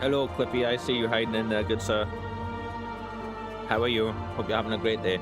Hello, Clippy. I see you hiding in there, good sir. How are you? Hope you're having a great day.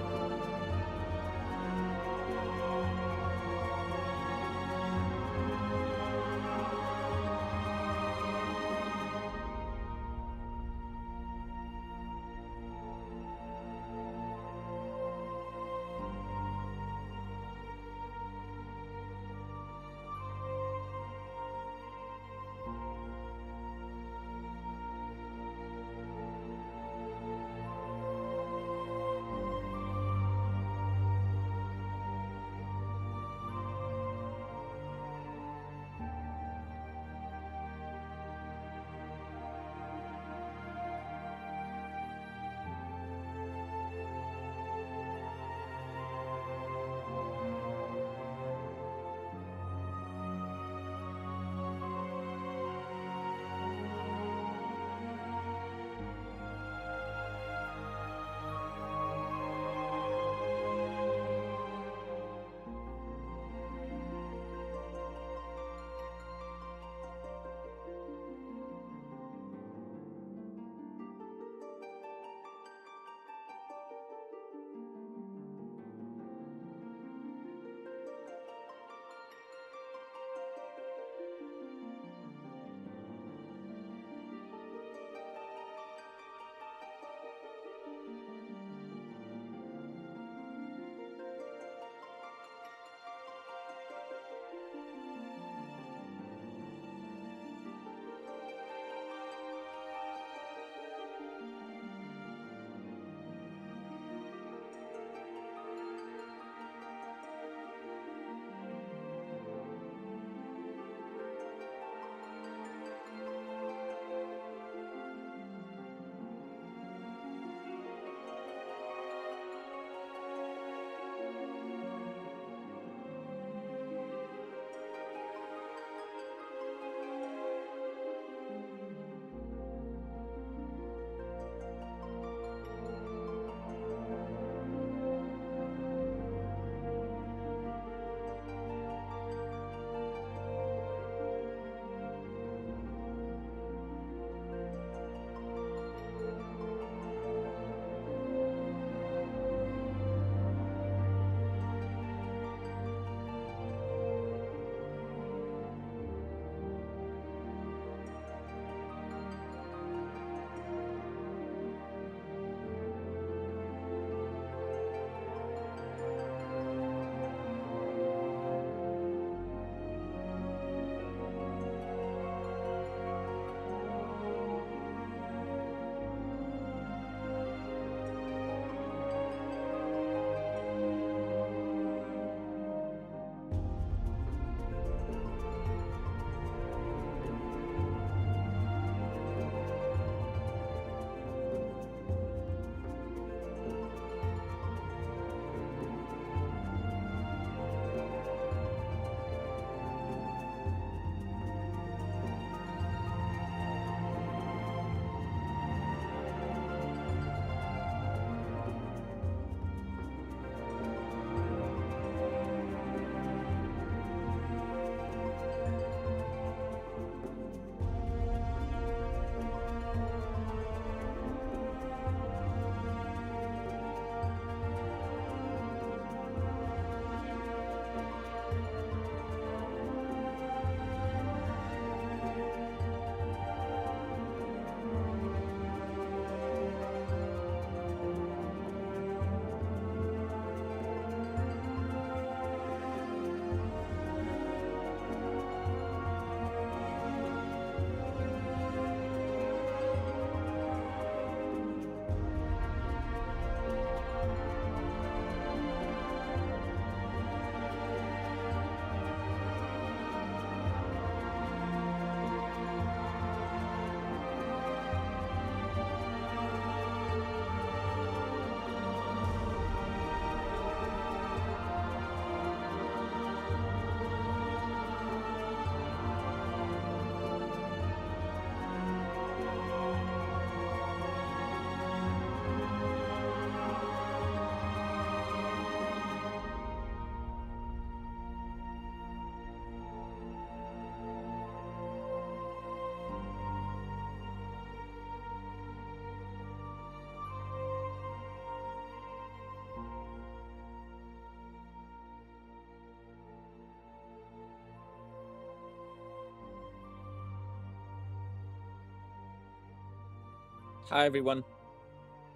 Hi everyone.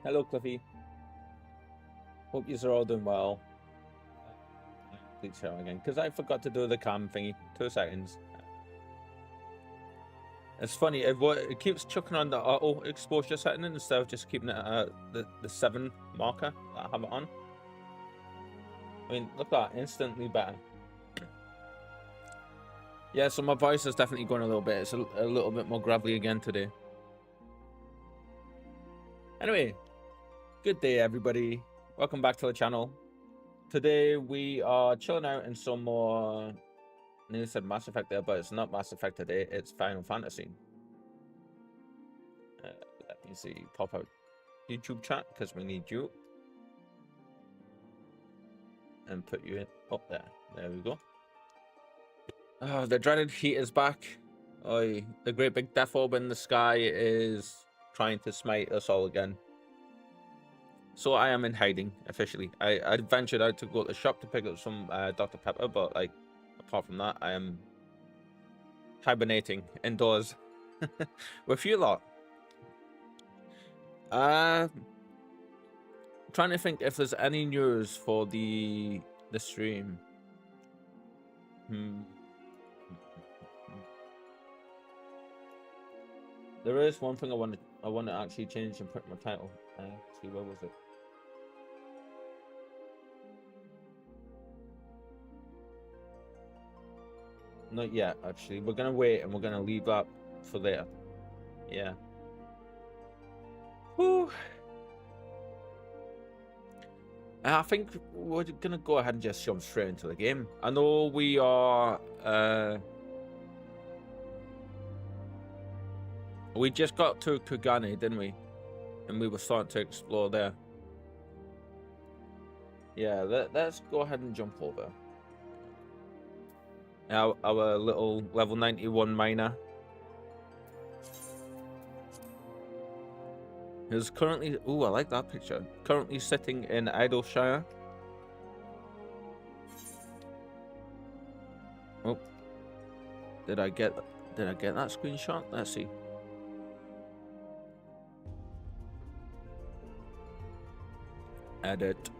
Hello Cliffy. Hope you're all doing well. Please show again, because I forgot to do the cam thingy. 2 seconds. It's funny, it keeps chucking on the auto exposure setting instead of just keeping it at the 7 marker that I have it on. I mean, look at that, instantly better. Yeah, so my voice is definitely going a little bit. It's a little bit more gravelly again today. Anyway, good day everybody. Welcome back to the channel. Today we are chilling out in some more... I nearly said Mass Effect there, but it's not Mass Effect today, it's Final Fantasy. Let me see, pop out YouTube chat, because we need you. And put you in, up there. There we go. Oh, the dreaded heat is back. Oh, the great big death orb in the sky is trying to smite us all again. So I am in hiding, officially. I ventured out to go to the shop to pick up some Dr. Pepper, but like, apart from that, I am hibernating indoors with you lot. Trying to think if there's any news for the stream. There is one thing I want to actually change and put my title. See, where was it? Not yet, actually. We're gonna wait and we're gonna leave that for later. Yeah. Whew. I think we're gonna go ahead and just jump straight into the game. I know we are we just got to Kugane, didn't we? And we were starting to explore there. Yeah, let's go ahead and jump over. Our little level 91 miner is currently... Ooh, I like that picture. Currently sitting in Idleshire. Oh, did I get that screenshot? Let's see. Edit.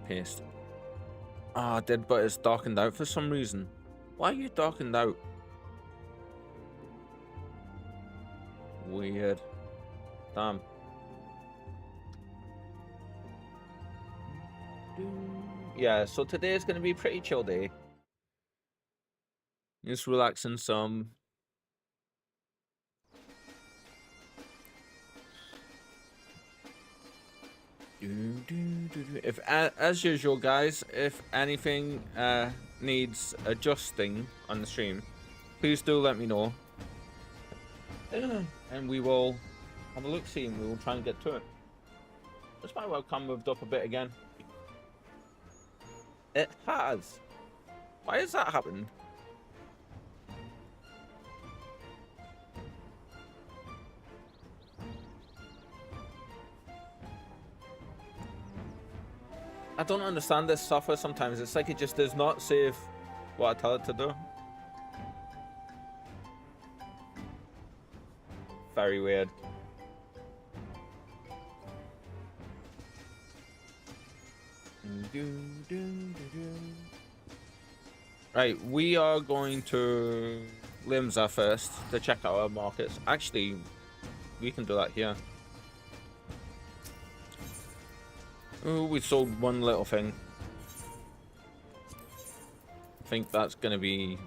Paste. Ah, I did, but it's darkened out for some reason. Why are you darkened out? Weird. Damn. Yeah, so today is going to be a pretty chill day. Just relaxing some. If, as usual, guys, if anything needs adjusting on the stream, please do let me know. And we will have a look-see and we will try and get to it. This might webcam moved up a bit again. It has. Why has that happened? I don't understand this software sometimes. It's like it just does not save what I tell it to do. Very weird. Right, we are going to Limsa first to check out our markets. Actually, we can do that here. Oh, we sold one little thing. I think that's gonna be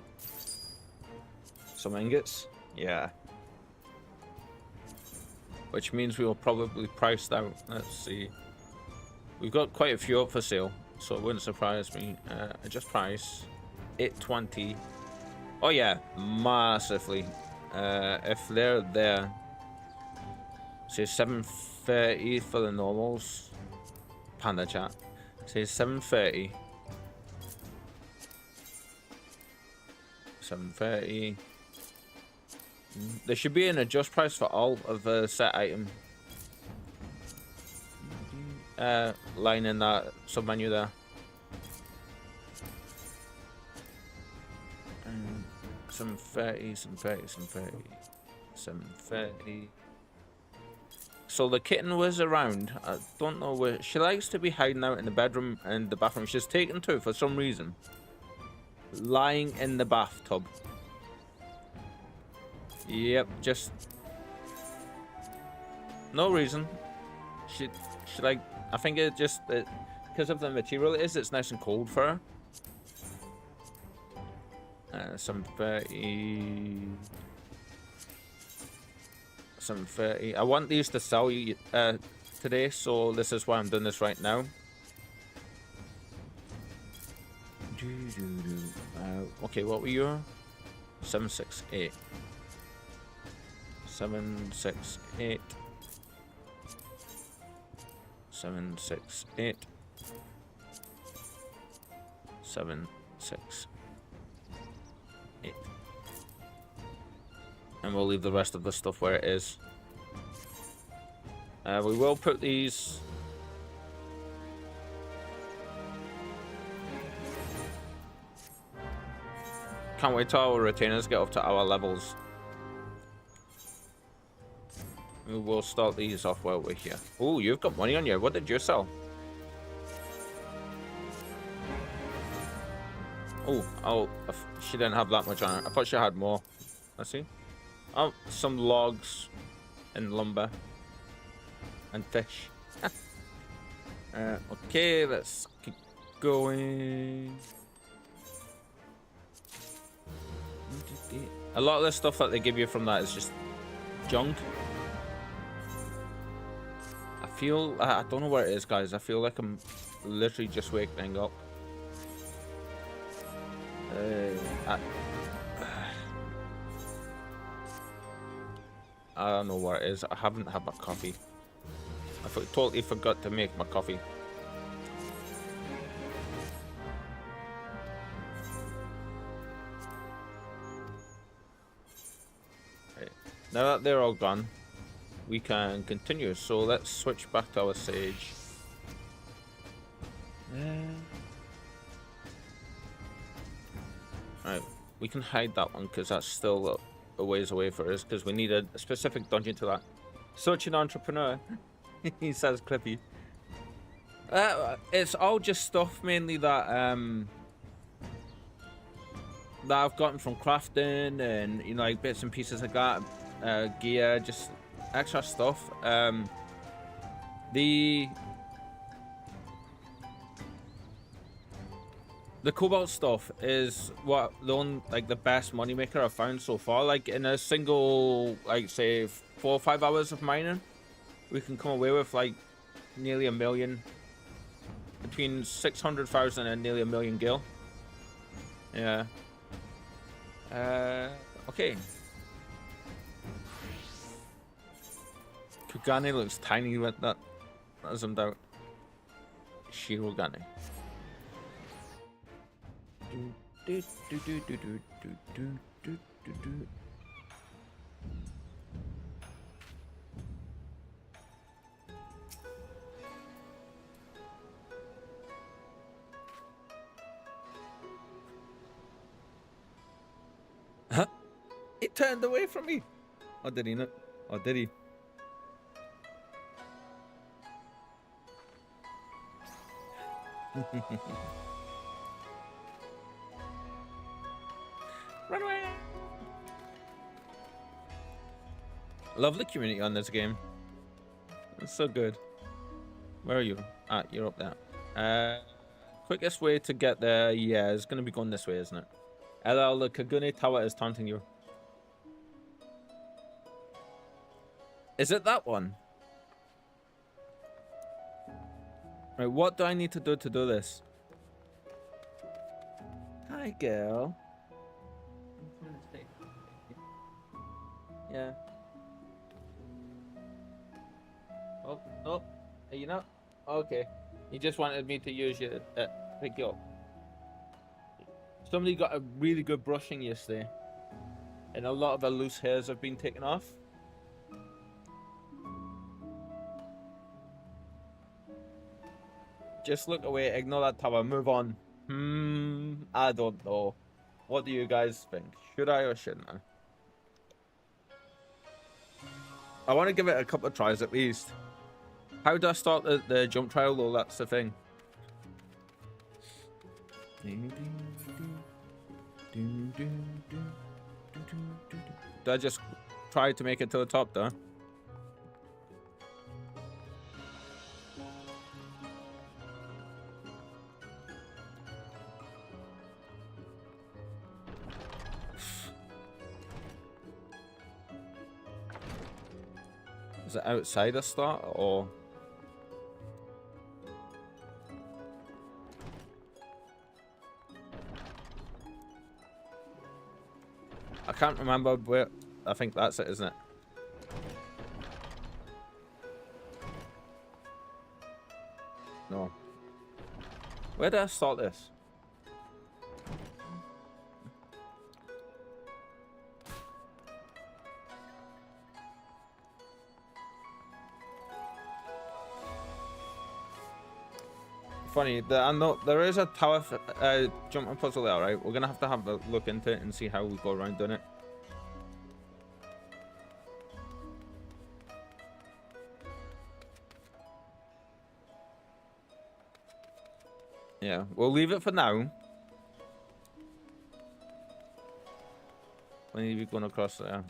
some ingots. Yeah. Which means we will probably priced out. Let's see. We've got quite a few up for sale, so it wouldn't surprise me. I just price 820. Oh yeah, massively. If they're there, say 730 for the normals. Panda chat. Say 730. 730. There should be an adjust price for all of the set item. Line in that sub menu there. 730, 730, 730, 730. so the kitten was around. I don't know where. She likes to be hiding out in the bedroom and the bathroom. She's taken to, for some reason, lying in the bathtub. Yep, just no reason. She like, I think it just because of the material it is. It's nice and cold for her. Some 30. Some 30. I want these to sell you today, so this is why I'm doing this right now. Okay, what were you? 768. 768. 768. 768. And we'll leave the rest of the stuff where it is. We will put these. Can't wait till our retainers get up to our levels. We will start these off while we're here. Oh, you've got money on you. What did you sell? Oh, she didn't have that much on her. I thought she had more. Let's see. Oh, some logs and lumber and fish. Okay, let's keep going. A lot of the stuff that they give you from that is just junk. I don't know where it is, guys. I feel like I'm literally just waking up. I don't know where it is. I haven't had my coffee. I totally forgot to make my coffee. Right. Now that they're all gone, we can continue. So let's switch back to our sage. Right, we can hide that one because that's still a ways away for us, because we need a specific dungeon to that. Such an entrepreneur. He says Clippy. It's all just stuff mainly that that I've gotten from crafting, and you know, like bits and pieces like that. Gear, just extra stuff. The cobalt stuff is what the best moneymaker I've found so far. Like in a single, like say 4 or 5 hours of mining, we can come away with like nearly 1 million, between 600,000 and nearly 1 million gil. Yeah. Okay. Kugane looks tiny with that zoomed out. Shirogane. Huh? He turned away from me. Or did he not? Or did he? Run away! I love the community on this game. It's so good. Where are you? Ah, you're up there. Quickest way to get there, yeah, it's gonna be going this way, isn't it? LL, the Kagune Tower is taunting you. Is it that one? Right, what do I need to do this? Hi, girl. Yeah. Oh, no. Are you not? Okay. You just wanted me to use you pick you up. Somebody got a really good brushing yesterday, and a lot of the loose hairs have been taken off. Just look away, ignore that tower, move on. I don't know. What do you guys think? Should I or shouldn't I? I want to give it a couple of tries at least. How do I start the jump trial though? That's the thing. Do I just try to make it to the top though? Is it outside the start or? I can't remember where. I think that's it, isn't it? No. Where did I start this? Funny, I know there is a tower jumping puzzle there, right? We're gonna have a look into it and see how we go around doing it. Yeah, we'll leave it for now. When are we going across there?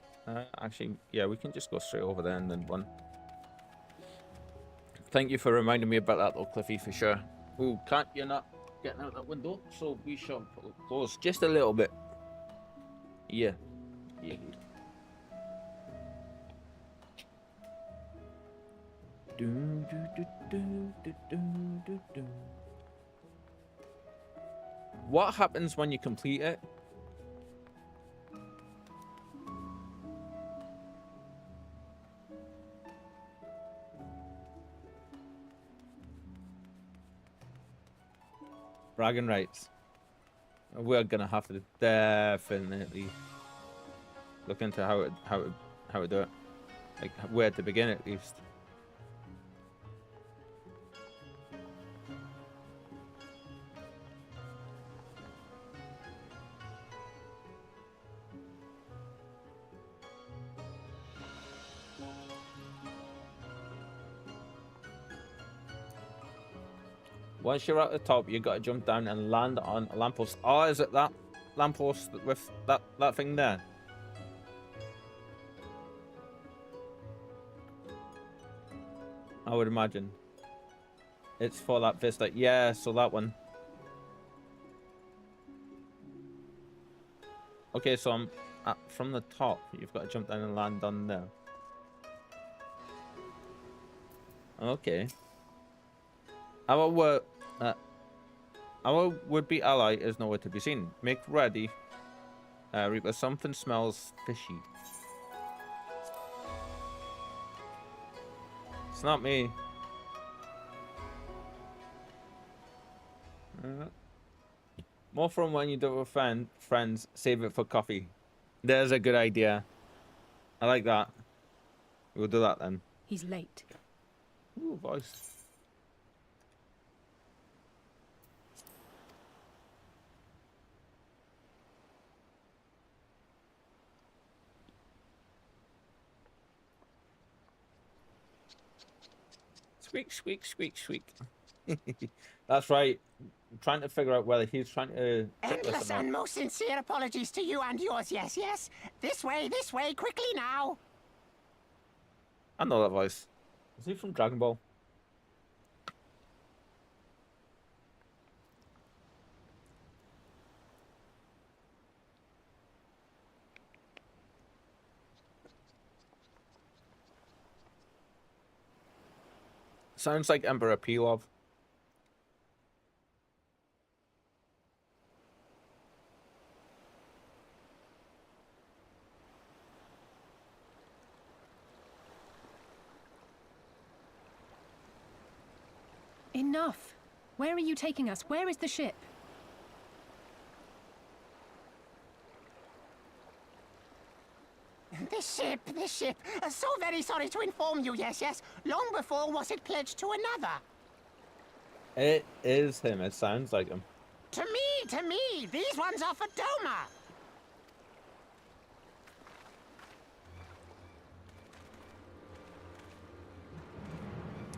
Actually, yeah, we can just go straight over there and then run. Thank you for reminding me about that though, Cliffy, for sure. Ooh, can't you're not getting out that window, so we shall close just a little bit. Yeah. Yeah. What happens when you complete it? Bragging rights. We're gonna have to definitely look into how to do it, like where to begin at least. Once you're at the top, you gotta jump down and land on a lamppost. Oh, is it that lamppost with that thing there? I would imagine. It's for that vista. Yeah, so that one. Okay, so I'm from the top. You've got to jump down and land on there. Okay. Our would-be ally is nowhere to be seen. Make ready. Reaper, something smells fishy. It's not me. More from when you do it with friends. Save it for coffee. There's a good idea. I like that. We'll do that then. He's late. Ooh, voice. Squeak, squeak, squeak, squeak. That's right. I'm trying to figure out whether he's trying to... Endless and most sincere apologies to you and yours, yes, yes. This way, quickly now. I know that voice. Is he from Dragon Ball? Sounds like Emperor Pilov. Enough. Where are you taking us? Where is the ship? This ship. So very sorry to inform you, yes, yes. Long before was it pledged to another. It is him. It sounds like him. To me. These ones are for Doma.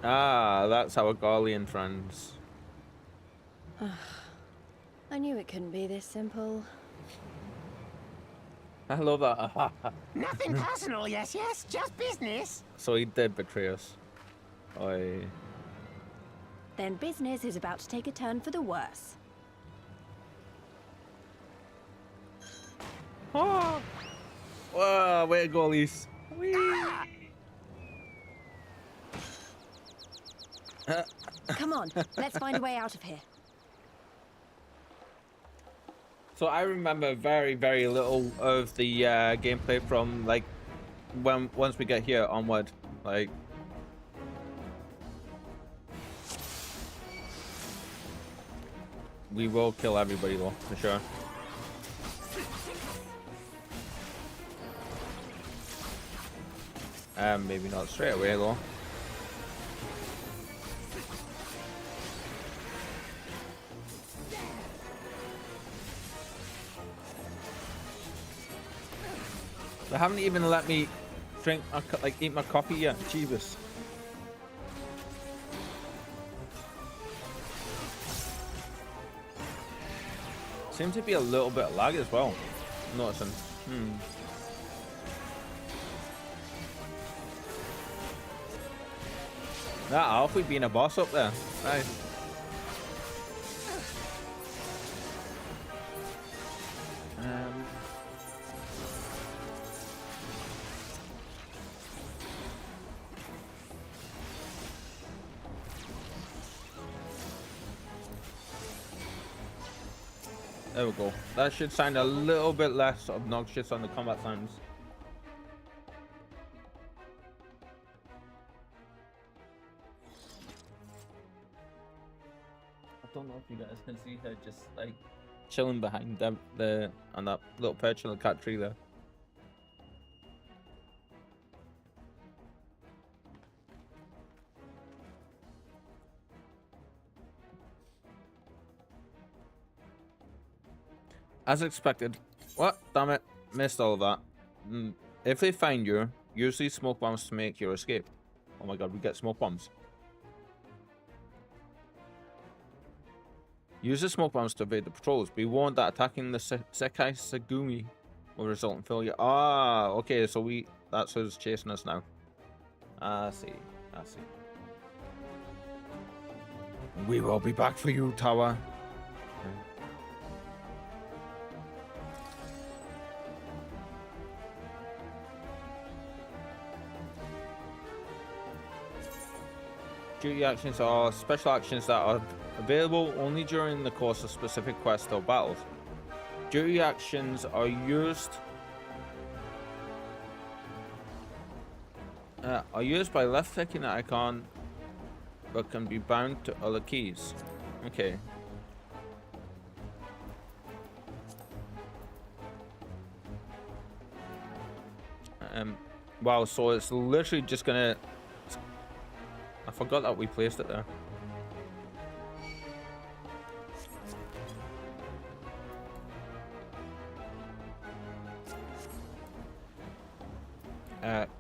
Ah, that's our Garlean friends. I knew it couldn't be this simple. I love that. Nothing personal, yes, yes, just business. So he did betray us. I. Then business is about to take a turn for the worse. Oh! Whoa, way to go, Elise. Come on, let's find a way out of here. So I remember very, very little of the gameplay from like once we get here onward. Like, we will kill everybody though, for sure. Maybe not straight away though. They haven't even let me drink, like, eat my coffee yet. Jesus. Seems to be a little bit of lag as well. I'm noticing. That Alfie being a boss up there. Nice. There we go. That should sound a little bit less obnoxious on the combat sounds. I don't know if you guys can see her just like chilling behind the on that little perch on the cat tree there. As expected. What? Damn it. Missed all of that. If they find you, use these smoke bombs to make your escape. Oh my god, we get smoke bombs. Use the smoke bombs to evade the patrols. Be warned that attacking the Sekai Sagumi will result in failure. Ah, okay, so that's who's chasing us now. I see. I see. We will be back for you, Tower. Duty actions are special actions that are available only during the course of specific quests or battles. Duty actions are used by left-clicking the icon, but can be bound to other keys. Okay. Wow, so it's literally just gonna... I forgot that we placed it there.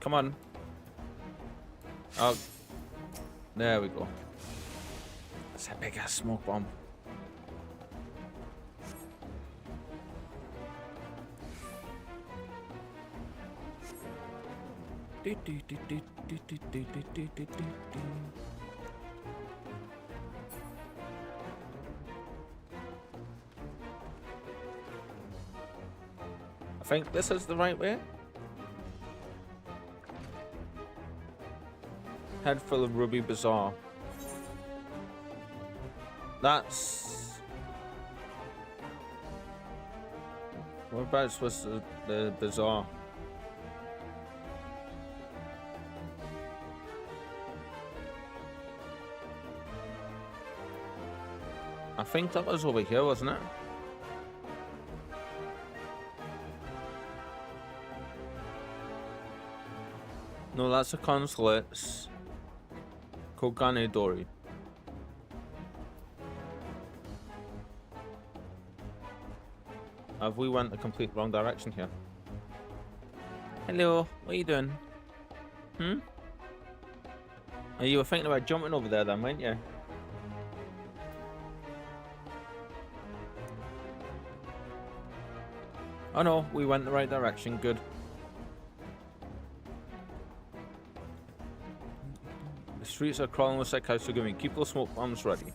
Come on. Oh, there we go. That's a big ass smoke bomb. I think this is the right way. Head for the Ruby Bazaar. That's... Whereabouts was the bazaar? I think that was over here, wasn't it? No, that's the consulate's Kogane Dori. Have we went the complete wrong direction here? Hello, what are you doing? Oh, you were thinking about jumping over there then, weren't you? Oh no, we went the right direction. Good. The streets are crawling with sick house, so give me. Keep those smoke bombs ready.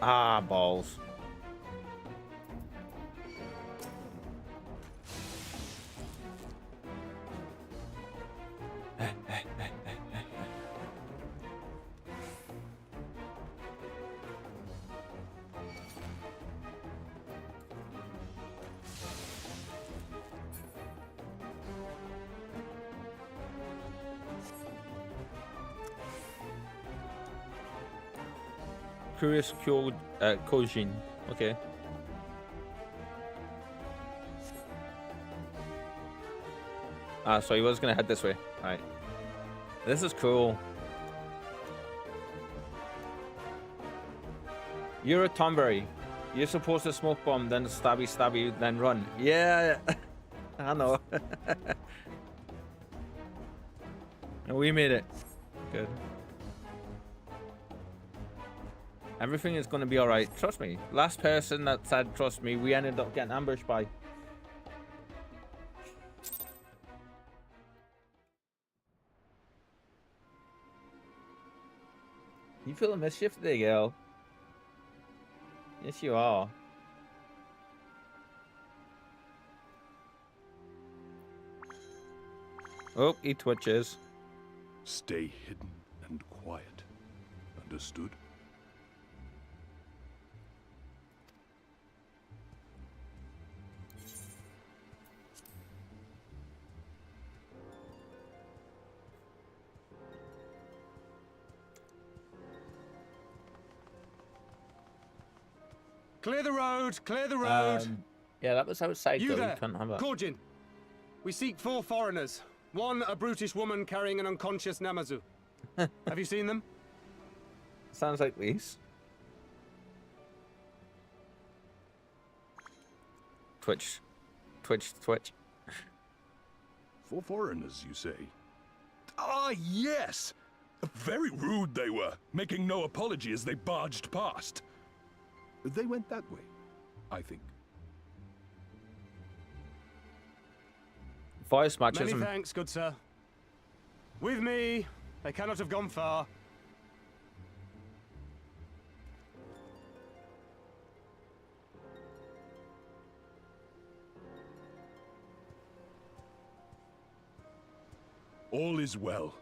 Ah, balls. Curious Kojin. Okay. Ah, so he was gonna head this way. Alright. This is cool. You're a Tomberry. You're supposed to smoke bomb, then stabby stabby, then run. Yeah, I know. And we made it. Good. Everything is going to be alright. Trust me. Last person that said trust me, we ended up getting ambushed by. You feeling mischief today, girl? Yes, you are. Oh, he twitches. Stay hidden and quiet. Understood? Clear the road! Clear the road! Yeah, that was outside You though. there, You couldn't have it. Korjin. We seek 4 foreigners. One, a brutish woman carrying an unconscious Namazu. Have you seen them? Sounds like these. Twitch. Twitch, twitch. 4 foreigners, you say? Ah, yes! Very rude they were, making no apology as they barged past. They went that way, I think. Voice matches Many him. thanks, good sir. With me, they cannot have gone far. All is well.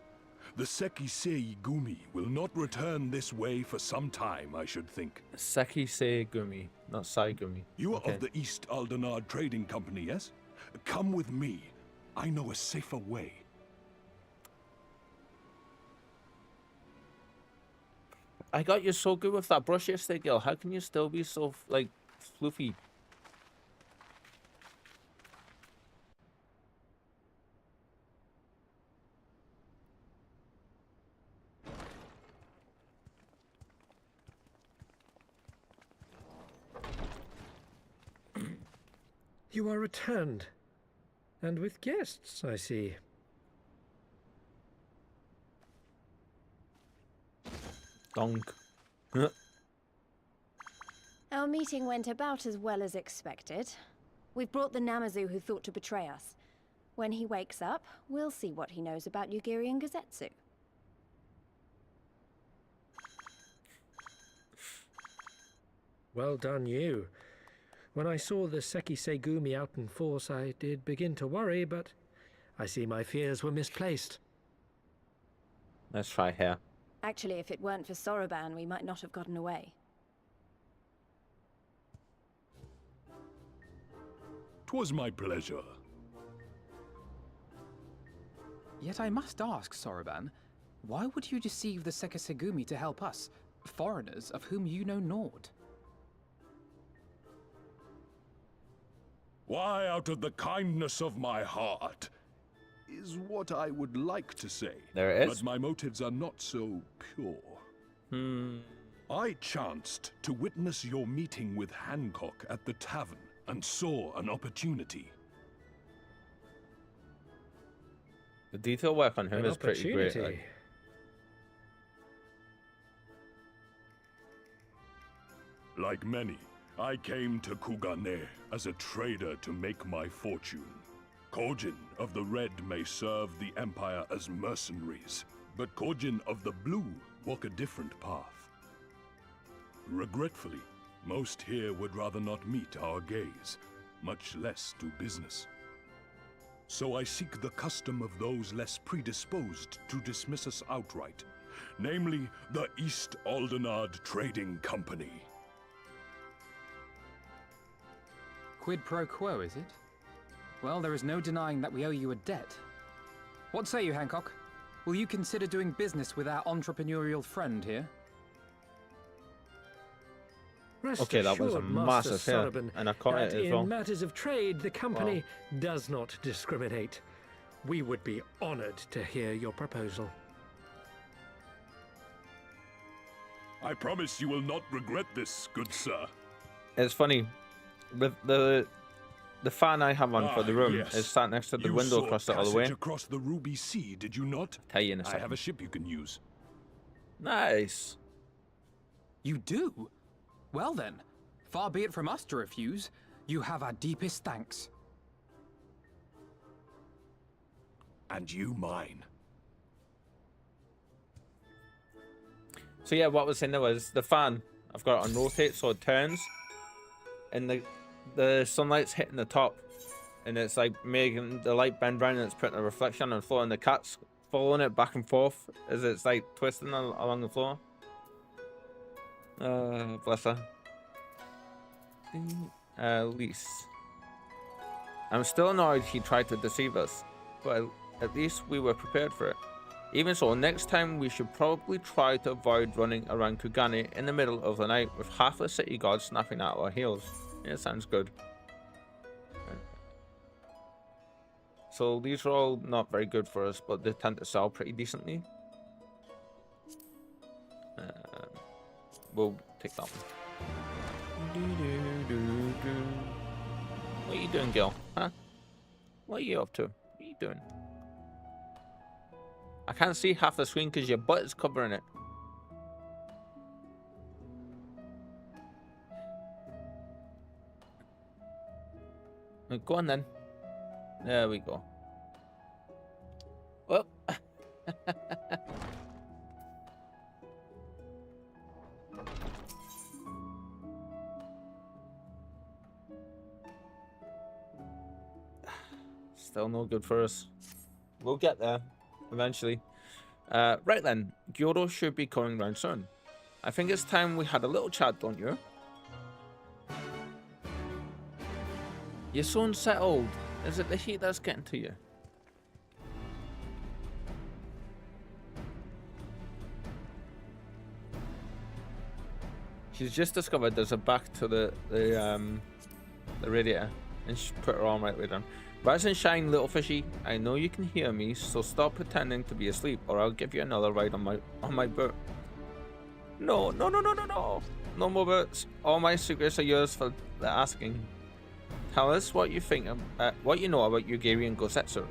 The Sekisei Gumi will not return this way for some time, I should think. Sekisei Gumi, not Sai Gumi. You are Okay. of the East Aldenard Trading Company, yes? Come with me. I know a safer way. I got you so good with that brush yesterday, girl. How can you still be so, like, floofy? You are returned. And with guests, I see. Donk. Our meeting went about as well as expected. We've brought the Namazu who thought to betray us. When he wakes up, we'll see what he knows about Yugiri and Gazetsu. Well done, you. When I saw the Sekisei Gumi out in force, I did begin to worry, but I see my fears were misplaced. Let's try here. Actually, if it weren't for Soroban, we might not have gotten away. 'Twas my pleasure. Yet I must ask, Soroban, why would you deceive the Sekisegumi to help us, foreigners of whom you know naught? Why, out of the kindness of my heart, is what I would like to say. There it is. But my motives are not so pure. I chanced to witness your meeting with Hancock at the tavern and saw an opportunity. The detail work on him An is pretty great. opportunity. Like. Like many, I came to Kugane as a trader to make my fortune. Kojin of the Red may serve the Empire as mercenaries, but Kojin of the Blue walk a different path. Regretfully, most here would rather not meet our gaze, much less do business. So I seek the custom of those less predisposed to dismiss us outright, namely the East Aldenard Trading Company. Quid pro quo, is it? Well, there is no denying that we owe you a debt. What say you, Hancock? Will you consider doing business with our entrepreneurial friend here? Rest Okay, that was a assured, Master massive hit, Soroban, and I caught that it as in well. matters of trade, the company does not discriminate. We would be honored to hear your proposal. I promise you will not regret this, good sir. It's funny, with the fan I have on for the room yes. is sat next to the You window sought across it all the passage way. across the Ruby Sea, did you not? Tell you in a I second. have a ship you can use. Nice. You do? Well then, far be it from us to refuse. You have our deepest thanks. And you mine. So yeah, what I was saying there was the fan. I've got it on rotate so it turns, and the sunlight's hitting the top, and it's like making the light bend round, and it's putting a reflection on the floor, and the cat's following it back and forth as it's like twisting along the floor. Bless her. Lise. I'm still annoyed he tried to deceive us, but at least we were prepared for it. Even so, next time we should probably try to avoid running around Kugane in the middle of the night with half the city guards snapping at our heels. Yeah, sounds good. So these are all not very good for us, but they tend to sell pretty decently. We'll take that one. What are you doing, girl? Huh? What are you up to? What are you doing? I can't see half the screen because your butt is covering it. Go on then. There we go. Well. Still no good for us. We'll get there eventually. Right then, Gyoro should be coming round soon. I think it's time we had a little chat, don't you? You're so unsettled. Is it the heat that's getting to you? She's just discovered there's a back to the radiator, and she put her arm right way down. Rise and shine, little fishy. I know you can hear me, so stop pretending to be asleep, or I'll give you another ride on my boat. No, no, no, no, no, no. No more boats. All my secrets are yours for the asking. Tell us what you think, what you know about Yugiri and Gosetsu.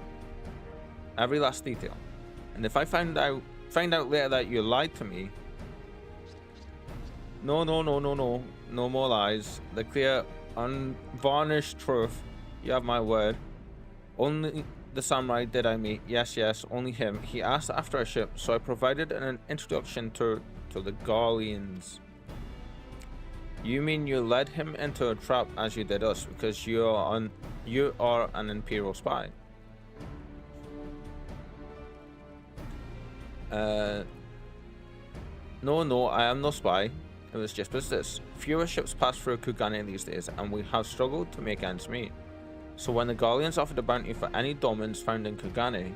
Every last detail. And if I find out later that you lied to me. No, no, no, no, no. No more lies. The clear, unvarnished truth. You have my word. Only the samurai did I meet. Yes, yes, only him. He asked after a ship, so I provided an introduction to the Garleans. You mean you led him into a trap as you did us because you are an Imperial spy? No, I am no spy. It was just business. Fewer ships pass through Kugane these days, and we have struggled to make ends meet. So when the Garleans offered a bounty for any dolmens found in Kugane...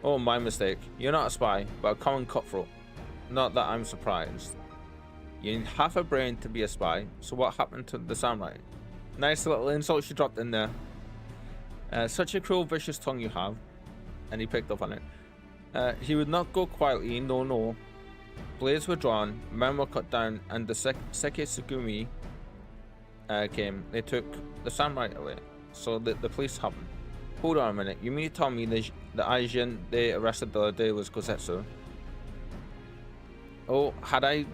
Oh, my mistake. You're not a spy, but a common cutthroat. Not that I'm surprised. You need half a brain to be a spy, so what happened to the samurai? Nice little insult she dropped in there. Such a cruel, vicious tongue you have. And he picked up on it. He would not go quietly, no. Blades were drawn, men were cut down, and the Seki Tsugumi came. They took the samurai away, so the police have him. Hold on a minute. You mean to tell me the agent they arrested the other day was Kozetsu? Oh, had I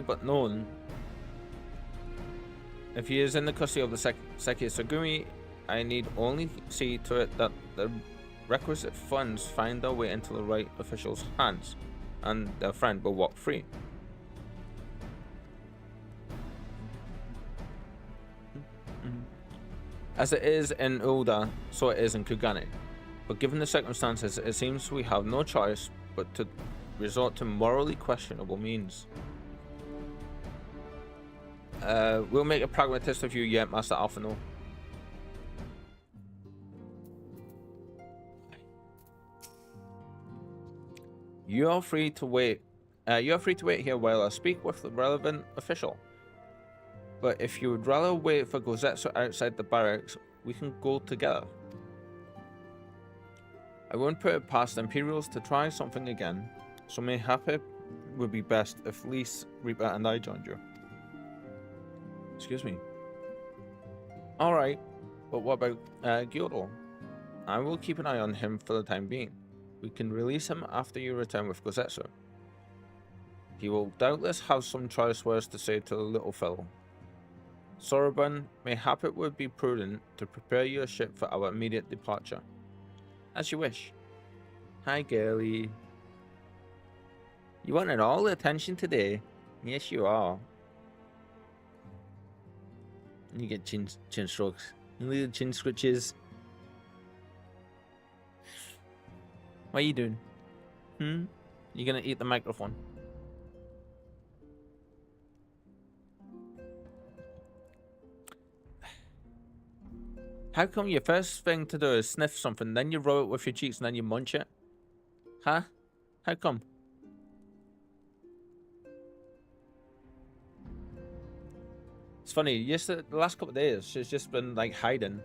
but known. If he is in the custody of the Seki Sagumi, I need only see to it that the requisite funds find their way into the right officials' hands, and their friend will walk free. As it is in Ulda, so it is in Kugane. But given the circumstances, it seems we have no choice but to resort to morally questionable means. We'll make a pragmatist of you yet, Master Alphino. You are free to wait. You are free to wait here while I speak with the relevant official. But if you would rather wait for Gozetsu outside the barracks, we can go together. I won't put it past the Imperials to try something again, so mayhap it would be best if Lise, Reaper, and I joined you. Excuse me. Alright, but what about Gyoro? I will keep an eye on him for the time being. We can release him after you return with Gozetsu. He will doubtless have some choice words to say to the little fellow. Soroban, mayhap it would be prudent to prepare your ship for our immediate departure. As you wish. Hi, girlie. You wanted all the attention today. Yes, you are. You get chin strokes. Little chin scratches. What are you doing? You gonna eat the microphone? How come your first thing to do is sniff something, then you rub it with your cheeks, and then you munch it? Huh? How come? It's funny, the last couple of days, she's just been like hiding.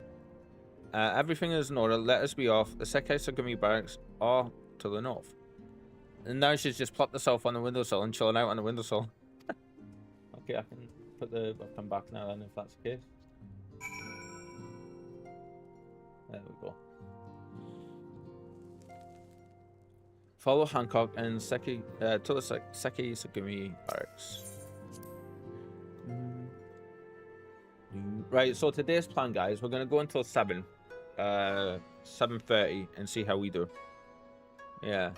Everything is in order, let us be off. The Sekai Sagumi barracks are to the north. And now she's just plopped herself on the windowsill and chilling out on the windowsill. Okay, I can put the weapon back now then, if that's the case. There we go. Follow Hancock and Seki to the Seki Sagumi barracks. Right, so today's plan, guys, we're gonna go until 7:30 and see how we do. Yeah.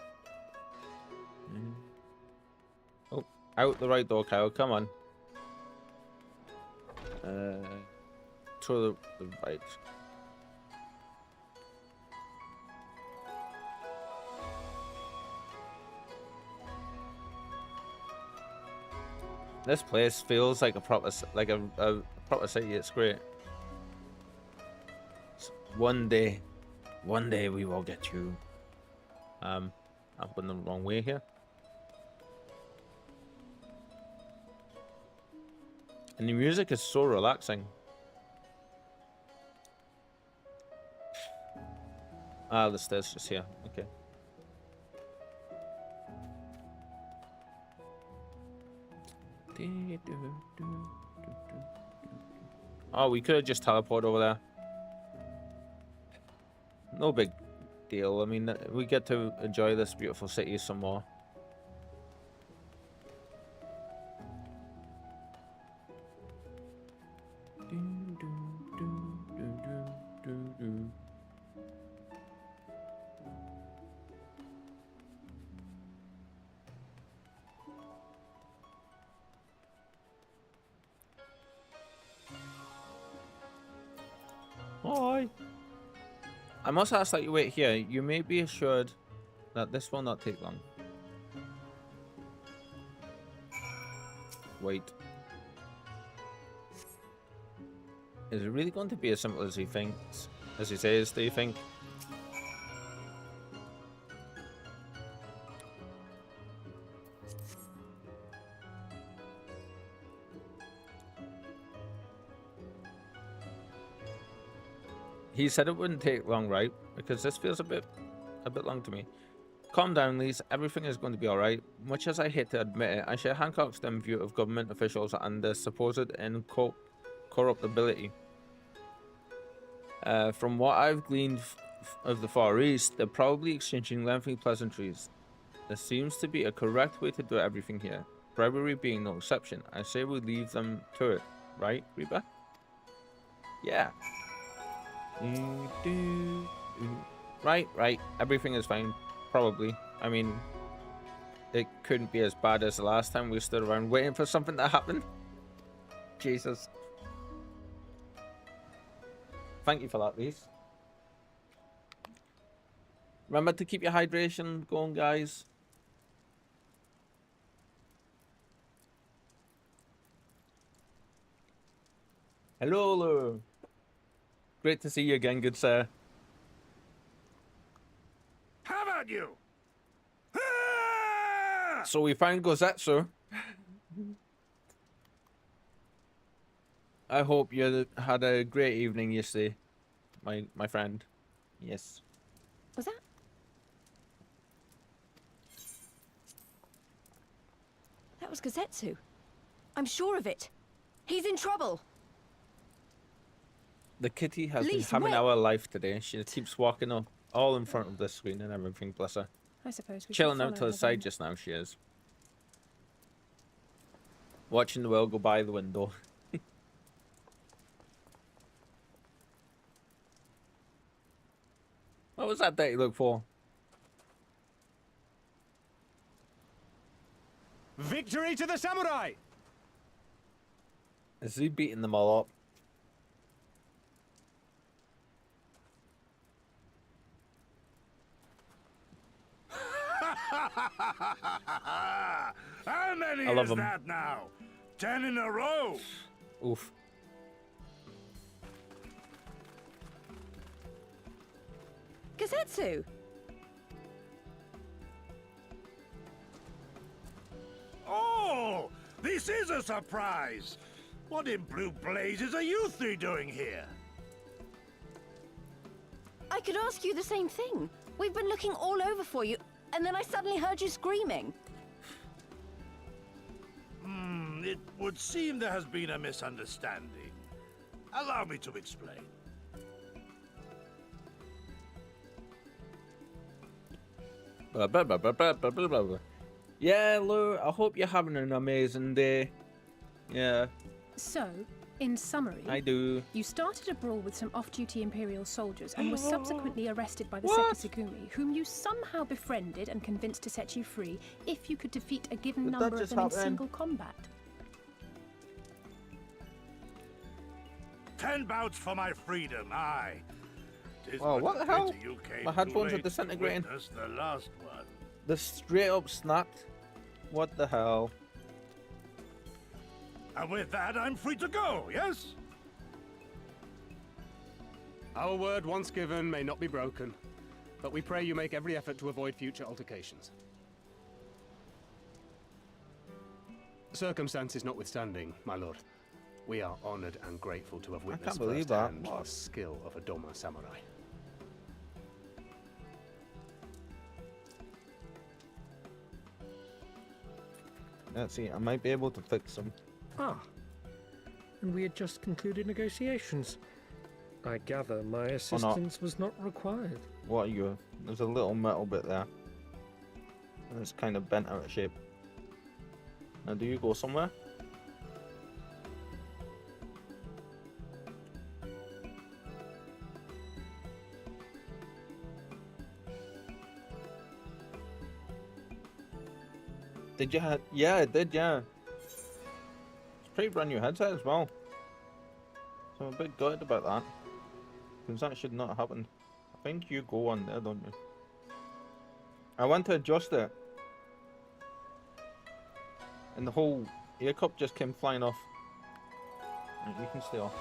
Oh, out the right door, Kyle. Come on. To the right. This place feels like a proper proper city. It's great. One day we will get you. I've been the wrong way here. And the music is so relaxing. Ah, the stairs just here. Okay. Oh, we could have just teleported over there. No big deal. I mean, we get to enjoy this beautiful city some more. Hi. I must ask that you wait here. You may be assured that this will not take long. Wait. Is it really going to be as simple as he thinks? As he says, do you think? He said it wouldn't take long, right? Because this feels a bit long to me. Calm down, Lise. Everything is going to be alright. Much as I hate to admit it, I share Hancock's dim view of government officials and their supposed corruptibility. From what I've gleaned of the Far East, they're probably exchanging lengthy pleasantries. There seems to be a correct way to do everything here, bribery being no exception. I say we leave them to it, right, Reeper? Yeah. Right. Everything is fine. Probably. I mean, it couldn't be as bad as the last time we stood around waiting for something to happen. Jesus. Thank you for that, Reese. Remember to keep your hydration going, guys. Hello, Lou. Great to see you again, good sir. How about you? So we found Gozetsu. I hope you had a great evening yesterday, my friend. Yes. Was that? That was Gazetsu. I'm sure of it. He's in trouble. The kitty has been Lise, having where- our life today. She keeps walking up all in front of the screen and everything, bless her. I suppose we should Chilling out follow to the her side then. just now, she is. Watching the world go by the window. What was that dirty look for? Victory to the samurai! Is he beating them all up? How many I love is 'em. that now? 10 in a row. Oof. Gazetsu! Oh, this is a surprise. What in blue blazes are you three doing here? I could ask you the same thing. We've been looking all over for you, and then I suddenly heard you screaming. It would seem there has been a misunderstanding. Allow me to explain. Blah, blah, blah, blah, blah, blah, blah, blah. Yeah, Lou, I hope you're having an amazing day. Yeah, So, in summary, I do. you started a brawl with some off-duty Imperial soldiers and were subsequently arrested by the What? Sekisagumi, whom you somehow befriended and convinced to set you free if you could defeat a given Did that number of just them in happen? single combat. 10 bouts for my freedom, aye. 'Tis Oh, but what a the hell? pity you came My too headphones are late to disintegrating. witness the last one. The straight up snapped. What the hell? And with that, I'm free to go, yes? Our word once given may not be broken, but we pray you make every effort to avoid future altercations. Circumstances notwithstanding, my lord, we are honored and grateful to have witnessed can't believe that. firsthand the What? skill of a Doma samurai. Let's see, I might be able to fix them. Ah, and we had just concluded negotiations. I gather my assistance was not required. What are you? There's a little metal bit there. And it's kind of bent out of shape. Now, do you go somewhere? Did you have? Yeah, it did, yeah. It's a pretty brand new headset as well. So I'm a bit gutted about that. Because that should not have happened. I think you go on there, don't you? I went to adjust it. And the whole ear cup just came flying off. Right, you can stay off.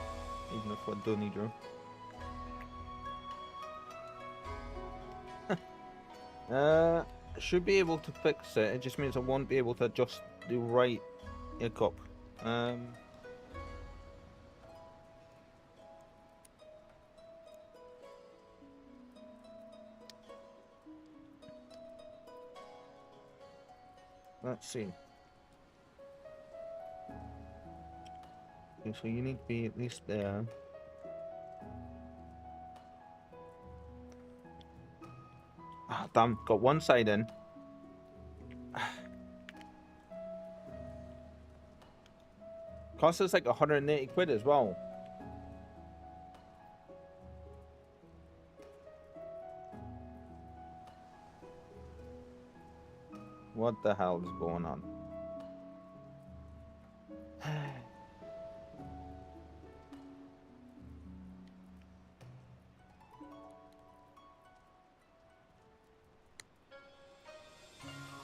Even if I do need you. I should be able to fix it. It just means I won't be able to adjust the right ear cup. Let's see. Okay, so you need to be at least there. Ah, damn, got one side in. Cost us like 180 quid as well. What the hell is going on?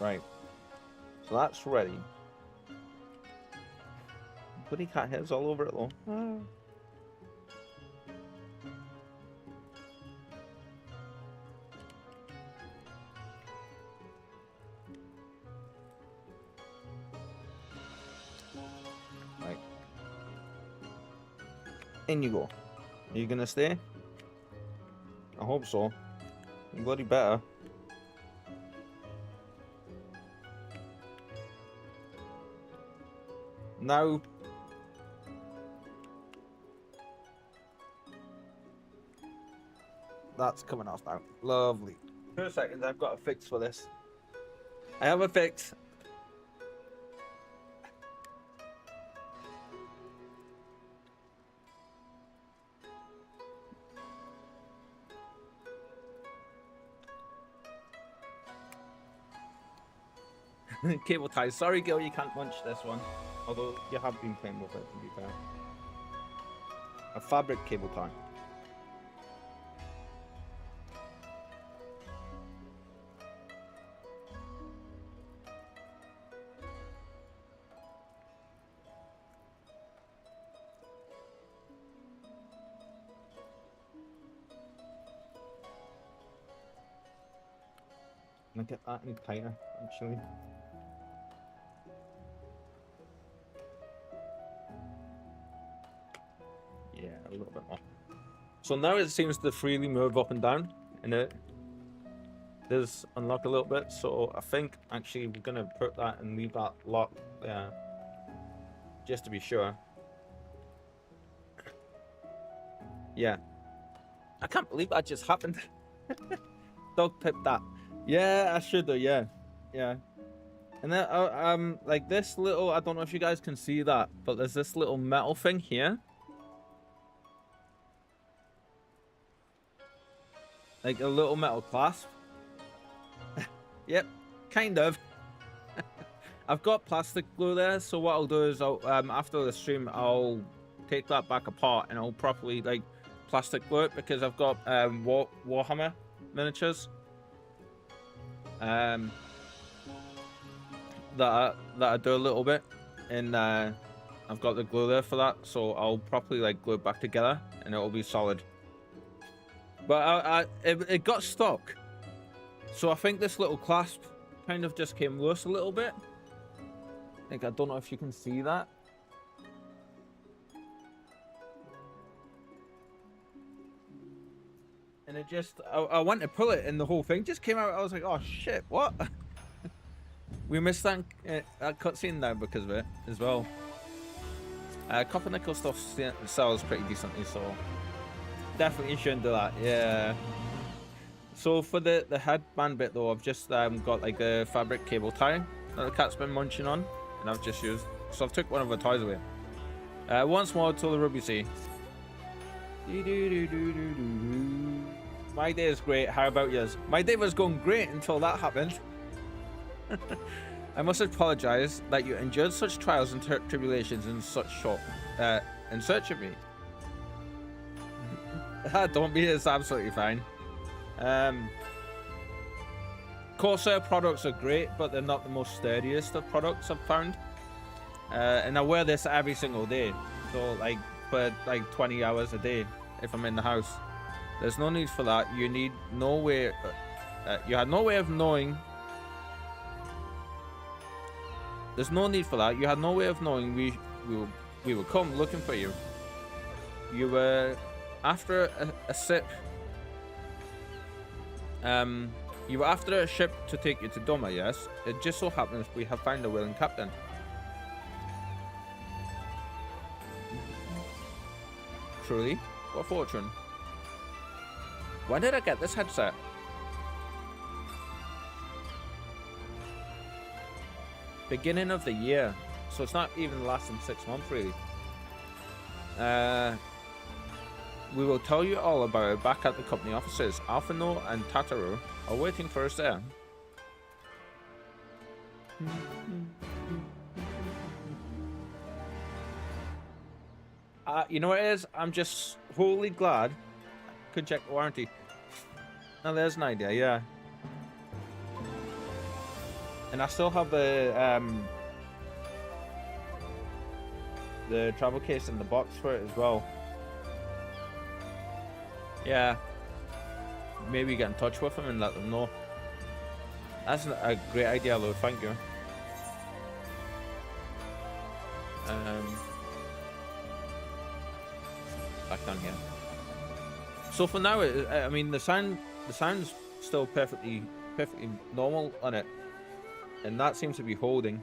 Right. So that's ready. Bloody cat hairs all over it though. Right. In you go. Are you gonna stay? I hope so. You bloody better. Now. That's coming off now. Lovely. 2 seconds, I've got a fix for this. I have a fix. Cable tie. Sorry, girl, you can't munch this one. Although you have been playing with it, to be fair. A fabric cable tie. Can I get that any tighter, actually? Yeah, a little bit more. So now it seems to freely move up and down, and it does unlock a little bit. So I think actually we're gonna put that and leave that locked there, just to be sure. Yeah, I can't believe that just happened. Dog pip that. Yeah, I should do. Yeah, yeah. And then like this little, I don't know if you guys can see that, but there's this little metal thing here. Like a little metal clasp. Yep, kind of. I've got plastic glue there, so what I'll do is I'll after the stream I'll take that back apart and I'll properly like plastic glue it, because I've got Warhammer miniatures that I do a little bit, and I've got the glue there for that, so I'll properly like glue it back together and it'll be solid. But it got stuck, so I think this little clasp kind of just came loose a little bit. Like, I don't know if you can see that. And it just, I went to pull it and the whole thing just came out. I was like, oh shit, what? We missed that cutscene now because of it as well. Copper nickel stuff sells pretty decently, so definitely shouldn't do that. Yeah. So for the headband bit though, I've just got like a fabric cable tie that the cat's been munching on, and I've just used. So I've took one of the toys away. Once more till the Ruby Sea. My day is great. How about yours? My day was going great until that happened. I must apologize that you endured such trials and tribulations in in search of me. Don't be, it's absolutely fine. Corsair products are great, but they're not the most sturdiest of products I've found. And I wear this every single day, so like for like 20 hours a day if I'm in the house. There's no need for that. You need no way. You had no way of knowing. There's no need for that. You had no way of knowing we would come looking for you. You were after a ship. You were after a ship to take you to Doma, yes? It just so happens we have found a willing captain. Truly, what fortune. When did I get this headset? beginning of the year, so it's not even lasting 6 months really. We will tell you all about it back at the company offices. Alphino and Tataru are waiting for us there. You know what it is? I'm just wholly glad I could check the warranty. Now there's an idea, yeah. And I still have the travel case in the box for it as well. Yeah. Maybe get in touch with them and let them know. That's a great idea, Lou. Thank you. Back down here. So for now, I mean, the sound's still perfectly normal on it, and that seems to be holding.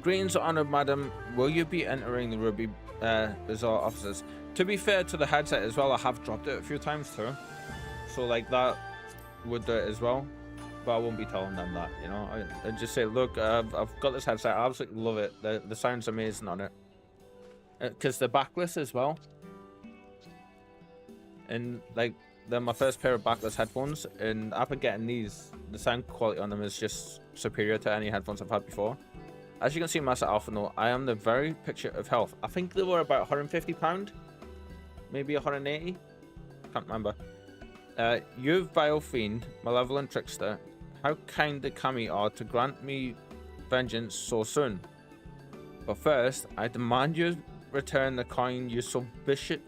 Greetings, honored madam. Will you be entering the Ruby Resort offices? To be fair to the headset as well, I have dropped it a few times too. So like that would do it as well. But I won't be telling them that, you know. I just say, look, I've got this headset. I absolutely love it. The sound's amazing on it. Because the backless as well. And like, they're my first pair of backless headphones. And after getting these, the sound quality on them is just superior to any headphones I've had before. As you can see, Master Alphino, I am the very picture of health. I think they were about £150, maybe 180. Can't remember. You vile fiend, malevolent trickster, how kind the kami are to grant me vengeance so soon. But first, I demand you return the coin you so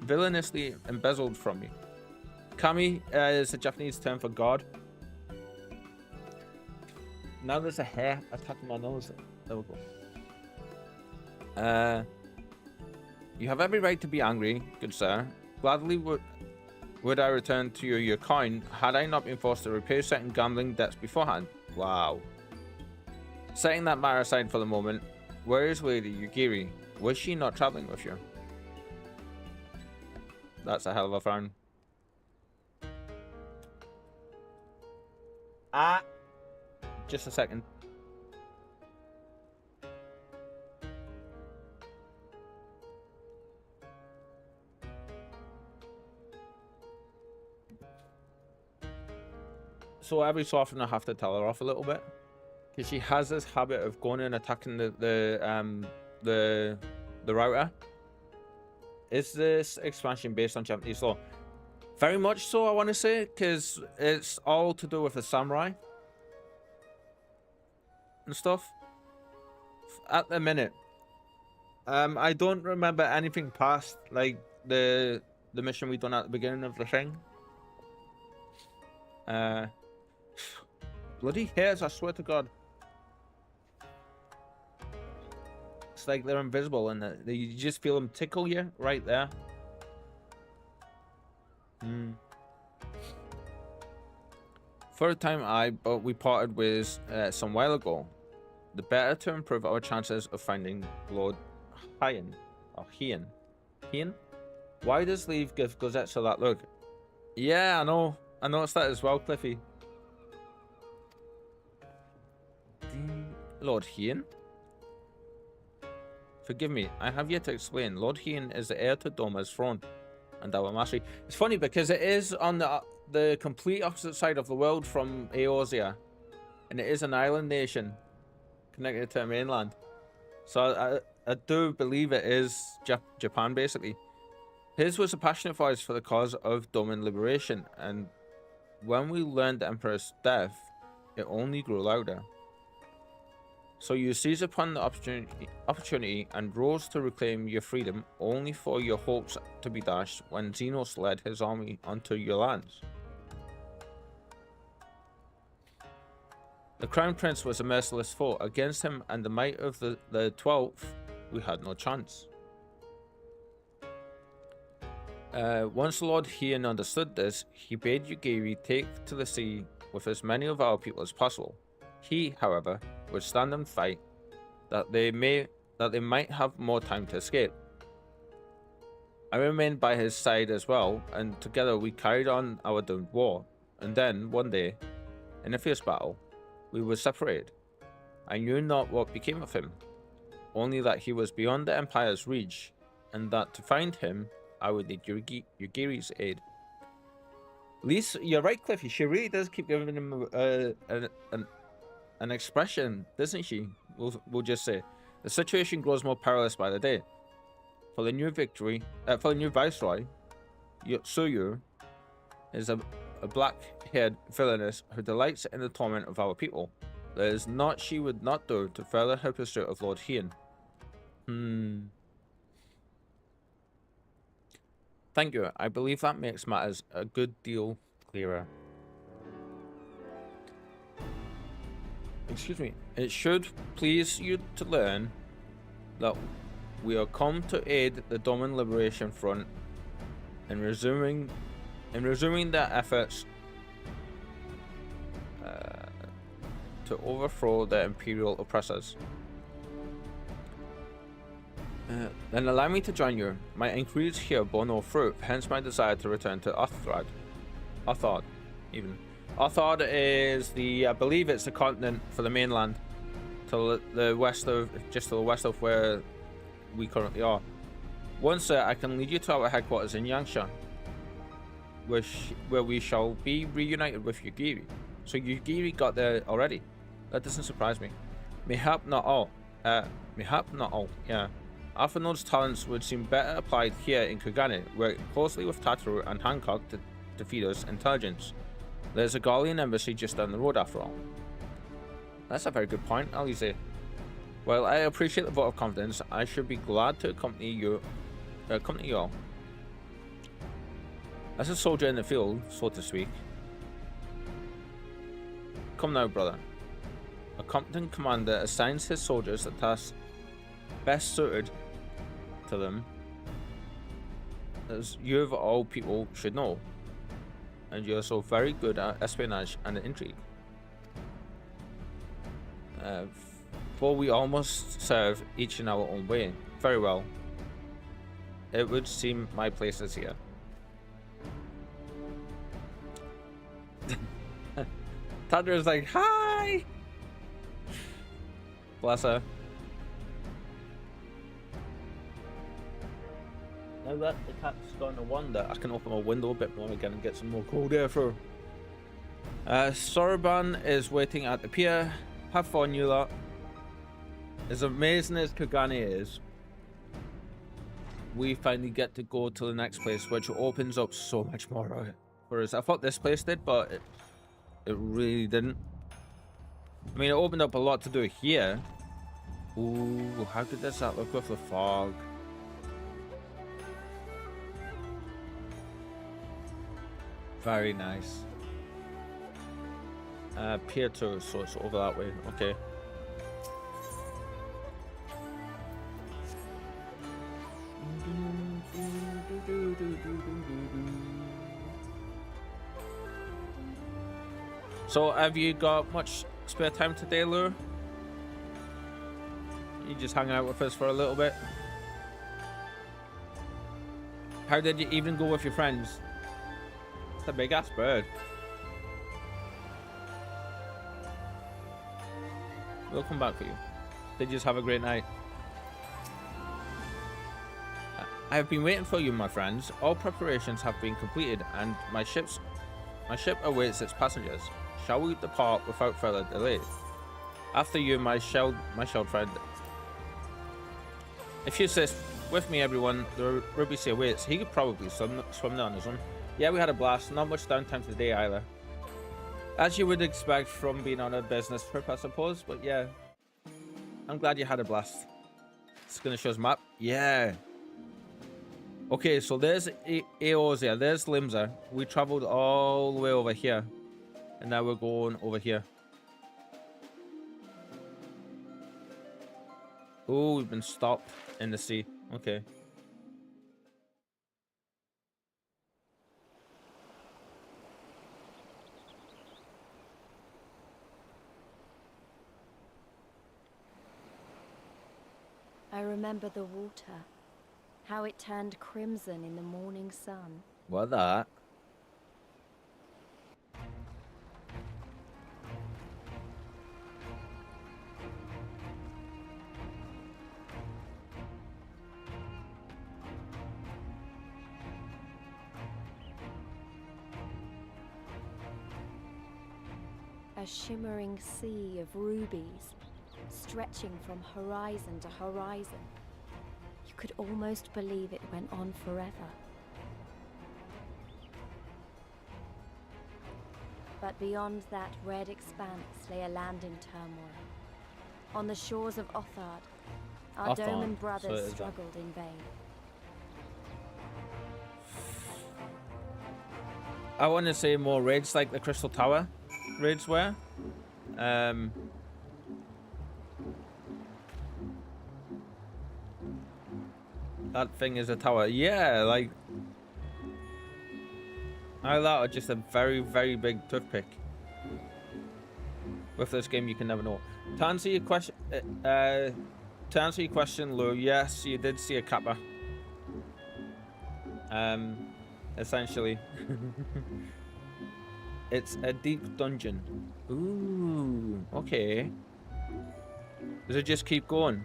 villainously embezzled from me. Kami is a Japanese term for god. Now there's a hair attacking my nose. There we go. You have every right to be angry, good sir. Gladly would I return to you your coin had I not been forced to repay certain gambling debts beforehand. Wow. Setting that matter aside for the moment, where is Lady Yugiri? Was she not traveling with you? That's a hell of a frown. Just a second. So every so often I have to tell her off a little bit, because she has this habit of going and attacking the router. Is this expansion based on Japanese law? Very much so, I want to say, because it's all to do with the samurai and stuff. At the minute, I don't remember anything past like the mission we done at the beginning of the thing. Bloody hairs, I swear to God. It's like they're invisible and you just feel them tickle you right there. For a time we parted with some while ago. The better to improve our chances of finding Lord Hien. Or Hien? Hien? Why does Leave give Gazette so that look? Yeah, I know. I noticed that as well, Cliffy. Lord Hien? Forgive me, I have yet to explain. Lord Hien is the heir to Doma's throne and our mastery. It's funny because it is on the complete opposite side of the world from Eorzea. And it is an island nation connected to the mainland. So I do believe it is Japan, basically. His was a passionate voice for the cause of Doman liberation, and when we learned the Emperor's death, it only grew louder. So you seized upon the opportunity and rose to reclaim your freedom, only for your hopes to be dashed when Xenos led his army onto your lands. The Crown Prince was a merciless foe. Against him and the might of the 12th, we had no chance. Once Lord Hien understood this, he bade Yugiri take to the sea with as many of our people as possible. He, however, would stand and fight that they might have more time to escape. I remained by his side as well, and together we carried on our doomed war. And then, one day, in a fierce battle, we were separated. I knew not what became of him, only that he was beyond the Empire's reach, and that to find him, I would need Yugiri's aid. Lise, you're right, Cliffy. She really does keep giving him an expression, doesn't she? We'll just say. The situation grows more perilous by the day. For the new viceroy, Suyu is a black-haired villainess who delights in the torment of our people. There is naught she would not do to further her pursuit of Lord Hien. Thank you. I believe that makes matters a good deal clearer. Excuse me. It should please you to learn that we are come to aid the Domin Liberation Front in resuming their efforts to overthrow the imperial oppressors. Then allow me to join you. My inquiries here bore no fruit, hence my desire to return to Arthard. Arthard is I believe it's the continent for the mainland, to the west of where we currently are. Once there, I can lead you to our headquarters in Yangsha, where we shall be reunited with Yugiri. So Yugiri got there already. That doesn't surprise me. Mayhap not all. Yeah. Arthanode's talents would seem better applied here in Kugane, working closely with Tataru and Hancock to defeat us intelligence. There's a Garlean embassy just down the road after all. That's a very good point, Alize. While I appreciate the vote of confidence, I should be glad to accompany you all. As a soldier in the field, so to speak. Come now, brother. A competent commander assigns his soldiers the tasks best suited to them, as you of all people should know, and you are so very good at espionage and intrigue. For we all must serve each in our own way. Very well. It would seem my place is here. Tandra's like, hi! Bless her. Now that the cat's gone to wander, I can open my window a bit more again and get some more cold air through. Soroban is waiting at the pier. Have fun, you lot. As amazing as Kugane is, we finally get to go to the next place, which opens up so much more for us. I thought this place did, but it really didn't. I mean, it opened up a lot to do here. Ooh, how good does that look with the fog? Very nice. Pier 2, so it's over that way. Okay. So, have you got much spare time today, Lou? You just hang out with us for a little bit? How did you even go with your friends? It's a big ass bird. We'll come back for you. Did you just have a great night? I have been waiting for you, my friends. All preparations have been completed, and my ship awaits its passengers. Shall we depart without further delay? After you, my shelled friend. If you assist with me, everyone, the Ruby Sea awaits. He could probably swim there on his own. Yeah, we had a blast. Not much downtime today either. As you would expect from being on a business trip, I suppose. But yeah, I'm glad you had a blast. It's gonna show us map. Yeah. Okay, so there's Eorzea, there's Limsa. We traveled all the way over here, and now we're going over here. Oh, we've been stopped in the sea. Okay. I remember the water. How it turned crimson in the morning sun. What that? A shimmering sea of rubies, stretching from horizon to horizon. You could almost believe it went on forever. But beyond that red expanse lay a land in turmoil. On the shores of Othard, our Othard, Doman so brothers it is that. struggled in vain. I want to say more raids like the Crystal Tower raids were. That thing is a tower. Yeah, like... I thought just a very, very big toothpick. With this game, you can never know. To answer your question, Lou, yes, you did see a kappa. Essentially. It's a deep dungeon. Ooh, okay. Does it just keep going?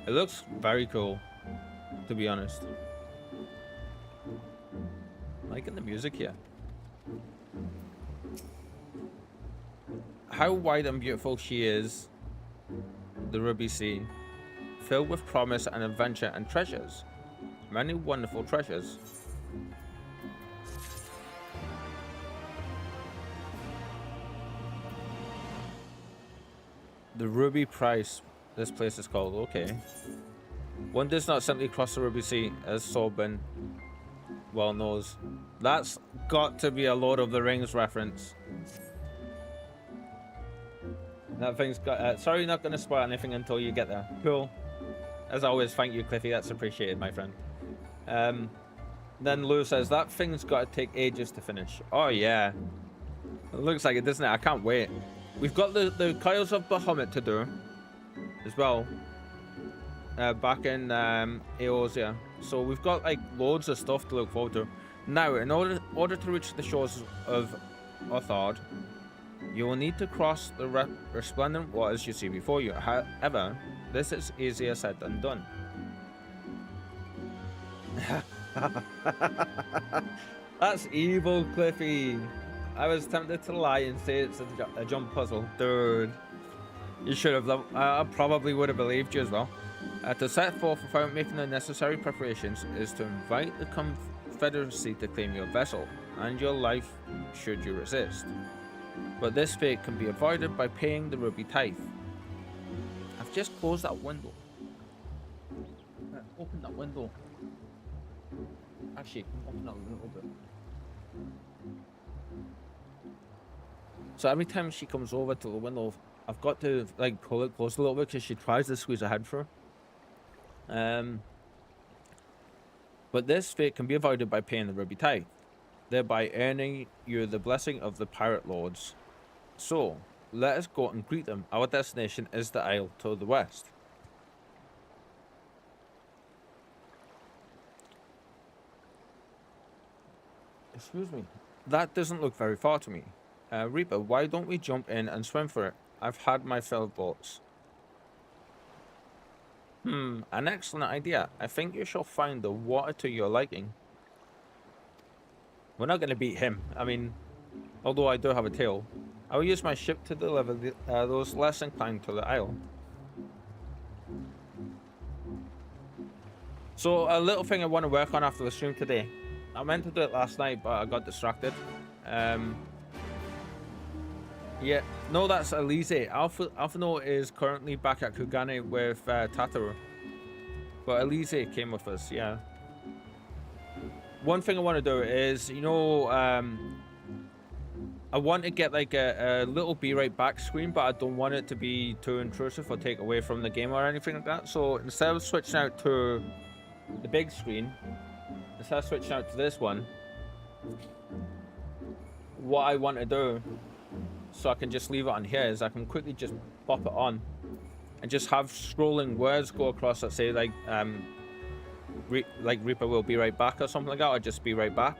It looks very cool, to be honest. I'm liking the music here. How wide and beautiful she is, the Ruby Sea, filled with promise and adventure and treasures. Many wonderful treasures. The Ruby Price, this place is called, okay. One does not simply cross the Ruby Sea, as Sorbin well knows. That's got to be a Lord of the Rings reference. That thing's got, sorry, not going to spoil anything until you get there. Cool. As always, thank you, Cliffy, that's appreciated, my friend. Then Lou says, that thing's got to take ages to finish. Oh yeah. It looks like it, doesn't it? I can't wait. We've got the Coils of Bahamut to do as well. Back in Eorzea. So we've got like loads of stuff to look forward to. Now, in order to reach the shores of Othard, you will need to cross the resplendent waters you see before you. However, this is easier said than done. That's evil, Cliffy. I was tempted to lie and say it's a jump puzzle. Dude, you should have. I probably would have believed you as well. To set forth without making the necessary preparations is to invite the Confederacy to claim your vessel and your life should you resist. But this fate can be avoided by paying the Ruby Tithe. I've just closed that window. Open that window. Actually, open that a little bit. So every time she comes over to the window, I've got to like pull it close a little bit because she tries to squeeze her head through. But this fate can be avoided by paying the Ruby Tithe, thereby earning you the blessing of the pirate lords. So, let us go and greet them. Our destination is the isle to the west. Excuse me. That doesn't look very far to me. Reaper, why don't we jump in and swim for it? I've had my fill of boats. An excellent idea. I think you shall find the water to your liking. We're not going to beat him. I mean, although I do have a tail. I will use my ship to deliver those less inclined to the isle. So, a little thing I want to work on after the stream today. I meant to do it last night, but I got distracted. Yeah, no, that's Elise. Alphino is currently back at Kugane with Tataru. But Elise came with us, yeah. One thing I want to do is, you know, I want to get like a little be right back screen, but I don't want it to be too intrusive or take away from the game or anything like that. So instead of switching out to the big screen, instead of switching out to this one, what I want to do, so I can just leave it on here, is I can quickly just pop it on, and just have scrolling words go across that say like Reaper will be right back or something like that, or just be right back,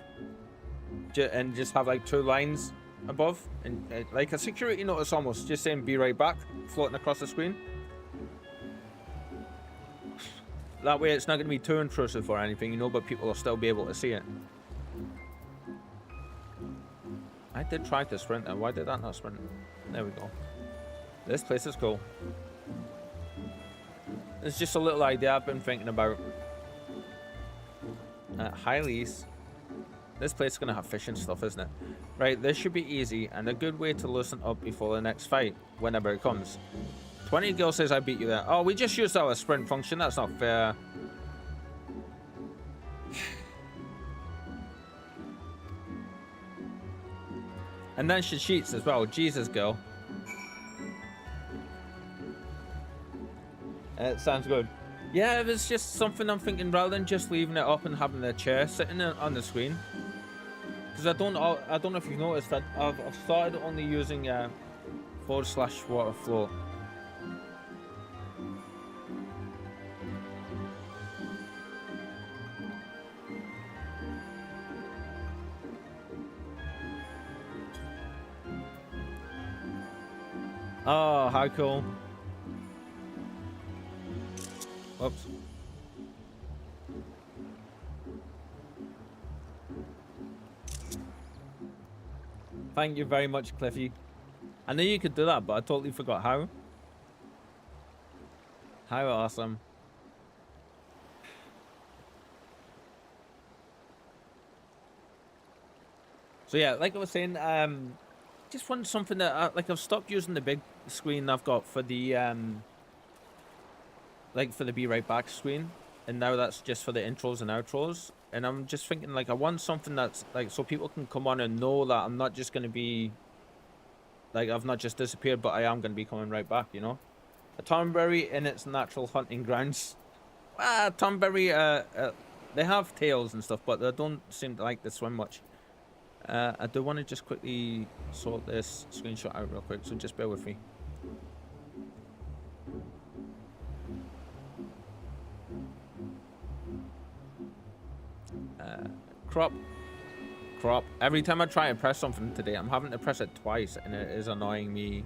and just have like 2 lines above, and like a security notice almost, just saying be right back floating across the screen. That way it's not going to be too intrusive or anything, you know, but people will still be able to see it. I did try to sprint there. Why did that not sprint? There we go. This place is cool. It's just a little idea I've been thinking about. Highleys. This place is going to have fishing stuff, isn't it? Right, this should be easy and a good way to loosen up before the next fight, whenever it comes. 20 Gil says I beat you there. Oh, we just used our sprint function. That's not fair. And then she cheats as well. Jesus, girl. It sounds good. Yeah, it was just something I'm thinking, rather than just leaving it up and having the chair sitting on the screen. Because I don't know if you've noticed that I've started only using /water flow. Oh, how cool. Whoops. Thank you very much, Cliffy. I knew you could do that, but I totally forgot how. How awesome. So yeah, like I was saying, just want something that like I've stopped using the big screen I've got for the like for the be right back screen, and now that's just for the intros and outros. And I'm just thinking, like, I want something that's like so people can come on and know that I'm not just going to be like, I've not just disappeared, but I am going to be coming right back, you know. A Tonberry in its natural hunting grounds. Tonberry, they have tails and stuff, but they don't seem to like to swim much. I do want to just quickly sort this screenshot out real quick, so just bear with me. Crop. Every time I try and press something today, I'm having to press it twice, and it is annoying me.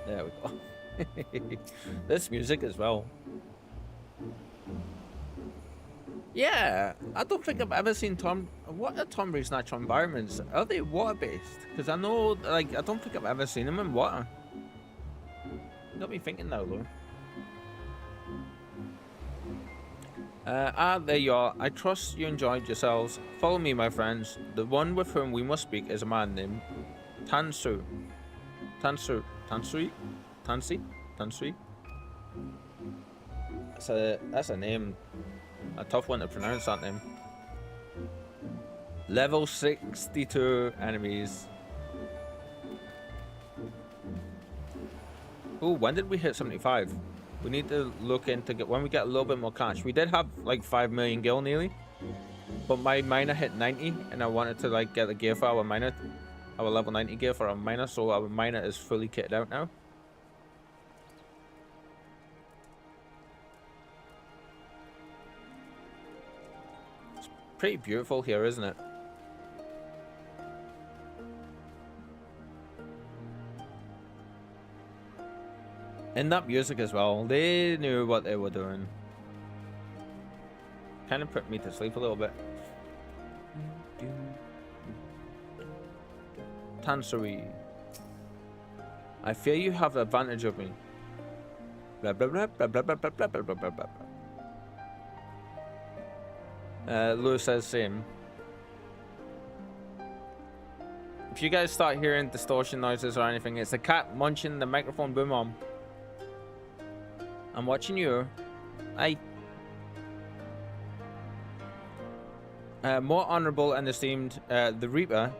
There we go. This music as well. Yeah, I don't think I've ever seen what are Tonberry's natural environments? Are they water-based? Because I know, like, I don't think I've ever seen them in water. Got me thinking now, though. There you are. I trust you enjoyed yourselves. Follow me, my friends. The one with whom we must speak is a man named Tansui. That's a name. A tough one to pronounce, that name. Level 62 enemies. Oh, when did we hit 75? We need to look into when we get a little bit more cash. We did have like 5 million gil nearly, but my miner hit 90, and I wanted to like get the gear for our miner, our level 90 gear for our miner, so our miner is fully kitted out now. It's pretty beautiful here, isn't it? And that music as well, they knew what they were doing. Kind of put me to sleep a little bit. Tansui, I fear you have the advantage of me. Blah blah blah blah blah blah blah blah blah blah blah. Lou says same. If you guys start hearing distortion noises or anything, it's the cat munching the microphone boom arm. I'm watching you. More honorable and esteemed, the Reaper.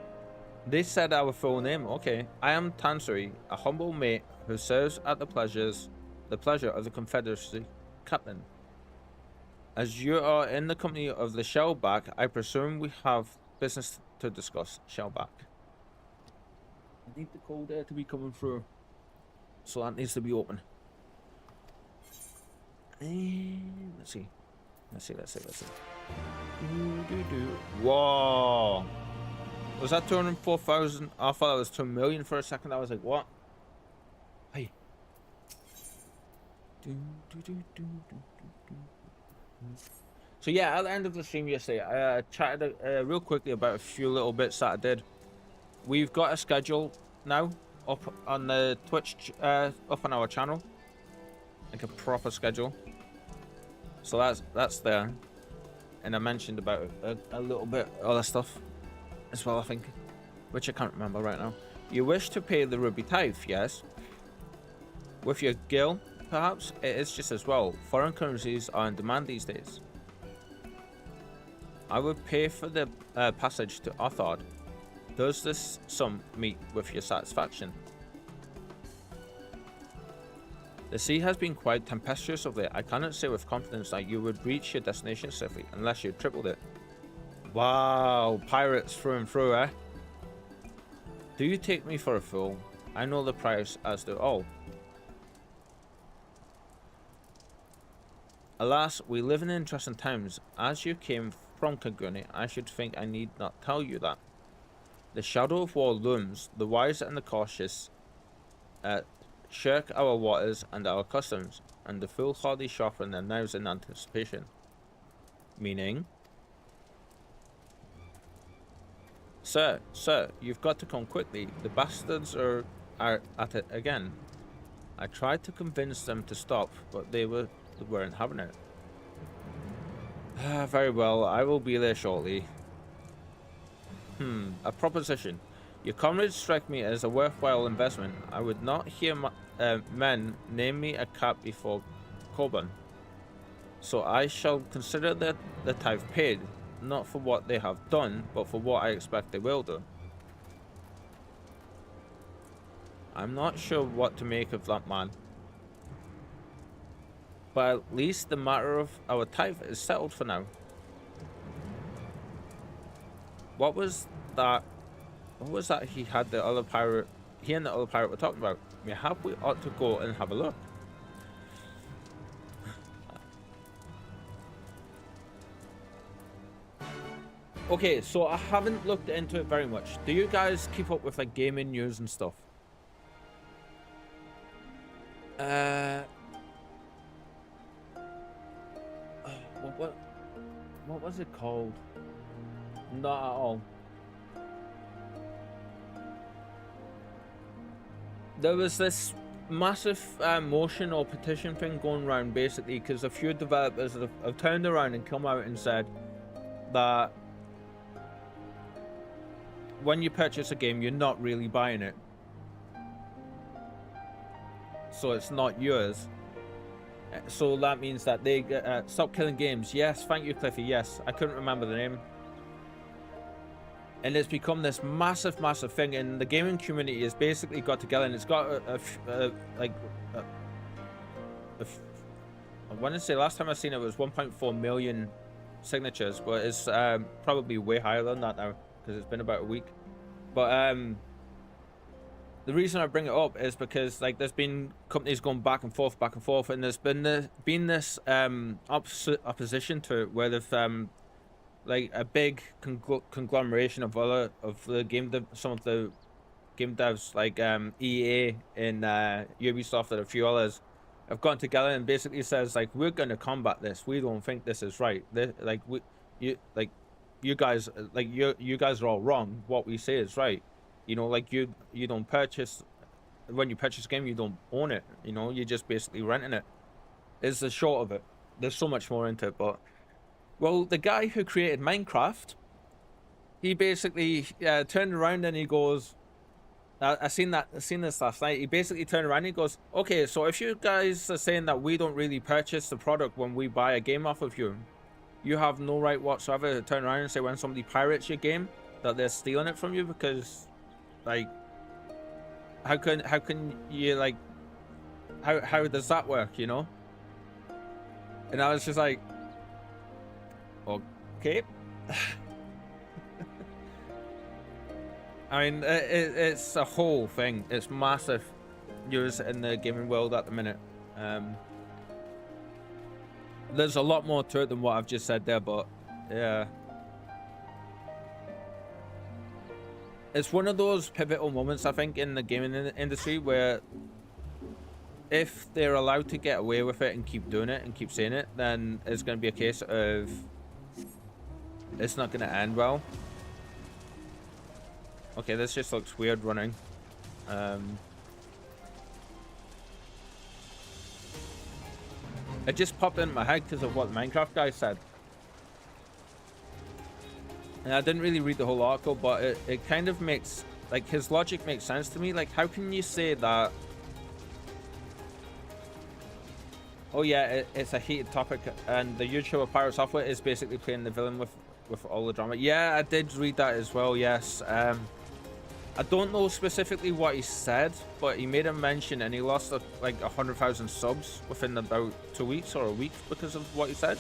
They said our full name. Okay. I am Tansuri, a humble mate who serves at the pleasure of the Confederacy captain. As you are in the company of the Shellback, I presume we have business to discuss. Shellback. I need the cold air to be coming through, so that needs to be open. And let's see. Whoa! Was that 204,000? I thought that was 2 million for a second. I was like, what? Hey. So yeah, at the end of the stream yesterday, I chatted real quickly about a few little bits that I did. We've got a schedule now up on the Twitch, up on our channel, like a proper schedule. So that's there, and I mentioned about a little bit other stuff as well, I think, which I can't remember right now. You wish to pay the Ruby tithe, yes? With your guild, perhaps? It is just as well. Foreign currencies are in demand these days. I would pay for the passage to Arthard. Does this sum meet with your satisfaction? The sea has been quite tempestuous of late. I cannot say with confidence that you would reach your destination safely unless you tripled it. Wow, pirates through and through, eh? Do you take me for a fool? I know the price as do all. Alas, we live in interesting times. As you came from Kaguni, I should think I need not tell you that. The shadow of war looms. The wise and the cautious shirk our waters and our customs, and the foolhardy sharpen their knives in anticipation. Meaning? Sir, you've got to come quickly. The bastards are at it again. I tried to convince them to stop, but they weren't having it. Very well, I will be there shortly. A proposition. Your comrades strike me as a worthwhile investment. I would not hear men name me a cap before Coburn. So I shall consider the tithe paid, not for what they have done, but for what I expect they will do. I'm not sure what to make of that man. But at least the matter of our tithe is settled for now. What was that? What was that he and the other pirate were talking about? Mayhap we ought to go and have a look. Okay, so I haven't looked into it very much. Do you guys keep up with like gaming news and stuff? What was it called? Not at all. There was this massive motion or petition thing going around basically because a few developers have turned around and come out and said that when you purchase a game, you're not really buying it. So it's not yours. So that means that they stop killing games. Yes, thank you, Cliffy. Yes, I couldn't remember the name. And it's become this massive thing, and the gaming community has basically got together, and it's got I want to say last time I seen it was 1.4 million signatures, but it's probably way higher than that now because it's been about a week. But the reason I bring it up is because like there's been companies going back and forth, and there's been this opposition to it where they've like a big conglomeration of some of the game devs like EA and Ubisoft and a few others have gotten together and basically says like we're going to combat this. We don't think this is right. You guys are all wrong. What we say is right. You know, like you don't purchase, when you purchase a game, you don't own it. You know, you're just basically renting it. Is the short of it. There's so much more into it, but well, the guy who created Minecraft, he basically turned around and he goes, I seen this last night. He basically turned around and he goes, okay, so if you guys are saying that we don't really purchase the product when we buy a game off of you, you have no right whatsoever to turn around and say when somebody pirates your game that they're stealing it from you, because like how can you like how does that work, you know? And I was just like, okay. I mean, it's a whole thing. It's massive news in the gaming world at the minute. There's a lot more to it than what I've just said there, but yeah. It's one of those pivotal moments, I think, in the gaming industry where if they're allowed to get away with it and keep doing it and keep saying it, then it's going to be a case of it's not going to end well. Okay, this just looks weird running. It just popped into my head because of what the Minecraft guy said. And I didn't really read the whole article, but it kind of makes, like, his logic makes sense to me. Like, how can you say that, oh yeah, it's a heated topic and the YouTuber Pirate Software is basically playing the villain with all the drama? Yeah, I did read that as well, yes. I don't know specifically what he said, but he made a mention and he lost like 100,000 subs within about 2 weeks or a week because of what he said.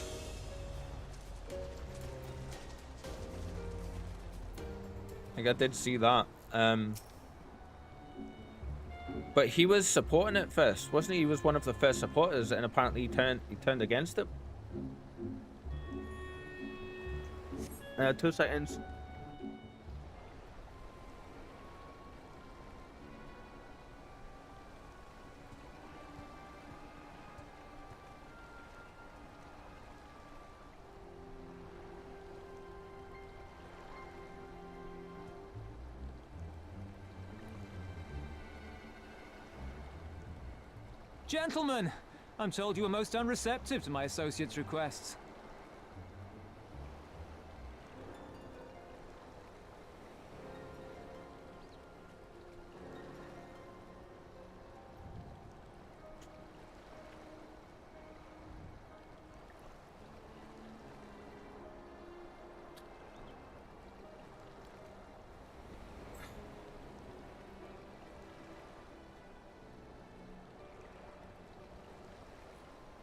Like, I did see that. But he was supporting it first, wasn't he? He was one of the first supporters, and apparently he turned against it. 2 seconds. Gentlemen, I'm told you were most unreceptive to my associate's requests.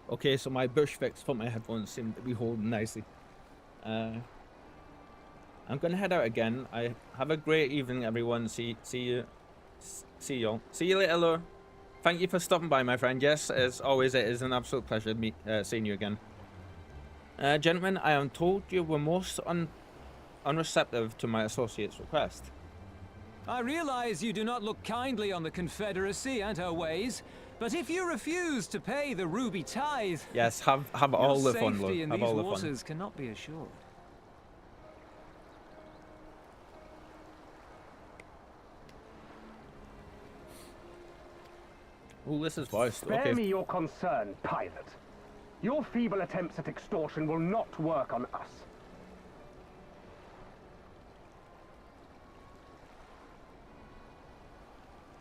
Okay, so my bush fix for my headphones seem to be holding nicely. I'm gonna head out again. I have a great evening, everyone. See you later, Laura. Thank you for stopping by, my friend. Yes, as always, it is an absolute pleasure seeing you again. Gentlemen, I am told you were most unreceptive to my associate's request. I realize you do not look kindly on the Confederacy and her ways, but if you refuse to pay the ruby tithe, yes, have all the fun, Lord. Your safety in have these all the waters fun. cannot be assured. Oh, this is voiced. Spare Okay. me your concern, pirate. Your feeble attempts at extortion will not work on us.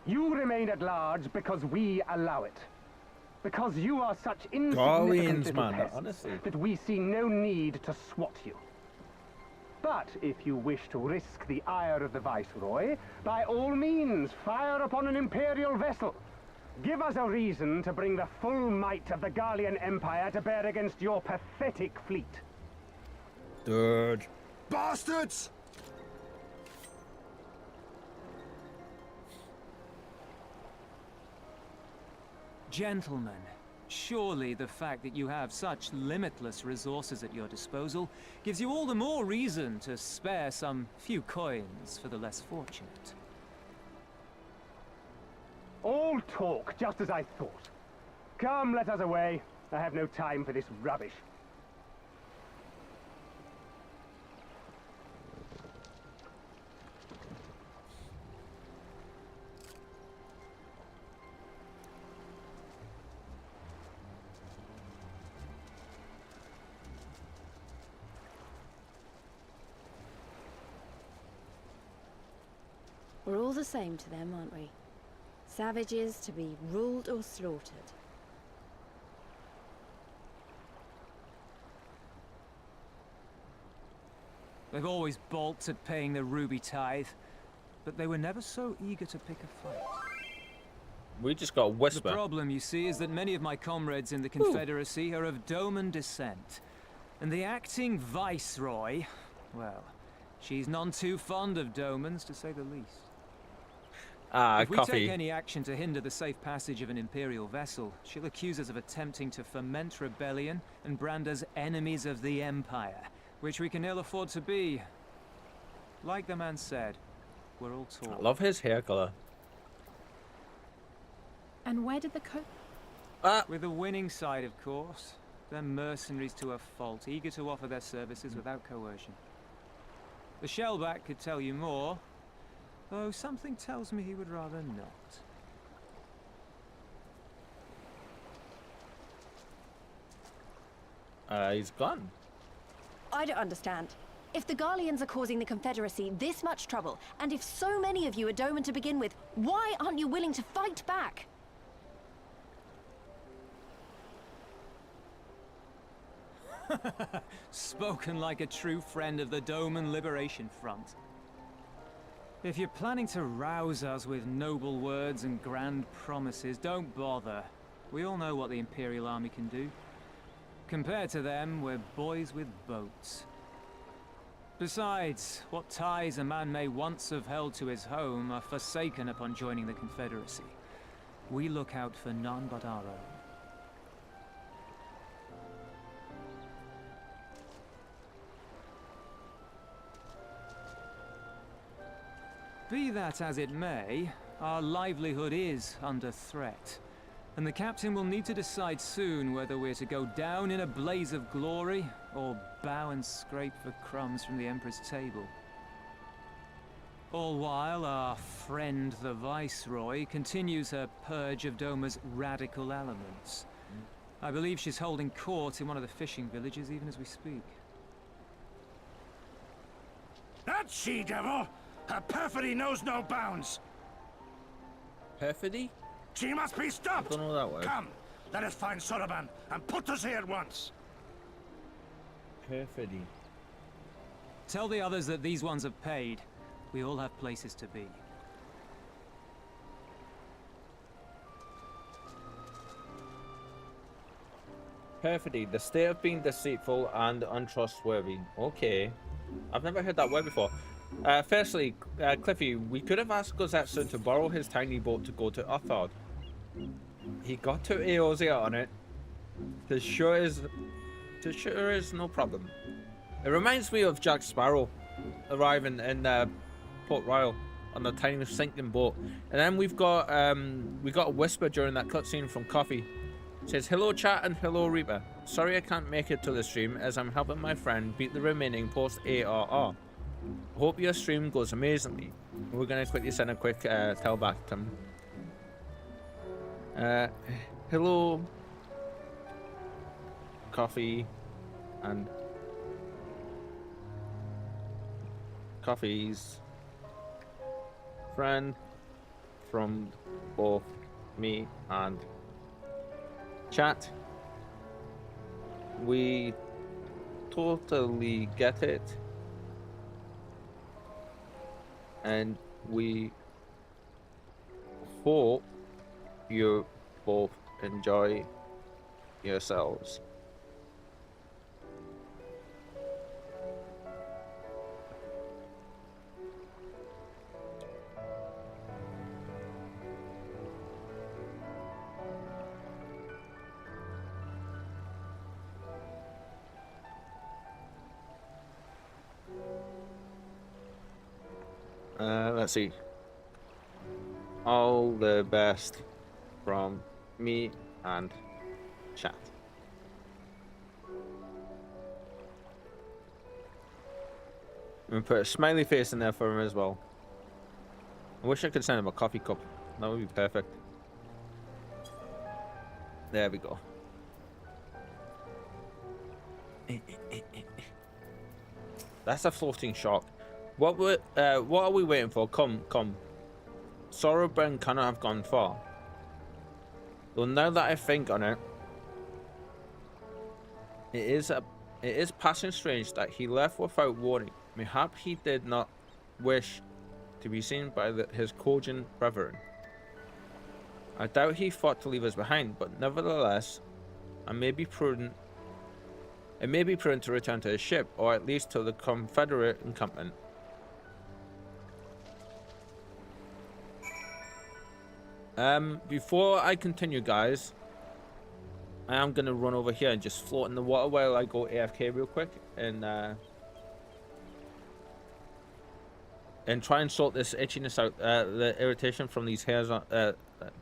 You remain at large because we allow it. Because you are such insignificant little man, pests honestly. that we see no need to swat you. But if you wish to risk the ire of the Viceroy, by all means, fire upon an Imperial vessel. Give us a reason to bring the full might of the Garlean Empire to bear against your pathetic fleet. Dude. Bastards! Gentlemen, surely the fact that you have such limitless resources at your disposal gives you all the more reason to spare some few coins for the less fortunate. All talk, just as I thought. Come, let us away. I have no time for this rubbish. We're all the same to them, aren't we? Savages to be ruled or slaughtered. They've always balked at paying the ruby tithe, but they were never so eager to pick a fight. We just got a whisper. The problem, you see, is that many of my comrades in the Confederacy are of Doman descent. And the acting viceroy, well, she's none too fond of Domans, to say the least. If we take any action to hinder the safe passage of an Imperial vessel, she'll accuse us of attempting to foment rebellion and brand us enemies of the Empire, which we can ill afford to be. Like the man said, we're all I taught. love his hair color. And where did the With the winning side, of course. They're mercenaries to a fault, eager to offer their services without coercion. The Shellback could tell you more, though something tells me he would rather not. He's gone. I don't understand. If the Garleans are causing the Confederacy this much trouble, and if so many of you are Doman to begin with, why aren't you willing to fight back? Spoken like a true friend of the Doman Liberation Front. If you're planning to rouse us with noble words and grand promises, don't bother. We all know what the Imperial Army can do. Compared to them, we're boys with boats. Besides, what ties a man may once have held to his home are forsaken upon joining the Confederacy. We look out for none but our own. Be that as it may, our livelihood is under threat. And the captain will need to decide soon whether we're to go down in a blaze of glory, or bow and scrape for crumbs from the Emperor's table. All while our friend the Viceroy continues her purge of Doma's radical elements. I believe she's holding court in one of the fishing villages even as we speak. That she-devil! Her perfidy knows no bounds! Perfidy? She must be stopped! I don't know that word. Come, let us find Soroban and put us here at once! Perfidy. Tell the others that these ones have paid. We all have places to be. Perfidy, the state of being deceitful and untrustworthy. Okay. I've never heard that word before. Firstly, Cliffy, we could have asked Gozetsu to borrow his tiny boat to go to Uthard. He got to Eorzea on it. There sure is no problem. It reminds me of Jack Sparrow arriving in Port Royal on the tiny sinking boat. And then we got a whisper during that cutscene from Coffee. It says, "Hello chat and hello Reaper. Sorry I can't make it to the stream as I'm helping my friend beat the remaining post ARR. Hope your stream goes amazingly." We're gonna quickly send a quick tell back to him. Hello Coffee and Coffee's friend from both me and chat. We totally get it. And we hope you both enjoy yourselves. Let's see. All the best from me and chat. And put a smiley face in there for him as well. I wish I could send him a coffee cup. That would be perfect. There we go. That's a floating shark. What are we waiting for? Come. Soroban cannot have gone far. Well, now that I think on it, it is passing strange that he left without warning. Mayhap he did not wish to be seen by his Kojin brethren. I doubt he thought to leave us behind, but nevertheless, it may be prudent to return to his ship, or at least to the Confederate encampment. Before I continue, guys, I am gonna run over here and just float in the water while I go AFK real quick and try and sort this itchiness out, the irritation from these hairs, the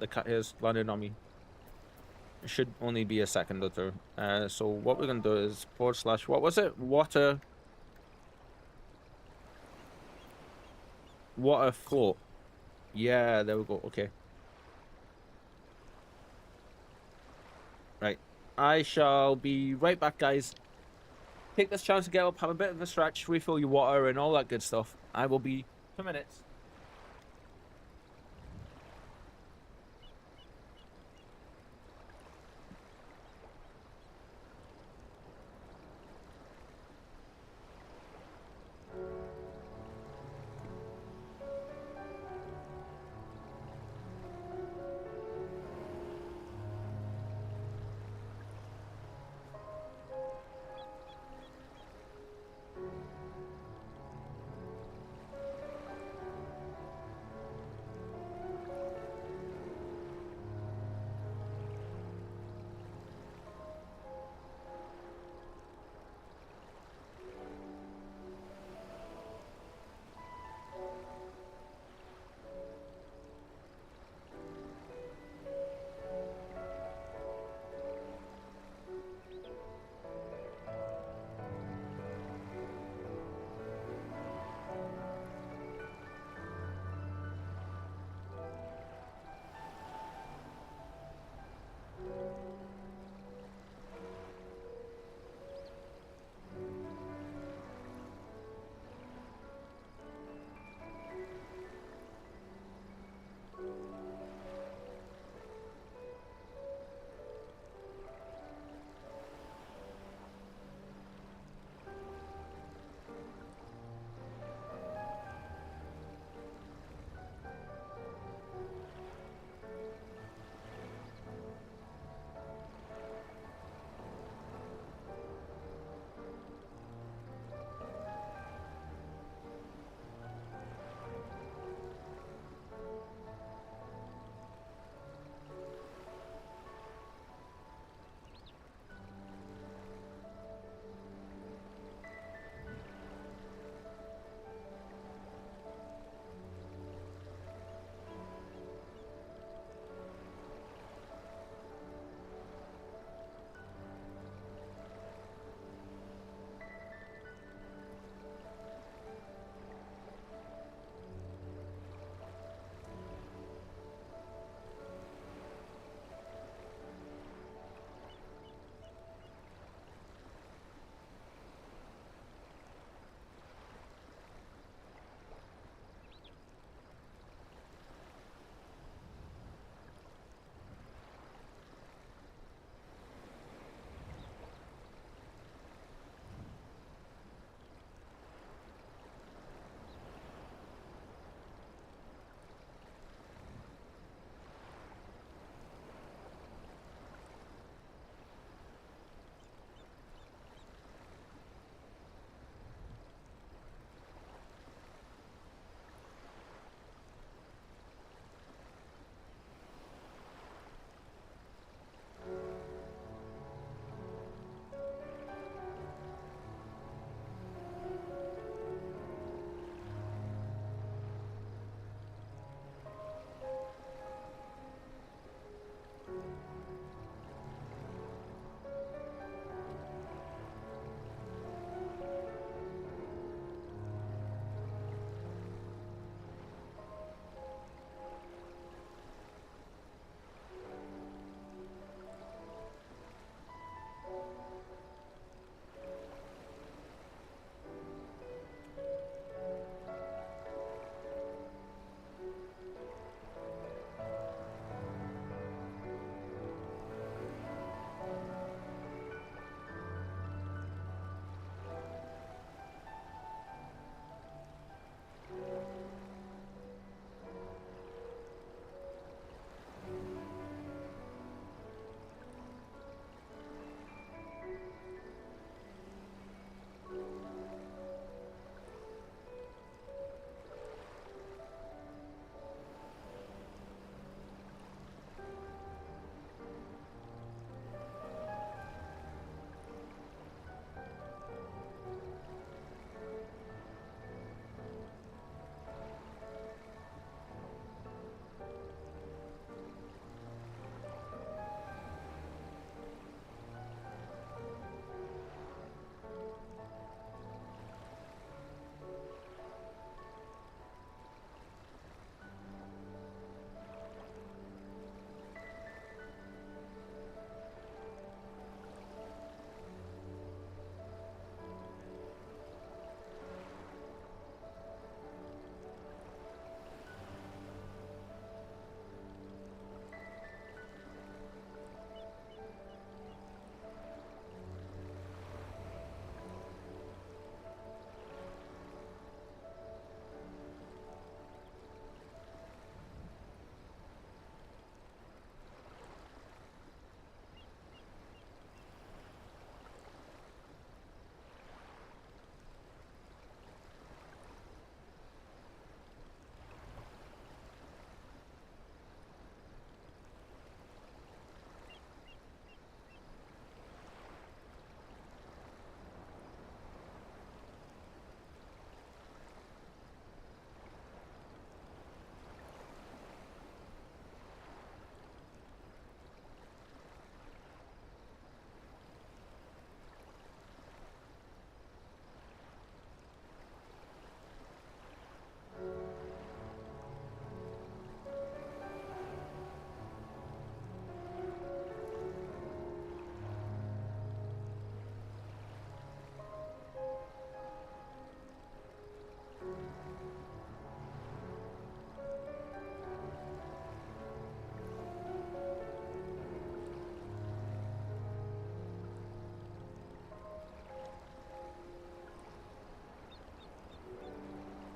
cat hairs landing on me. It should only be a second or two. So what we're gonna do is / what was it? Water float. Yeah, there we go. Okay. Right. I shall be right back, guys. Take this chance to get up, have a bit of a stretch, refill your water and all that good stuff. I will be 2 minutes.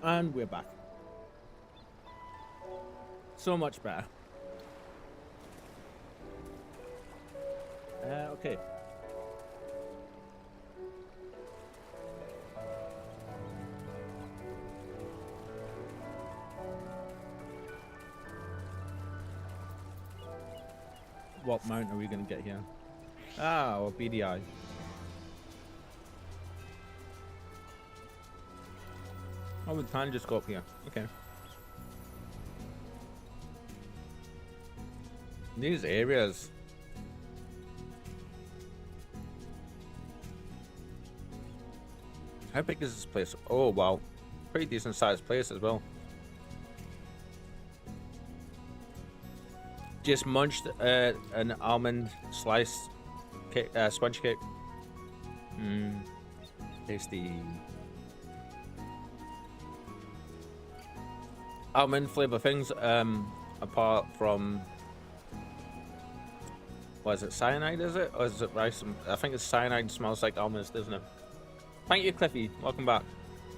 And we're back. So much better. Okay. What mount are we going to get here? Ah, or BDI. Oh, we can just go up here. Okay. These areas. How big is this place? Oh, wow. Pretty decent sized place as well. Just munched an almond slice cake, sponge cake. Mmm. Tasty. Almond flavor things, apart from, what is it, cyanide, is it? Or is it rice? I think it's cyanide. Smells like almonds, doesn't it? Thank you, Cliffy. Welcome back.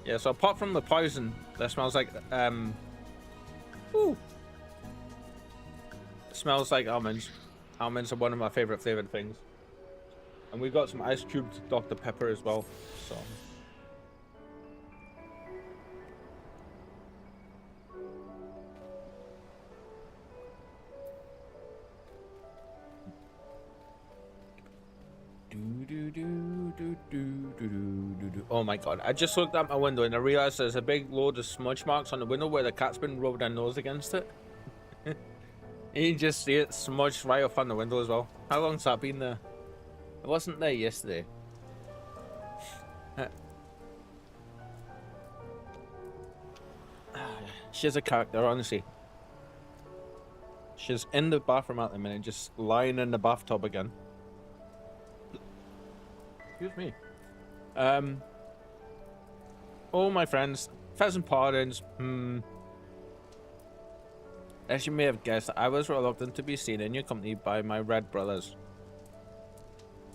Yeah, so apart from the poison, that smells like, ooh. It smells like almonds. Almonds are one of my favorite flavored things. And we've got some ice cubed Dr. Pepper as well, so. Oh my god, I just looked out my window and I realized there's a big load of smudge marks on the window where the cat's been rubbing their nose against it. You just see it smudged right up on the window as well. How long's that been there? It wasn't there yesterday. She's a character, honestly. She's in the bathroom at the minute, just lying in the bathtub again. Excuse me. Oh, my friends, thousand pardons. As you may have guessed, I was reluctant to be seen in your company by my red brothers.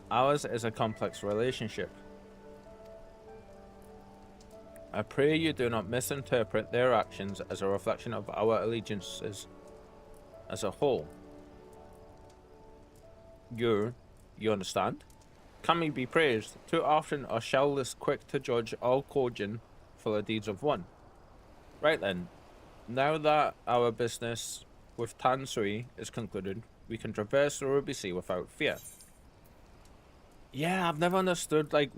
Ours is a complex relationship. I pray you do not misinterpret their actions as a reflection of our allegiances as a whole. You understand? Can we be praised? Too often are shellless quick to judge all Kojin for the deeds of one. Right then, now that our business with Tansui is concluded, we can traverse the Ruby Sea without fear. Yeah, I've never understood, like,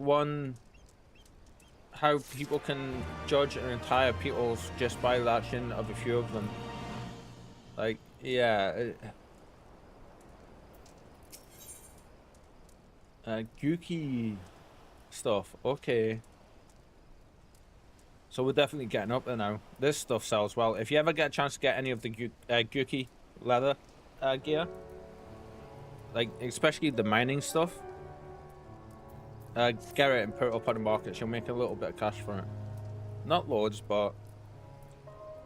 how people can judge an entire people just by the action of a few of them. Like, yeah. Guki stuff, okay. So we're definitely getting up there now. This stuff sells well. If you ever get a chance to get any of the Guki leather gear, like especially the mining stuff, get it and put it up on the markets. You'll make a little bit of cash for it. Not loads, but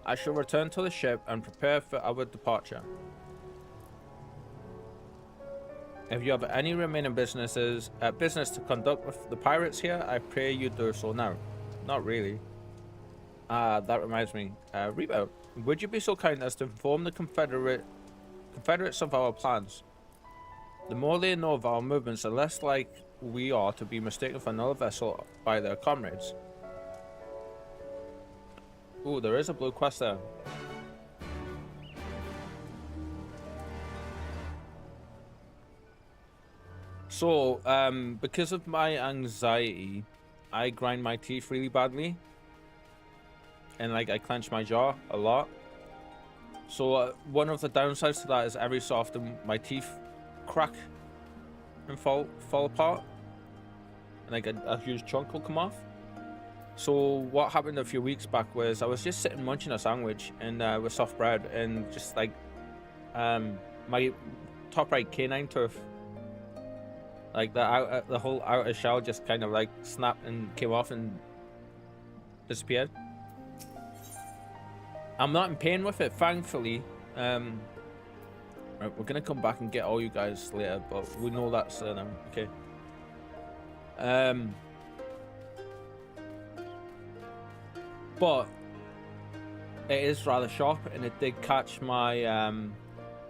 I shall return to the ship and prepare for our departure. If you have any remaining business to conduct with the pirates here, I pray you do so now. Not really. That reminds me. Reeper, would you be so kind as to inform the Confederates of our plans? The more they know of our movements, the less like we are to be mistaken for another vessel by their comrades. Ooh, there is a blue quest there. So, because of my anxiety, I grind my teeth really badly. And, like, I clench my jaw a lot. So, one of the downsides to that is every so often my teeth crack and fall apart. And, like, a huge chunk will come off. So, what happened a few weeks back was I was just sitting munching a sandwich and with soft bread. And just, like, my top right canine tooth, like the whole outer shell just kind of like snapped and came off and disappeared. I'm not in pain with it, thankfully. Right, we're gonna come back and get all you guys later, but we know that's okay. But It is rather sharp, and it did catch my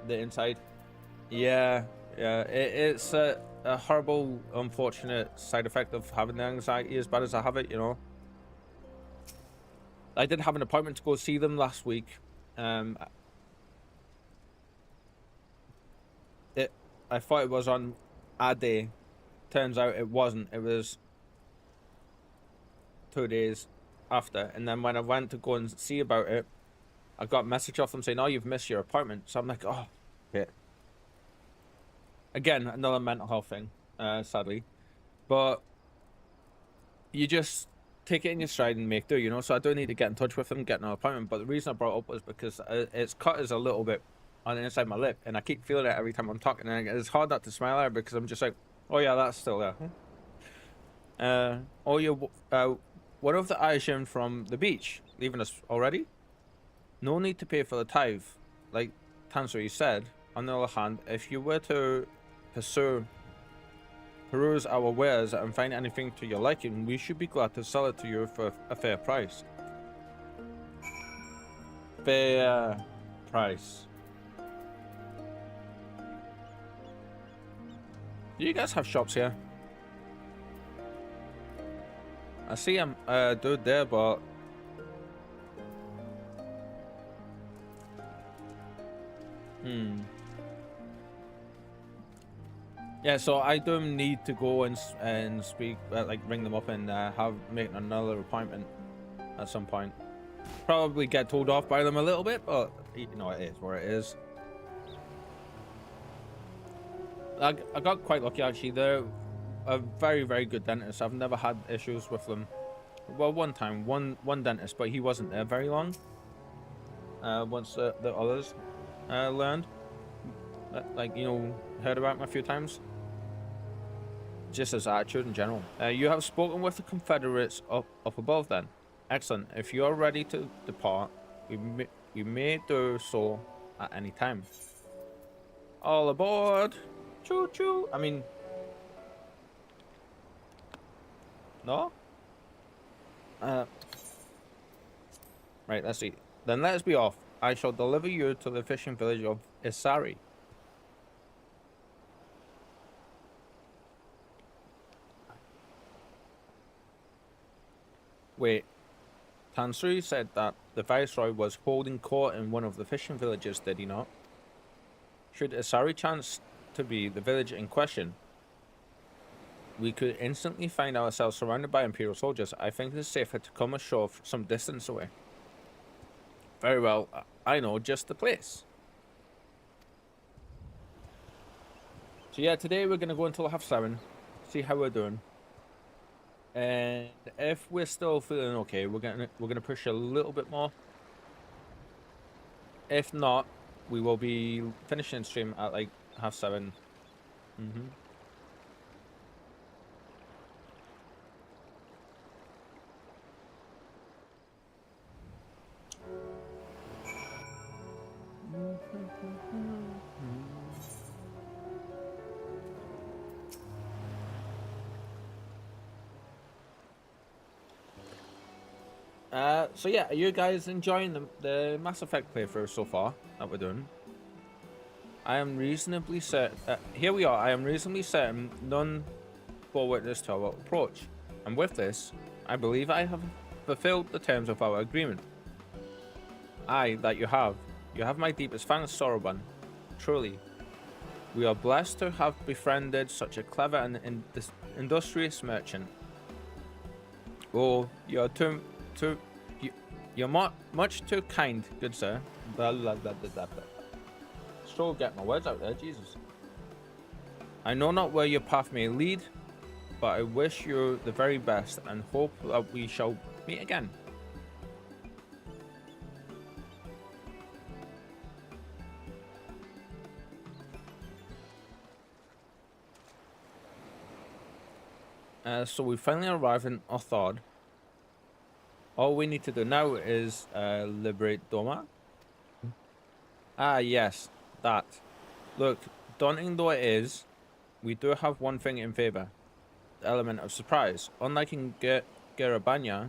the inside. Yeah, it's a horrible, unfortunate side effect of having the anxiety as bad as I have it. You know, I did have an appointment to go see them last week. I thought it was on a day. Turns out it wasn't. It was 2 days after. And then when I went to go and see about it, I got a message off them saying, "Oh, you've missed your appointment." So I'm like, "Oh, shit." Again, another mental health thing, sadly. But you just take it in your stride and make do, you know? So I do need to get in touch with them, get an appointment. But the reason I brought it up was because its cut is a little bit on the inside of my lip, and I keep feeling it every time I'm talking, and it's hard not to smile at it because I'm just like, "Oh yeah, that's still there." Oh, you one of the Aishin from the beach leaving us already? No need to pay for the tithe, like Tansui said. On the other hand, if you were to peruse our wares and find anything to your liking, we should be glad to sell it to you for a fair price. Fair price. Do you guys have shops here? I see a dude there, but yeah. So I do need to go and speak, like ring them up and make another appointment at some point. Probably get told off by them a little bit, but you know, it is what it is. I got quite lucky actually. They're a very, very good dentist. I've never had issues with them. Well, one time, one dentist, but he wasn't there very long. Once the others learned, like, you know, heard about him a few times. Just his attitude in general. You have spoken with the Confederates up above then. Excellent. If you are ready to depart, you may do so at any time. All aboard! Choo choo! I mean... No? Right, let's see. Then let's be off. I shall deliver you to the fishing village of Isari. Wait. Tansui said that the Viceroy was holding court in one of the fishing villages, did he not? Should Isari chance to be the village in question, we could instantly find ourselves surrounded by Imperial soldiers. I think it is safer to come ashore some distance away. Very well, I know just the place. So yeah, today we're gonna go until 7:30, see how we're doing, and if we're still feeling okay, we're gonna push a little bit more. If not, we will be finishing the stream at like 7:30. So yeah, are you guys enjoying the Mass Effect playthrough so far that we're doing? I am reasonably certain, here we are, I am reasonably certain none bore witness to our approach. And with this, I believe I have fulfilled the terms of our agreement. Aye, that you have. You have my deepest thanks, Soroban. Truly. We are blessed to have befriended such a clever and industrious merchant. Oh, you're you're much too kind, good sir. Blah, blah, blah, blah, blah, blah. Still get my words out there, Jesus. I know not where your path may lead, but I wish you the very best and hope that we shall meet again. So we finally arrived in Othard. All we need to do now is liberate Doma. Ah, yes, that. Look, daunting though it is, we do have one thing in favor. The element of surprise. Unlike in Garabanya,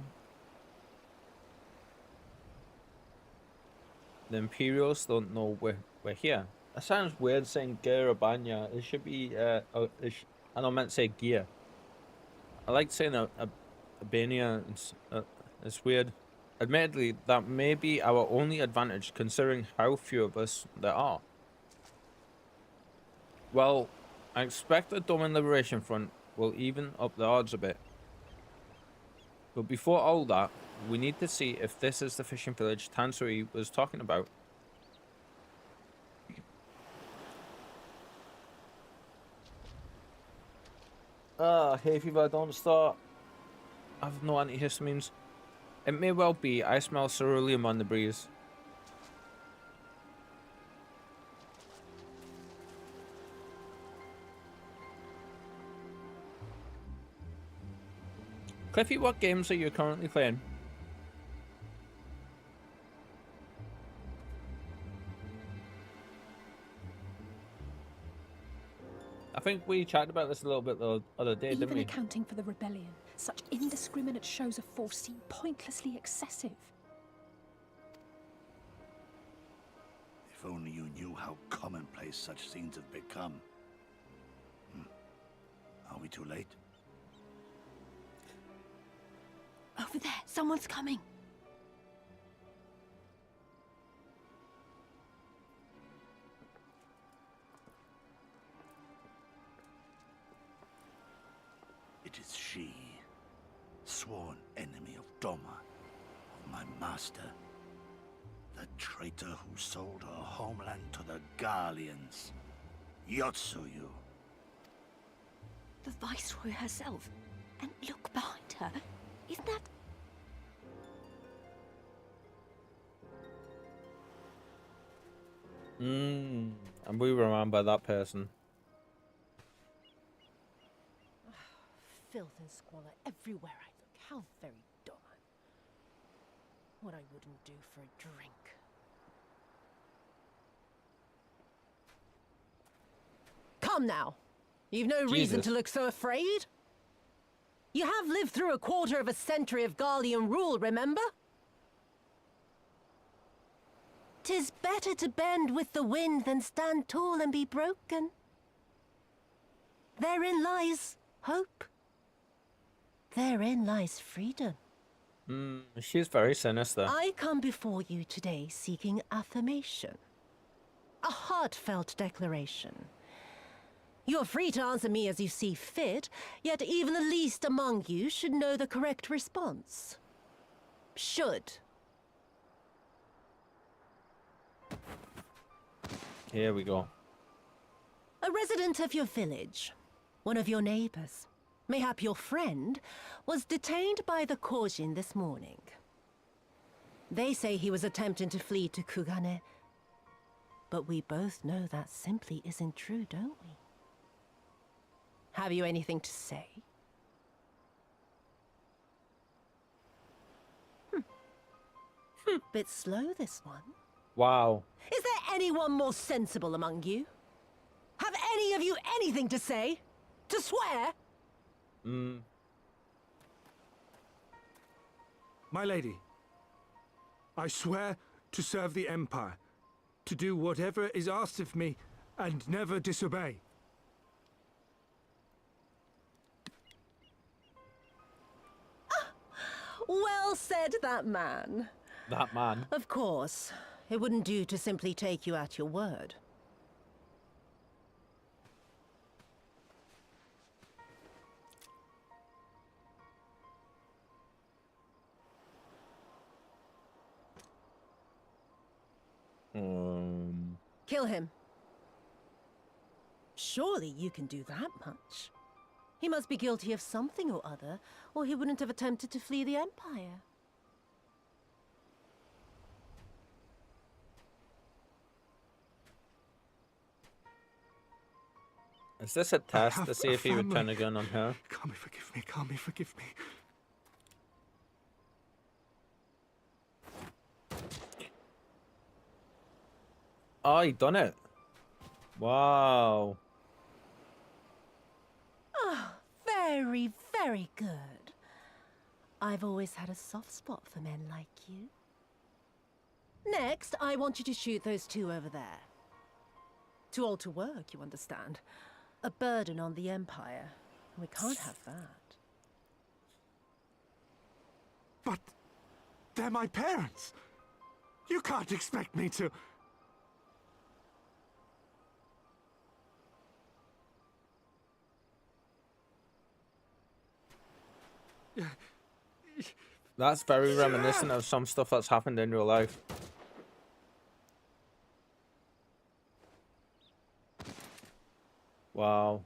the Imperials don't know we're here. That sounds weird saying Garabanya. It should be and I meant to say gear. I like saying Albania. It's weird. Admittedly, that may be our only advantage considering how few of us there are. Well, I expect the Domin Liberation Front will even up the odds a bit. But before all that, we need to see if this is the fishing village Tansui was talking about. Hay fever, don't start. I have no antihistamines. It may well be. I smell ceruleum on the breeze. Cliffy, what games are you currently playing? I think we chatted about this a little bit the other day, didn't Even we? accounting for the rebellion, such indiscriminate shows of force seem pointlessly excessive. If only you knew how commonplace such scenes have become. Are we too late? Over there, someone's coming. It is she, sworn enemy of Doma, of my master. The traitor who sold her homeland to the Garleans. Yotsuyu. The Viceroy herself. And look behind her. Isn't that... And we remember that person. Filth and squalor everywhere I look. How very Doma. What I wouldn't do for a drink. Come now. You've no reason to look so afraid. You have lived through a quarter of a century of Garlean rule, remember? 'Tis better to bend with the wind than stand tall and be broken. Therein lies hope. Therein lies freedom. She's very sinister. I come before you today seeking affirmation. A heartfelt declaration. You're free to answer me as you see fit, yet even the least among you should know the correct response. Should. Here we go. A resident of your village, one of your neighbors, mayhap your friend, was detained by the Kojin this morning. They say he was attempting to flee to Kugane, but we both know that simply isn't true, don't we? Have you anything to say? Bit slow, this one. Wow. Is there anyone more sensible among you? Have any of you anything to say? To swear? My lady, I swear to serve the Empire, to do whatever is asked of me, and never disobey. Well said, that man. That man. Of course. It wouldn't do to simply take you at your word. Kill him. Surely you can do that much. He must be guilty of something or other, or he wouldn't have attempted to flee the Empire. Is this a test to see if he would turn a gun on her? Kami, forgive me. Kami, forgive me. Oh, he done it. Wow. Ah, very, very good. I've always had a soft spot for men like you. Next, I want you to shoot those two over there. Too old to work, you understand. A burden on the Empire. We can't have that. But they're my parents. You can't expect me to... That's very reminiscent of some stuff that's happened in real life. Wow.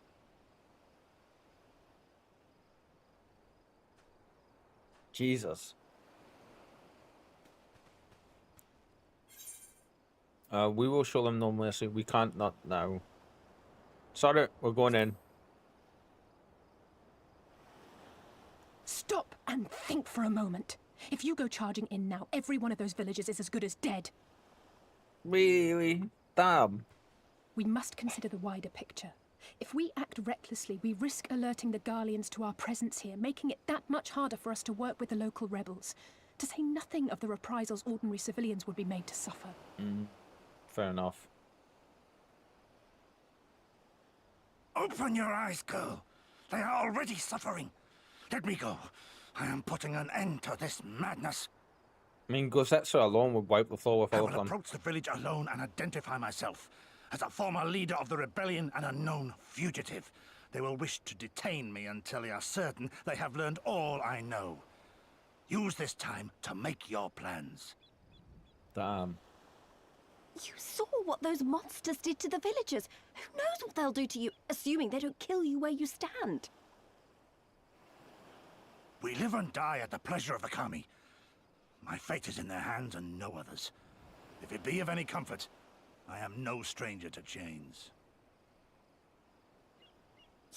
Jesus. We will show them no mercy. We can't not now. Sorry, we're going in. Stop and think for a moment. If you go charging in now, every one of those villagers is as good as dead. Really? Damn. We must consider the wider picture. If we act recklessly, we risk alerting the Garleans to our presence here, making it that much harder for us to work with the local rebels. To say nothing of the reprisals ordinary civilians would be made to suffer. Fair enough. Open your eyes, girl. They are already suffering. Let me go. I am putting an end to this madness. I mean, Gosetsu alone would wipe the floor with I all will of them. approach the village alone and identify myself. As a former leader of the rebellion and a known fugitive, they will wish to detain me until they are certain they have learned all I know. Use this time to make your plans. Damn. You saw what those monsters did to the villagers. Who knows what they'll do to you, assuming they don't kill you where you stand? We live and die at the pleasure of the Kami. My fate is in their hands and no others. If it be of any comfort, I am no stranger to chains.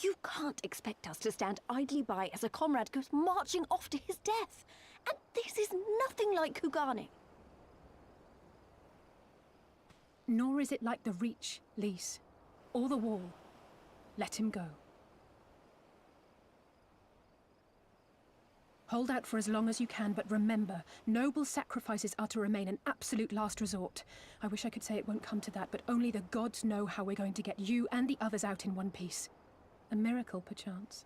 You can't expect us to stand idly by as a comrade goes marching off to his death. And this is nothing like Kugane. Nor is it like the Reach, Lys, or the Wall. Let him go. Hold out for as long as you can, but remember, noble sacrifices are to remain an absolute last resort. I wish I could say it won't come to that, but only the gods know how we're going to get you and the others out in one piece. A miracle, perchance.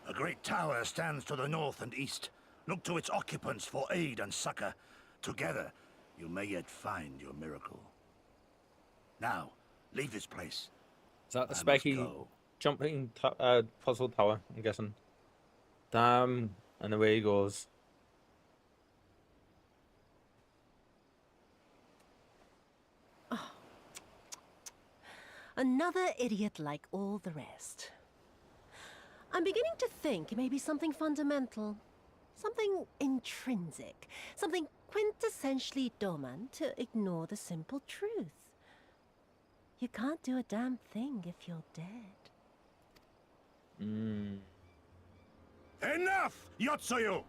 A great tower stands to the north and east. Look to its occupants for aid and succor. Together, you may yet find your miracle. Now, leave this place. Is that the spiky jumping puzzle tower, I'm guessing? Damn, and away he goes. Oh. Another idiot like all the rest. I'm beginning to think it may be something fundamental. Something intrinsic. Something quintessentially Doman to ignore the simple truth. You can't do a damn thing if you're dead. Enough, Yotsuyu!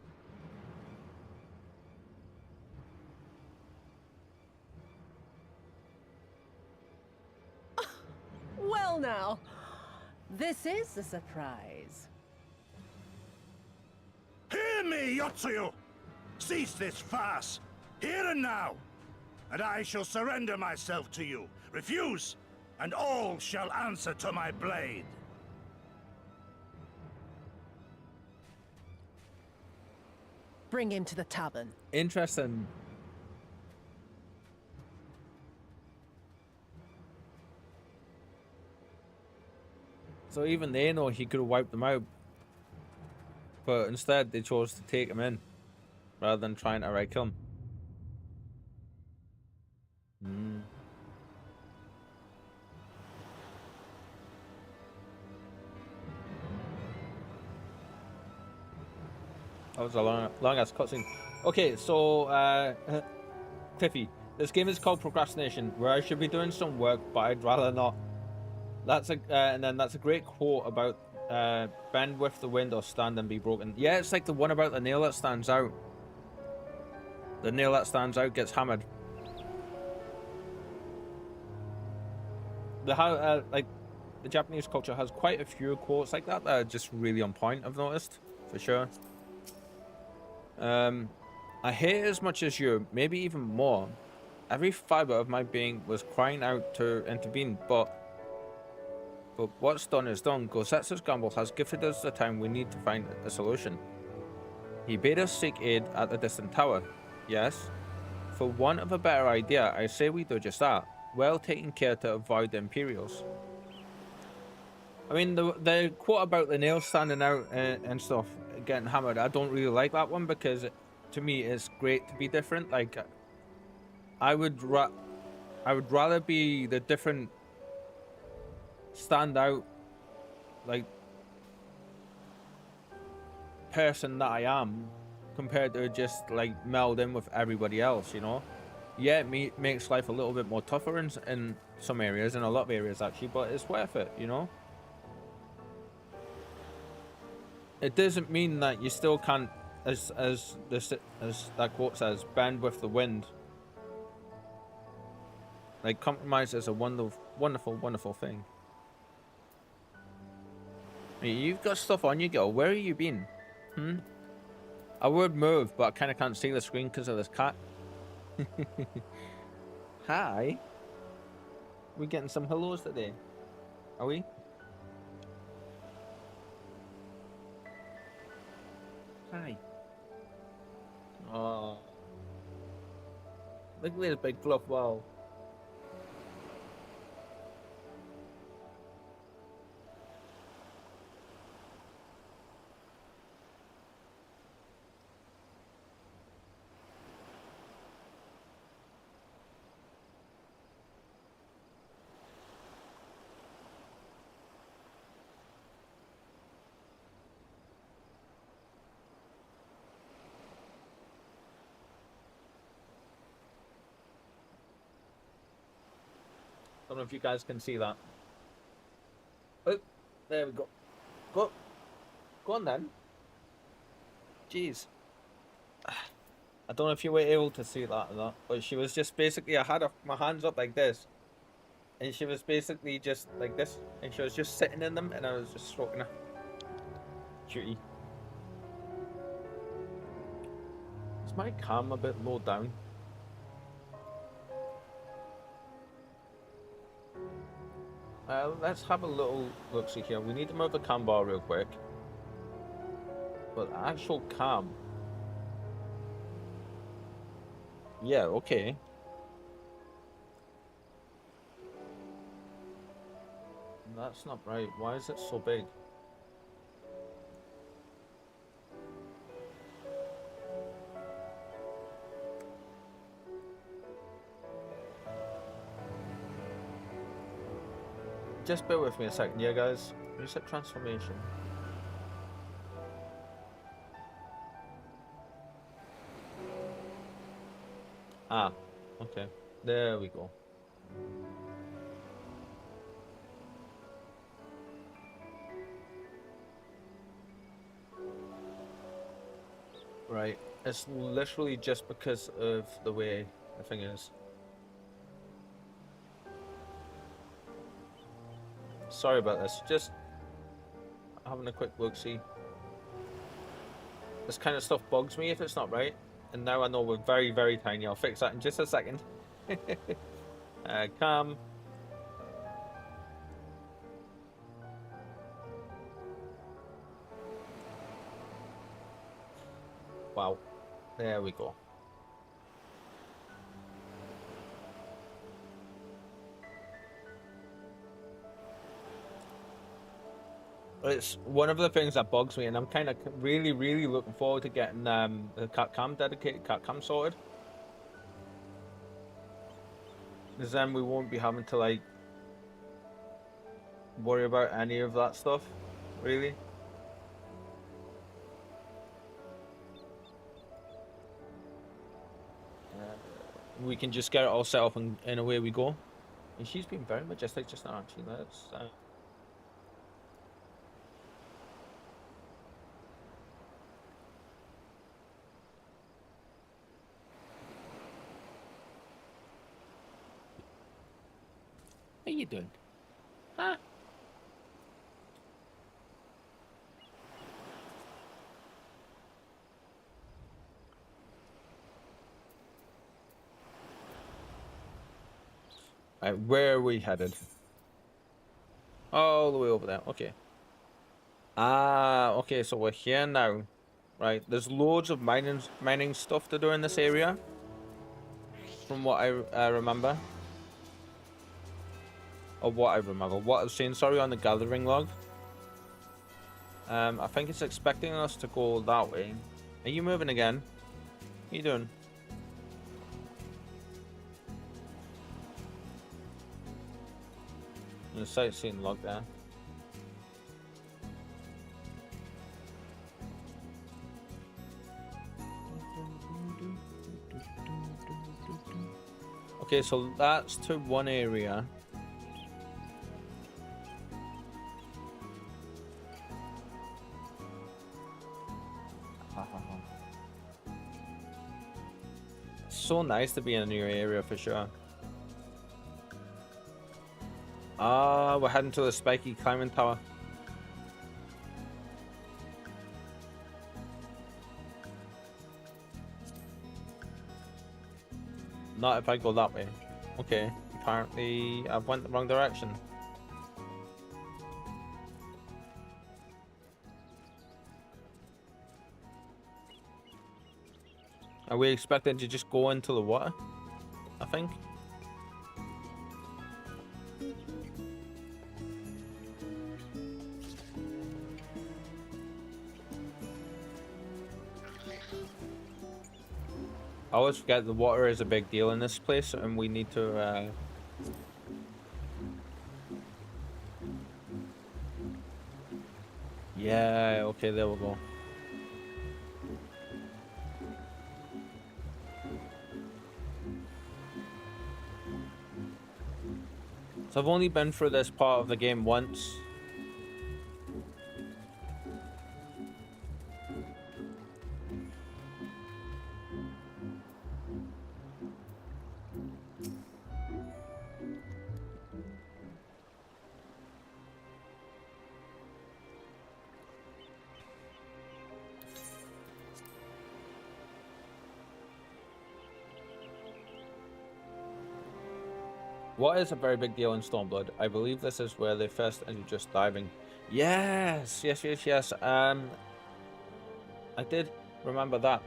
Well now, this is a surprise. Hear me, Yotsuyu! Cease this farce, here and now, and I shall surrender myself to you. Refuse, and all shall answer to my blade. Bring him to the tavern. Interesting. So even they know he could have wiped them out. But instead they chose to take him in rather than trying to kill him. That was a long ass cutscene. Okay, so Cliffy, this game is called Procrastination, where I should be doing some work, but I'd rather not. That's a and then that's a great quote about bend with the wind or stand and be broken. Yeah, it's like the one about the nail that stands out. The nail that stands out gets hammered. The how like the Japanese culture has quite a few quotes like that are just really on point, I've noticed, for sure. I hate it as much as you, maybe even more. Every fiber of my being was crying out to intervene, but what's done is done. Gosetsu's gamble has gifted us the time we need to find a solution. He bade us seek aid at the distant tower. Yes. For want of a better idea, I say we do just that, well taking care to avoid the Imperials. I mean, the quote about the nails standing out and stuff, getting hammered, I don't really like that one because to me it's great to be different. Like, I would rather be the different, stand out, like, person that I am compared to just like meld in with everybody else, you know. Yeah, it makes life a little bit more tougher in some areas, in a lot of areas actually, but it's worth it, you know. It doesn't mean that you still can't, as that quote says, bend with the wind. Like, compromise is a wonderful thing. You've got stuff on you, girl. Where have you been? I would move, but I kind of can't see the screen because of this cat. Hi. We getting some hellos today? Are we? Hi. Oh. Look at this big fluff ball. Don't know if you guys can see that. Oh, there we go. Go on then. Jeez. I don't know if you were able to see that or not, but she was just basically, I had my hands up like this, and she was basically just like this, and she was just sitting in them, and I was just stroking her. Cutie. Is my cam a bit low down? Let's have a little look-see here. We need to move the cam bar real quick. But actual cam. Yeah, okay. That's not right. Why is it so big? Just bear with me a second, yeah, guys. Reset transformation. Ah, okay. There we go. Right. It's literally just because of the way the thing is. Sorry about this. Just having a quick look, see. This kind of stuff bugs me if it's not right. And now I know we're very, very tiny. I'll fix that in just a second. Cam. Wow. There we go. It's one of the things that bugs me, and I'm kind of really, really looking forward to getting the dedicated cat cam sorted. Because then we won't be having to, like, worry about any of that stuff, really. We can just get it all set up and away we go. And she's been very majestic just now, actually. Let's... How you doing? Huh? Right, where are we headed? All the way over there. Okay. Ah, okay, so we're here now. Right, there's loads of mining stuff to do in this area. From what I remember. Or what I remember. What I've seen, sorry, on the gathering log. I think it's expecting us to go that way. Are you moving again? What are you doing? There's a sightseeing log there. Okay, so that's to one area. So nice to be in a new area for sure. Ah, we're heading to the spiky climbing tower. Not if I go that way. Okay, apparently I've went the wrong direction. Are we expected to just go into the water? I think. I always forget the water is a big deal in this place, and we need to yeah, okay, there we go. So I've only been through this part of the game once. What is a very big deal in Stormblood? I believe this is where they first introduced diving. Yes, yes, yes, yes. I did remember that.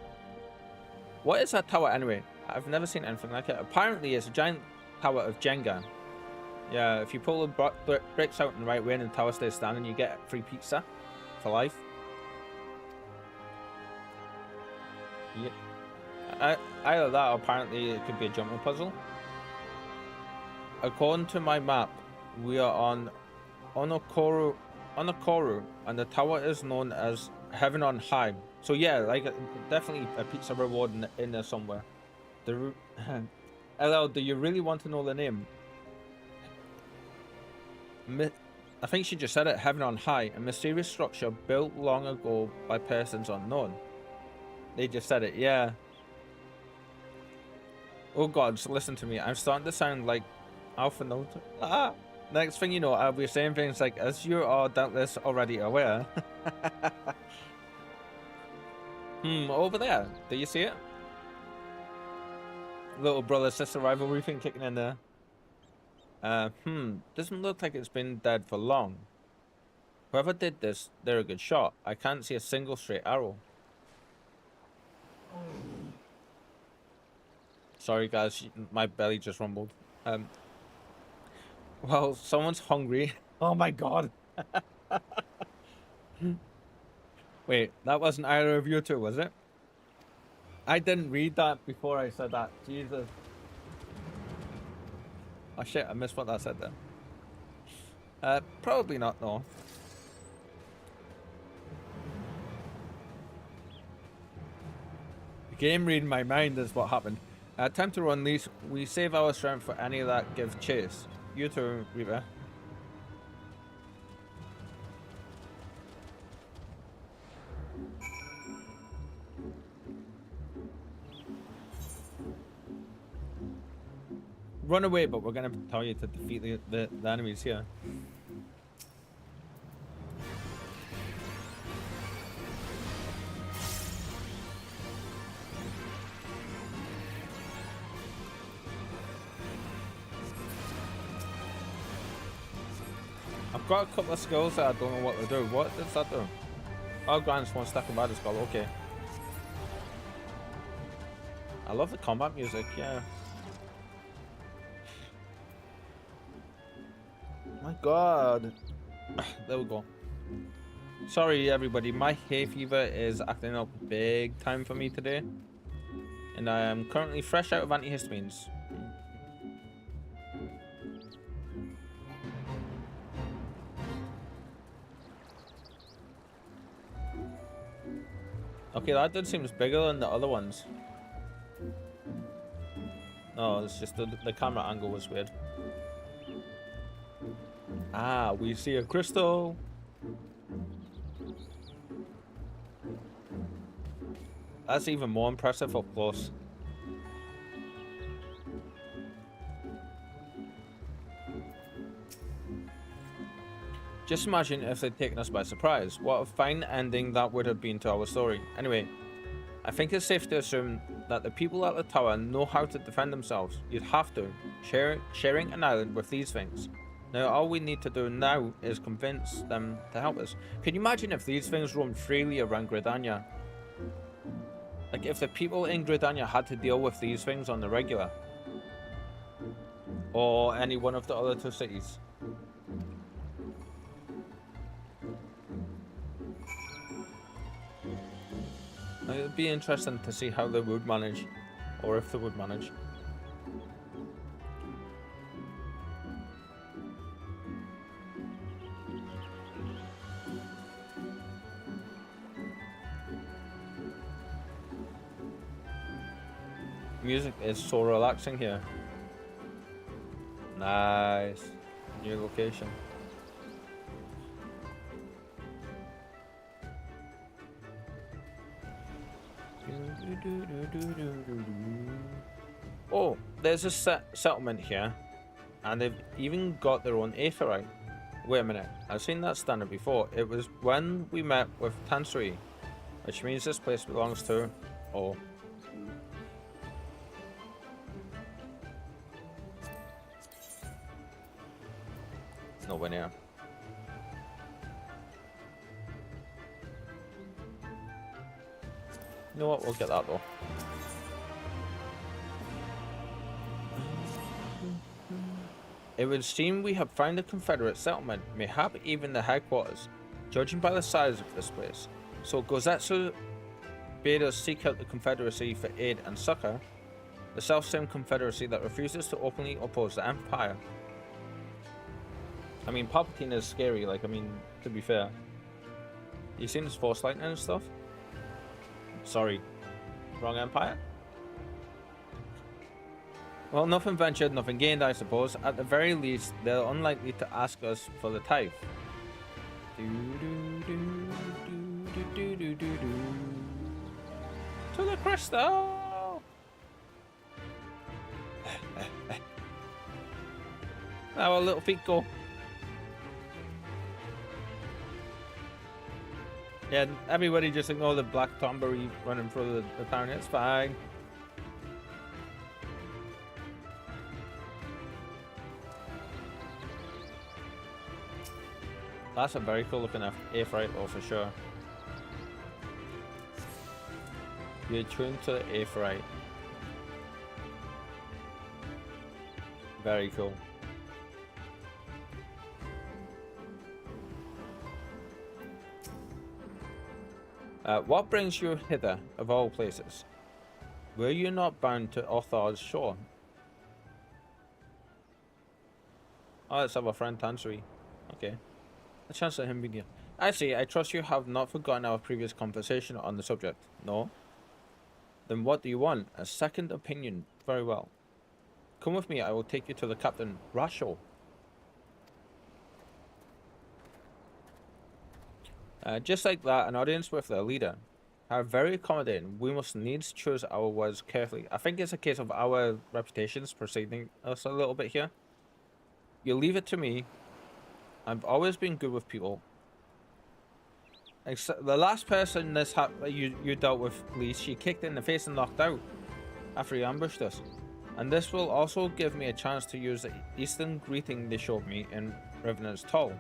What is that tower anyway? I've never seen anything like it. Apparently, it's a giant tower of Jenga. Yeah, if you pull the bricks out in the right way and the tower stays standing, you get free pizza for life. Yeah. Either that, or apparently it could be a jumping puzzle. According to my map, we are on Onokoru, and the tower is known as Heaven on High. So yeah, like definitely a pizza reward in there somewhere. LL, do you really want to know the name? I think she just said it. Heaven on High, a mysterious structure built long ago by persons unknown. They just said it, yeah. Oh God, so listen to me. I'm starting to sound like Alpha Note. Ah! Next thing you know, I'll be saying things like, as you are doubtless already aware. Over there. Do you see it? Little brother-sister rivalry thing kicking in there. Doesn't look like it's been dead for long. Whoever did this, they're a good shot. I can't see a single straight arrow. Sorry guys, my belly just rumbled. Well, someone's hungry. Oh my God. Wait, that wasn't either of you two, was it? I didn't read that before I said that. Jesus. Oh shit, I missed what that said then. Probably not, no. The game reading my mind is what happened. Time to run these. We save our strength for any that give chase. You too, Reeper. Run away, but we're gonna tell you to defeat the enemies here. got a couple of skills that I don't know what to do. What does that do? Oh, grants one stack of battle skull. Okay. I love the combat music. Yeah. My God. There we go. Sorry, everybody. My hay fever is acting up big time for me today, and I am currently fresh out of antihistamines. Okay, that dude seems bigger than the other ones. No, it's just the camera angle was weird. Ah, we see a crystal. That's even more impressive up close. Just imagine if they'd taken us by surprise. What a fine ending that would have been to our story. Anyway, I think it's safe to assume that the people at the tower know how to defend themselves. You'd have to, sharing an island with these things. Now, all we need to do now is convince them to help us. Can you imagine if these things roamed freely around Gridania? Like, if the people in Gridania had to deal with these things on the regular. Or any one of the other two cities. It would be interesting to see how they would manage, or if they would manage. Music is so relaxing here. Nice. New location. Oh, there's a settlement here, and they've even got their own aetheryte. Wait a minute, I've seen that standard before. It was when we met with Tansri, which means this place belongs to... Oh. It's nowhere near. You know what, we'll get that though. It would seem we have found a Confederate settlement, mayhap even the headquarters, judging by the size of this place. So Gozetsu bade us seek out the Confederacy for aid and succor, the self-same Confederacy that refuses to openly oppose the Empire. I mean, Palpatine is scary, like, I mean, to be fair. You seen his force lightning and stuff? Sorry, wrong Empire? Well, nothing ventured, nothing gained, I suppose. At the very least, they're unlikely to ask us for the tithe. To the crystal! Our little feet go. Yeah, everybody just ignore the black tombery running through the town. It's fine. That's a very cool looking aetheryte though, for sure. You're tuned to the aetheryte. Very cool. What brings you hither, of all places? Were you not bound to Othar's shore? Oh, let's have a friend Tansri. Okay. A chance at him being here. I see. I trust you have not forgotten our previous conversation on the subject. No? Then what do you want? A second opinion. Very well. Come with me. I will take you to the Captain Rasho. Just like that, an audience with their leader. How very accommodating. We must needs choose our words carefully. I think it's a case of our reputations preceding us a little bit here. You leave it to me. I've always been good with people. Except the last person this you dealt with, Lee, she kicked in the face and knocked out after he ambushed us. And this will also give me a chance to use the Eastern greeting they showed me in Revenant's Toll.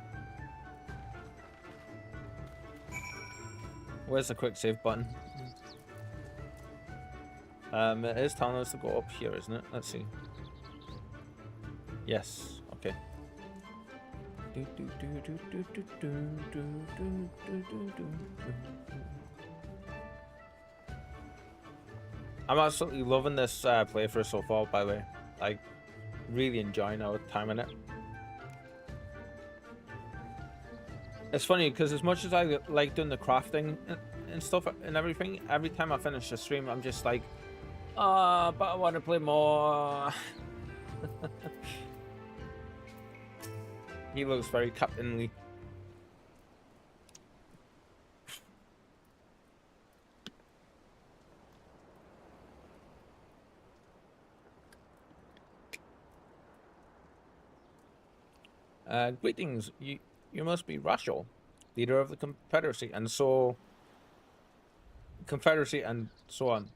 Where's the quick save button? It is telling us to go up here, isn't it? Let's see. Yes. Okay. I'm absolutely loving this playthrough so far, by the way. Like, really enjoying our time in it. It's funny because as much as I like doing the crafting and stuff and everything, every time I finish the stream, I'm just like, but I want to play more. He looks very captainly. Greetings. You must be Rachel, leader of the Confederacy, and so on.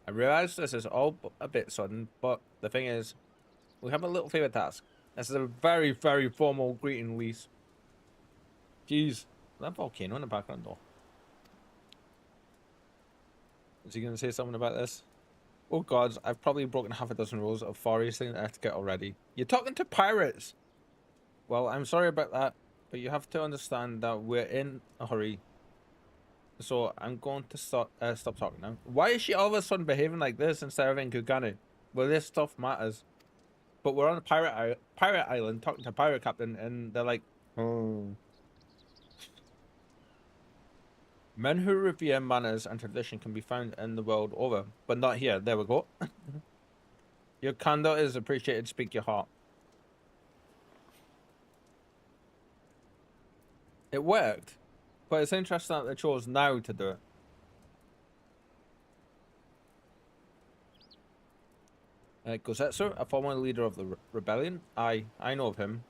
I realize this is all a bit sudden, but the thing is, we have a little favor to ask. This is a very, very formal greeting, Lise. Jeez, that volcano in the background, though. Is he going to say something about this? Oh gods, I've probably broken half a dozen rules of forest etiquette already. You're talking to pirates! Well, I'm sorry about that, but you have to understand that we're in a hurry. So I'm going to stop talking now. Why is she all of a sudden behaving like this instead of in Kugane? Well, this stuff matters. But we're on a pirate island talking to a pirate captain, and they're like, oh. Men who revere manners and tradition can be found in the world over, but not here. There we go. Your candor is appreciated. Speak your heart. It worked, but it's interesting that they chose now to do it. Gosetsu, a former leader of the rebellion. I know of him.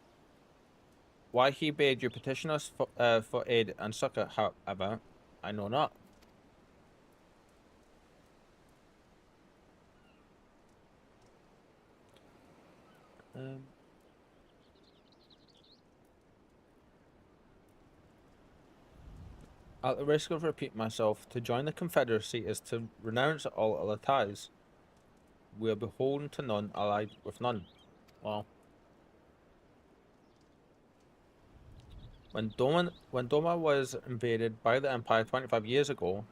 Why he bade you petition us for aid and succor, however, I know not. At the risk of repeating myself, to join the Confederacy is to renounce all other ties. We are beholden to none, allied with none. Well, when Doma was invaded by the Empire 25 years ago,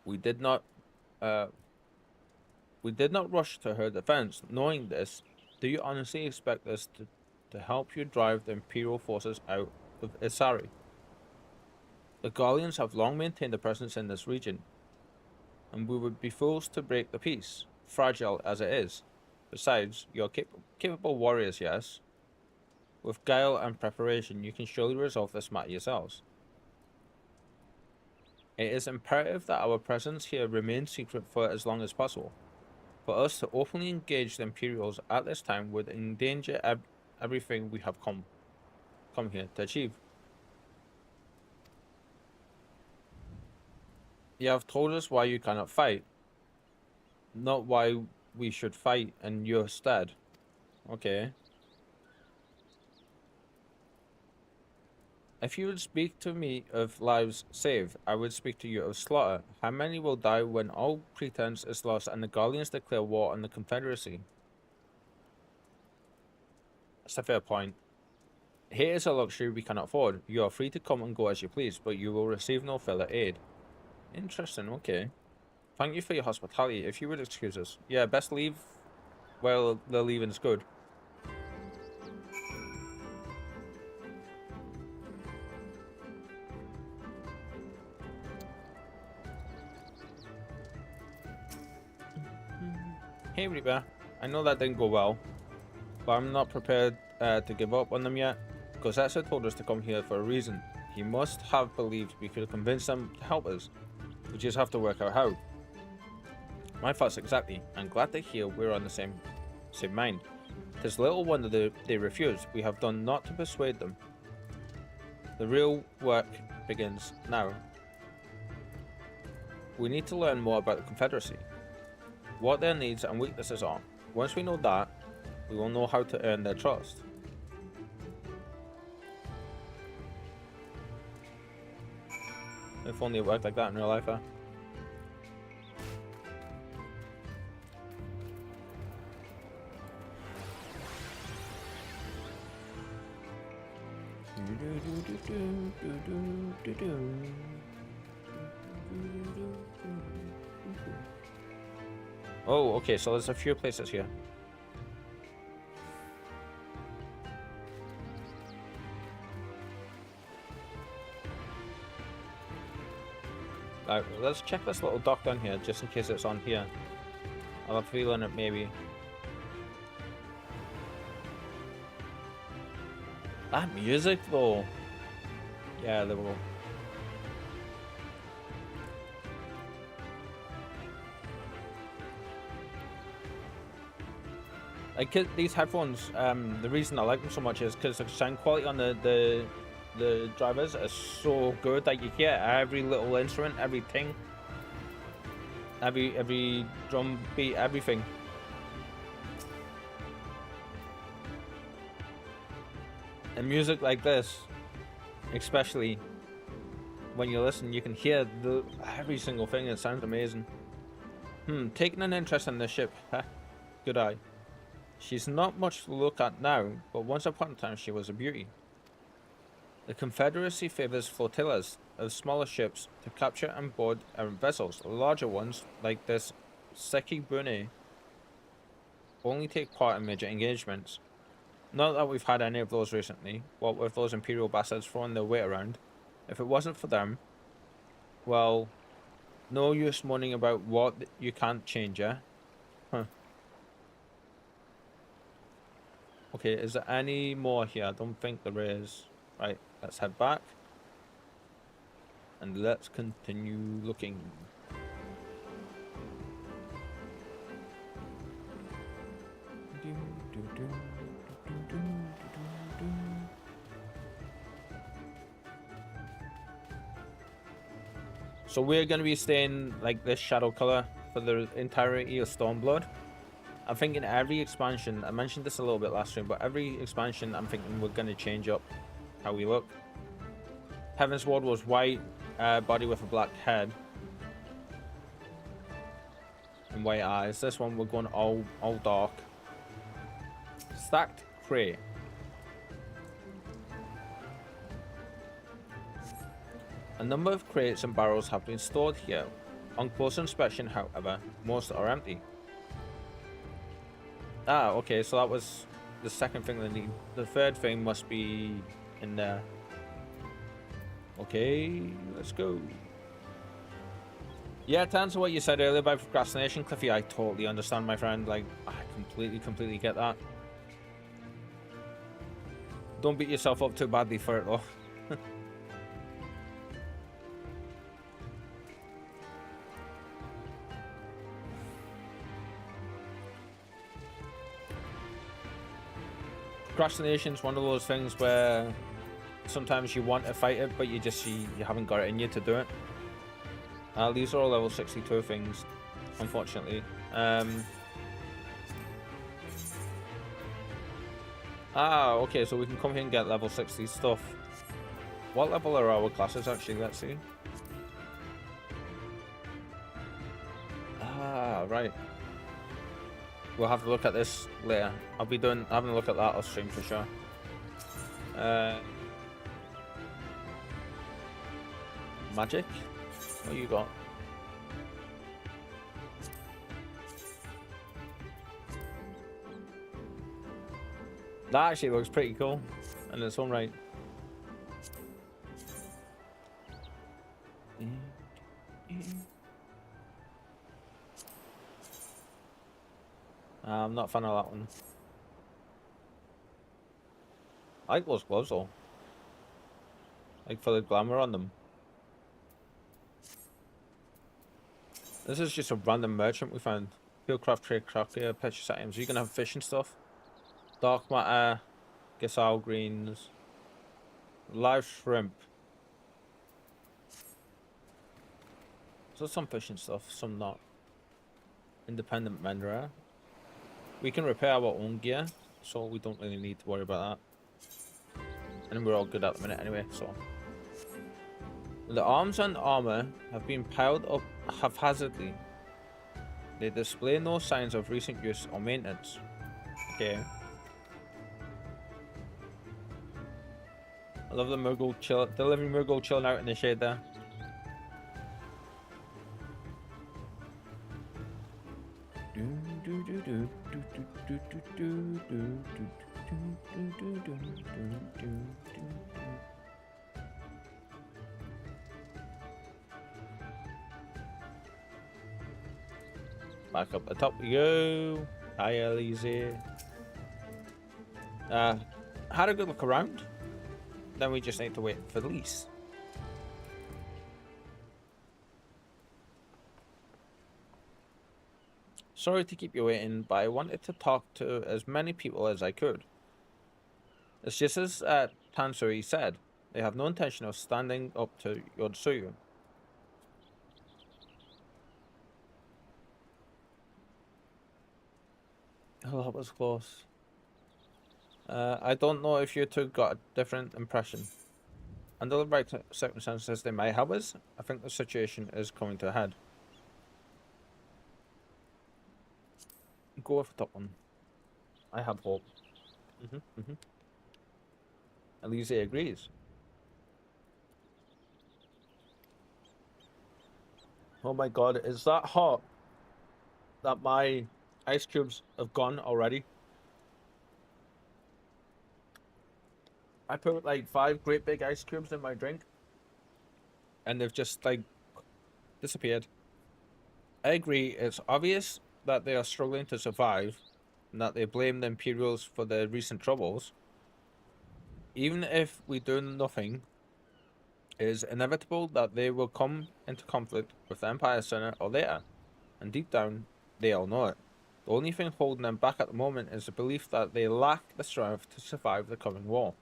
we did not rush to her defense. Knowing this, do you honestly expect us to help you drive the Imperial forces out of Isari? The Gallians have long maintained a presence in this region, and we would be fools to break the peace, fragile as it is. Besides, you're capable warriors, yes? With guile and preparation, you can surely resolve this matter yourselves. It is imperative that our presence here remains secret for as long as possible. For us to openly engage the Imperials at this time would endanger everything we have come here to achieve. You have told us why you cannot fight, not why we should fight in your stead. Okay. If you would speak to me of lives saved, I would speak to you of slaughter. How many will die when all pretense is lost and the Gallians declare war on the Confederacy? That's a fair point. Here is a luxury we cannot afford. You are free to come and go as you please, but you will receive no further aid. Interesting, okay. Thank you for your hospitality. If you would excuse us. Yeah, best leave while the leaving's good. Hey Reeper, I know that didn't go well, but I'm not prepared to give up on them yet. Gosetsu told us to come here for a reason. He must have believed we could convince them to help us. We just have to work out how. My thoughts exactly. I'm glad to hear we're on the same mind. 'Tis little wonder they refuse. We have done naught to persuade them. The real work begins now. We need to learn more about the Confederacy, what their needs and weaknesses are. Once we know that, we will know how to earn their trust. If only it worked like that in real life, huh? Oh, okay, so there's a few places here. Right, let's check this little dock down here, just in case it's on here. I have a feeling it maybe. That music though. Yeah, they will. Like these headphones, the reason I like them so much is because the sound quality on the drivers is so good that you hear every little instrument, everything, every drum beat, everything. And music like this, especially when you listen, you can hear every single thing. It sounds amazing. Taking an interest in this ship, huh? Good eye. She's not much to look at now, but once upon a time she was a beauty. The Confederacy favors flotillas of smaller ships to capture and board errant vessels. Larger ones, like this Seki Bune, only take part in major engagements. Not that we've had any of those recently, what with those Imperial bastards throwing their weight around. If it wasn't for them, well, no use moaning about what you can't change, yeah? Huh. Okay, is there any more here? I don't think there is. Right, let's head back. And let's continue looking. So we're going to be staying like this shadow color for the entirety of Stormblood. I'm thinking every expansion, I mentioned this a little bit last stream, but every expansion I'm thinking we're going to change up how we look. Heaven's Ward was white, body with a black head. And white eyes. This one we're going all dark. Stacked crate. A number of crates and barrels have been stored here. On close inspection, however, most are empty. Ah, okay, so that was the second thing they need. The third thing must be in there. Okay, let's go. Yeah, to answer what you said earlier about procrastination, Cliffy, I totally understand, my friend. Like, I completely get that. Don't beat yourself up too badly for it, though. Procrastination is one of those things where sometimes you want to fight it, but you haven't got it in you to do it. These are all level 62 things, unfortunately. Okay, so we can come here and get level 60 stuff. What level are our classes actually? Let's see. Right. We'll have to look at this later. I'll be having a look at that off stream for sure. Magic? What you got? That actually looks pretty cool in its own right. I'm not a fan of that one. I like those gloves though. Like for the glamour on them. This is just a random merchant we found. Fieldcraft trade craft gear, purchase items. You can have fish and stuff. Dark matter, Gasal greens, live shrimp. So some fish and stuff, some not. Independent Mendera. We can repair our own gear, so we don't really need to worry about that. And we're all good at the minute anyway, so. The arms and armor have been piled up haphazardly. They display no signs of recent use or maintenance. Okay. I love the living Murgle chilling out in the shade there. Back up the top we go. Hi, Elise. Had a good look around. Then we just need to wait for the lease. Sorry to keep you waiting, but I wanted to talk to as many people as I could. It's just as Tansuri said, they have no intention of standing up to Yotsuyu. Oh, that was close. I don't know if you two got a different impression. Under the right circumstances they might have us, I think the situation is coming to a head. Go with the top one. I have hope. Elise agrees. Oh my god, is that hot that my ice cubes have gone already? I put like 5 great big ice cubes in my drink and they've just like disappeared. I agree, it's obvious that they are struggling to survive and that they blame the Imperials for their recent troubles. Even if we do nothing, it is inevitable that they will come into conflict with the Empire sooner or later, and deep down, they all know it. The only thing holding them back at the moment is the belief that they lack the strength to survive the coming war.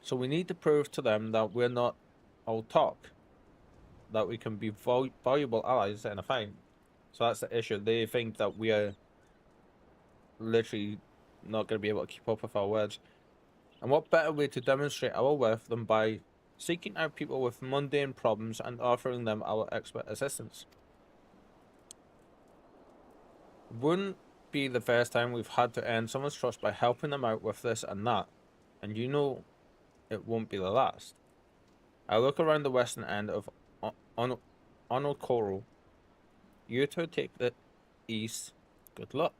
So we need to prove to them that we're not all talk, that we can be valuable allies in a fight. So that's the issue. They think that we are literally not going to be able to keep up with our words. And what better way to demonstrate our worth than by seeking out people with mundane problems and offering them our expert assistance. Wouldn't be the first time we've had to earn someone's trust by helping them out with this and that, and you know it won't be the last. I look around the western end of Onokoro. You two take the east. Good luck.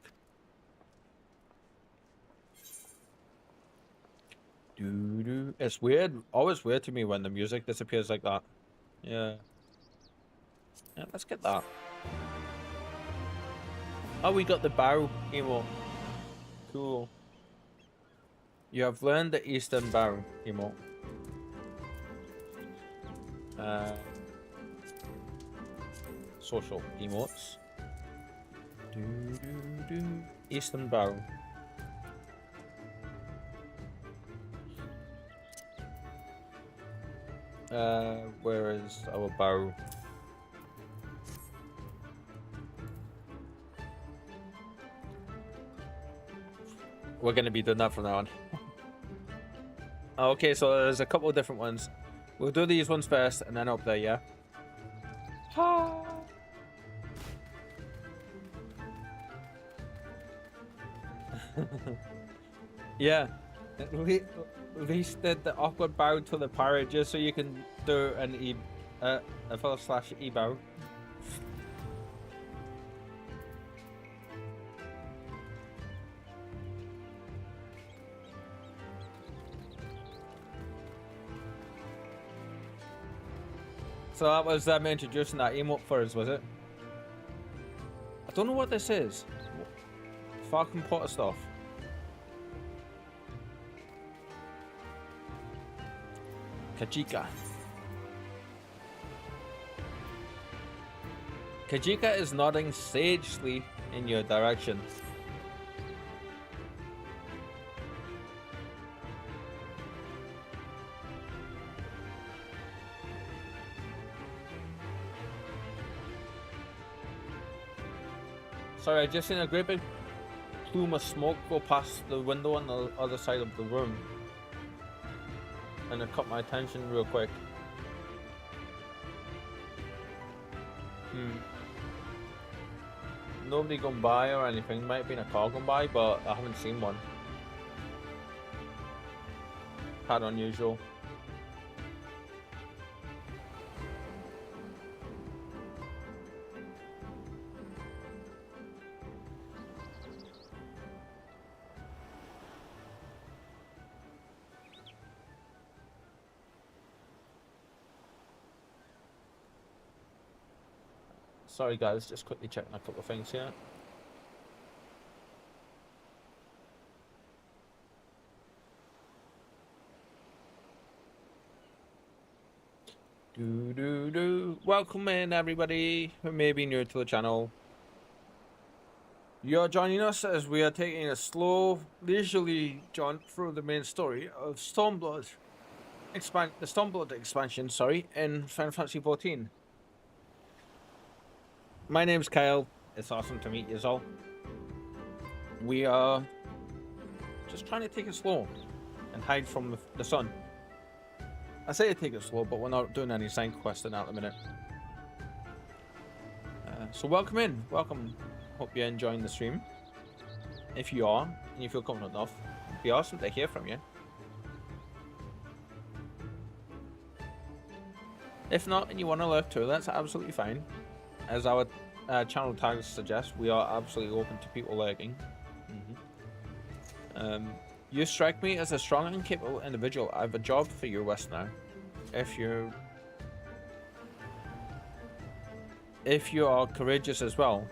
It's weird, always weird to me when the music disappears like that. Yeah, let's get that. Oh, we got the bow emote. Cool. You have learned the eastern bow emote. Social emotes. Eastern bow. Where is our bow? We're gonna be doing that from now on. Okay, so there's a couple of different ones. We'll do these ones first and then up there, yeah? Yeah. We did the awkward bow to the pirate just so you can do an a /e bow. So that was them introducing that emote for us, was it? I don't know what this is. Falcon Potter stuff. Kajika. Kajika is nodding sagely in your direction. Sorry, I just seen a great big plume of smoke go past the window on the other side of the room. and it caught my attention real quick. Nobody gone by or anything. Might have been a car gone by, but I haven't seen one. Kind of unusual. Sorry guys, just quickly checking a couple of things here. Welcome in everybody who may be new to the channel. You're joining us as we are taking a slow, leisurely jaunt through the main story of Stormblood. The Stormblood expansion, sorry, in Final Fantasy XIV. My name's Kyle. It's awesome to meet you all. We are just trying to take it slow and hide from the sun. I say take it slow, but we're not doing any side questing at the minute. So welcome in. Welcome. Hope you're enjoying the stream. If you are, and you feel confident enough, it'd be awesome to hear from you. If not, and you want to lurk too, that's absolutely fine. As our channel tags suggest, we are absolutely open to people lurking. You strike me as a strong and capable individual. I have a job for you, Westerner. If you are courageous as well.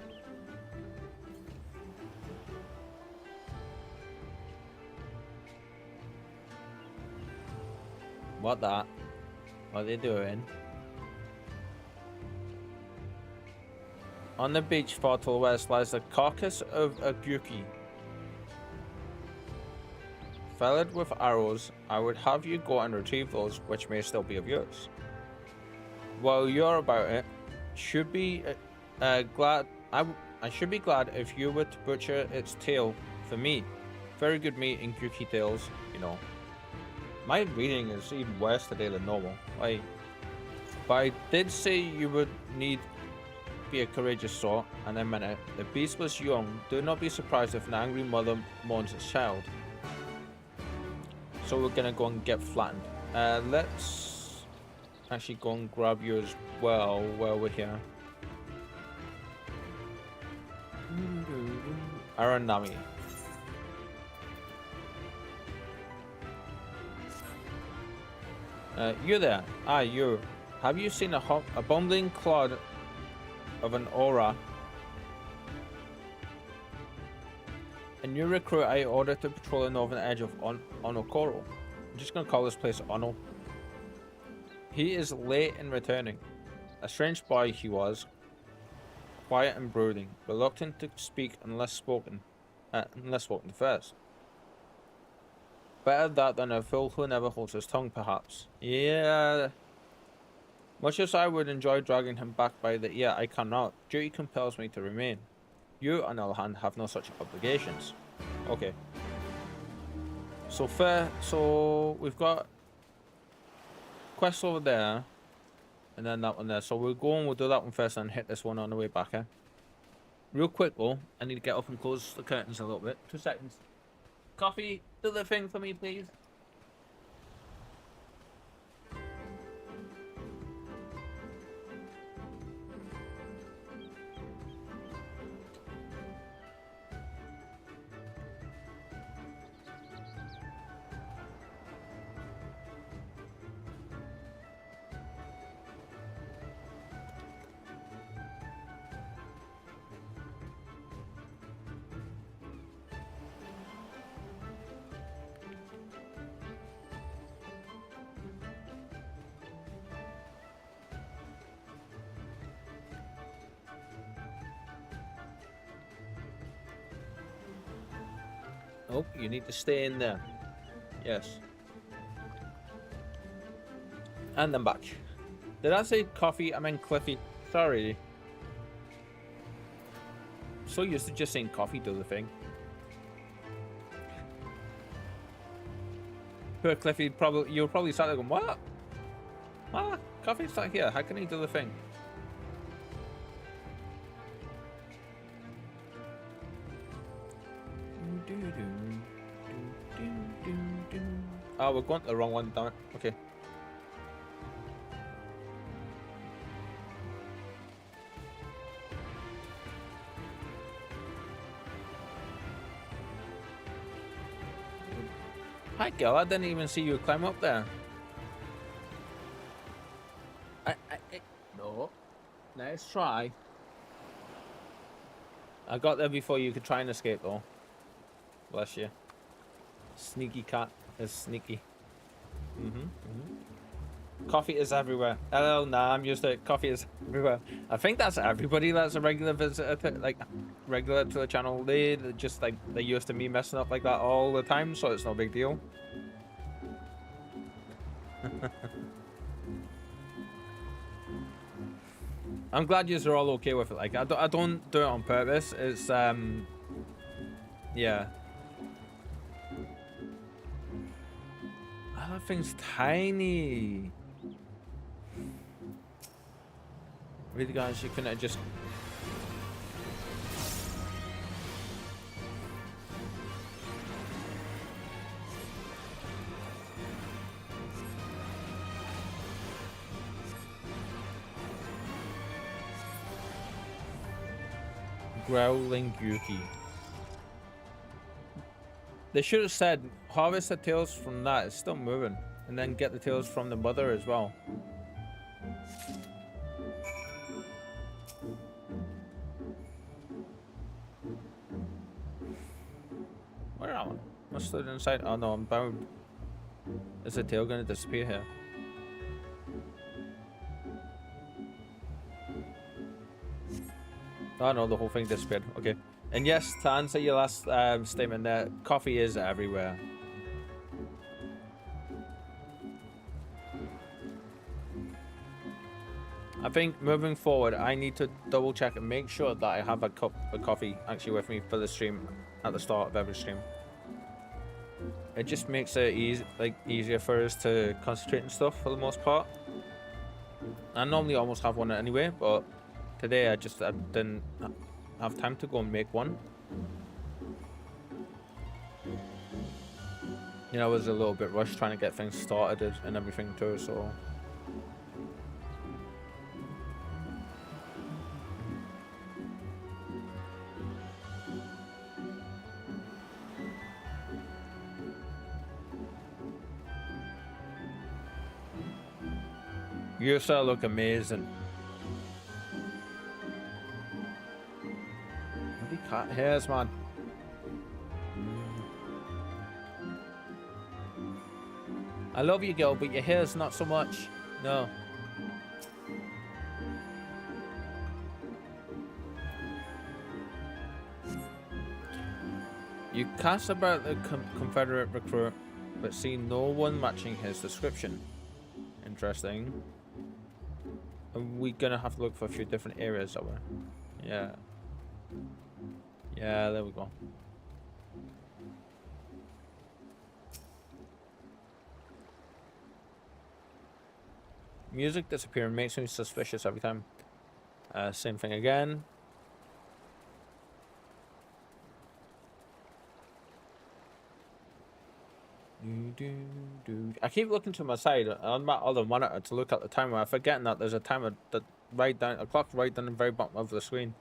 What that? What are they doing? On the beach far to the west lies the carcass of a Gyuki. Filled with arrows, I would have you go and retrieve those which may still be of yours. While you're about it, should be glad. I should be glad if you were to butcher its tail for me. Very good meat in Gyuki tails, you know. My reading is even worse today than normal. But I did say you would need be a courageous sort, and I meant it. The beast was young. Do not be surprised if an angry mother mourns its child. So we're gonna go and get flattened. Let's actually go and grab you as well while we're here. Aranami. You there. Ah, you. Have you seen a bumbling clod of an aura? A new recruit I ordered to patrol the northern edge of Onokoro. I'm just going to call this place Ono. He is late in returning. A strange boy he was. Quiet and brooding. Reluctant to speak unless spoken to first. Better that than a fool who never holds his tongue, perhaps. Yeah. Much as I would enjoy dragging him back by the ear, I cannot. Duty compels me to remain. You, on the other hand, have no such obligations. Okay. So we've got quest over there, and then that one there. So we'll go and we'll do that one first and hit this one on the way back, eh? Real quick though, I need to get up and close the curtains a little bit. 2 seconds. Coffee, do the thing for me, please. Oh, you need to stay in there. Yes. And I'm back. Did I say coffee? I meant Cliffy. Sorry. So used to just saying coffee do the thing. Poor Cliffy, you'll probably start there going, what? Ah, Coffee's not here. How can he do the thing? Oh, we're going to the wrong one, damn it. Okay. Hi, girl. I didn't even see you climb up there. No. Let's try. I got there before you could try and escape, though. Bless you. Sneaky cat is sneaky. Coffee is everywhere. Hello, nah, I'm used to it. Coffee is everywhere. I think that's everybody that's a regular visitor, regular to the channel. They're just like, they're used to me messing up like that all the time, so it's no big deal. I'm glad you're all okay with it. Like, I don't do it on purpose. It's, yeah. Oh, that thing's tiny. Really, guys, you couldn't have just... Growling Yuki. They should have said harvest the tails from that. It's still moving, and then get the tails from the mother as well. Where am I? I stood inside. Oh no, I'm bound. Is the tail going to disappear here? Oh no, the whole thing disappeared. Okay. And yes, to answer your last statement there, coffee is everywhere. I think moving forward, I need to double check and make sure that I have a cup of coffee actually with me for the stream at the start of every stream. It just makes it easier for us to concentrate and stuff for the most part. I normally almost have one anyway, but today I didn't have time to go and make one. You know, I was a little bit rushed trying to get things started and everything too, so... You still look amazing. Bloody cat hairs, man. I love you, girl, but your hair's not so much. No. You cast about the Confederate recruit, but see no one matching his description. Interesting. Are we gonna have to look for a few different areas, are we? Yeah. Yeah, there we go. Music disappearing makes me suspicious every time. Same thing again. I keep looking to my side on my other monitor to look at the timer. I'm forgetting that there's a timer that a clock right down the very bottom of the screen.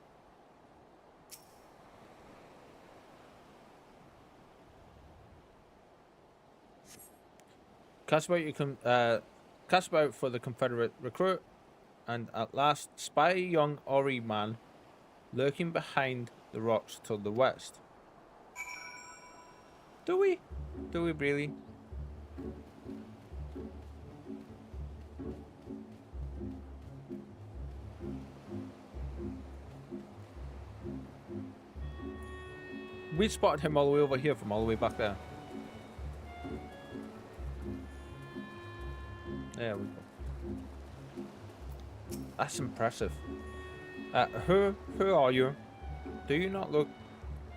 Cast about for the Confederate recruit, and at last spy a young Ori man lurking behind the rocks to the west. Do we? Do we really? We spotted him all the way over here from all the way back there. There we go. That's impressive. Who are you? Do you not look...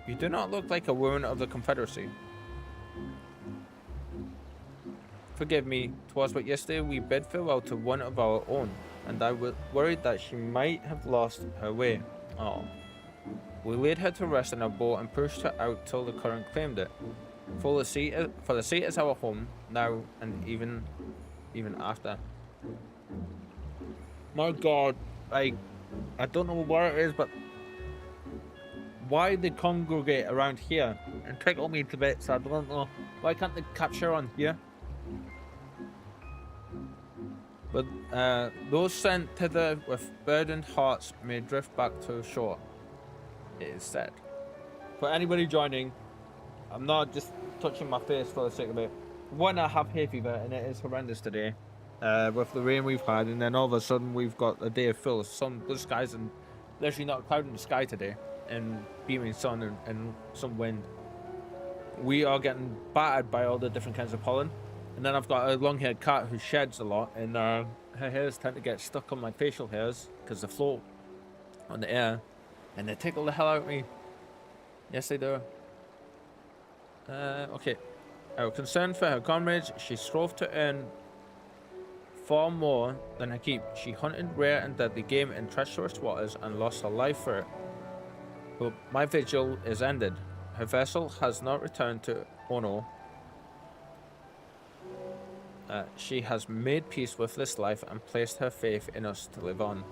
You do not look like a woman of the Confederacy. forgive me, 'twas but yesterday we bid farewell to one of our own, and I was worried that she might have lost her way. Oh. We laid her to rest in our boat and pushed her out till the current claimed it. For the sea is our home now and even after. My God, I don't know what it is, but why they congregate around here and tickle me to bits? I don't know. Why can't they capture on here? But those sent thither with burdened hearts may drift back to shore, it is said. For anybody joining, I'm not just touching my face for the sake of it. One, I have hay fever and it is horrendous today. With the rain we've had, and then all of a sudden we've got a day full of sun, blue skies, and literally not a cloud in the sky today, and beaming sun and some wind. We are getting battered by all the different kinds of pollen. And then I've got a long-haired cat who sheds a lot, and her hairs tend to get stuck on my facial hairs because they float on the air, and they tickle the hell out of me. Yes, they do. Okay. Our concern for her comrades, she strove to earn far more than her keep. She hunted rare and deadly game in treacherous waters and lost her life for it. But my vigil is ended. Her vessel has not returned to Ono. She has made peace with this life and placed her faith in us to live on.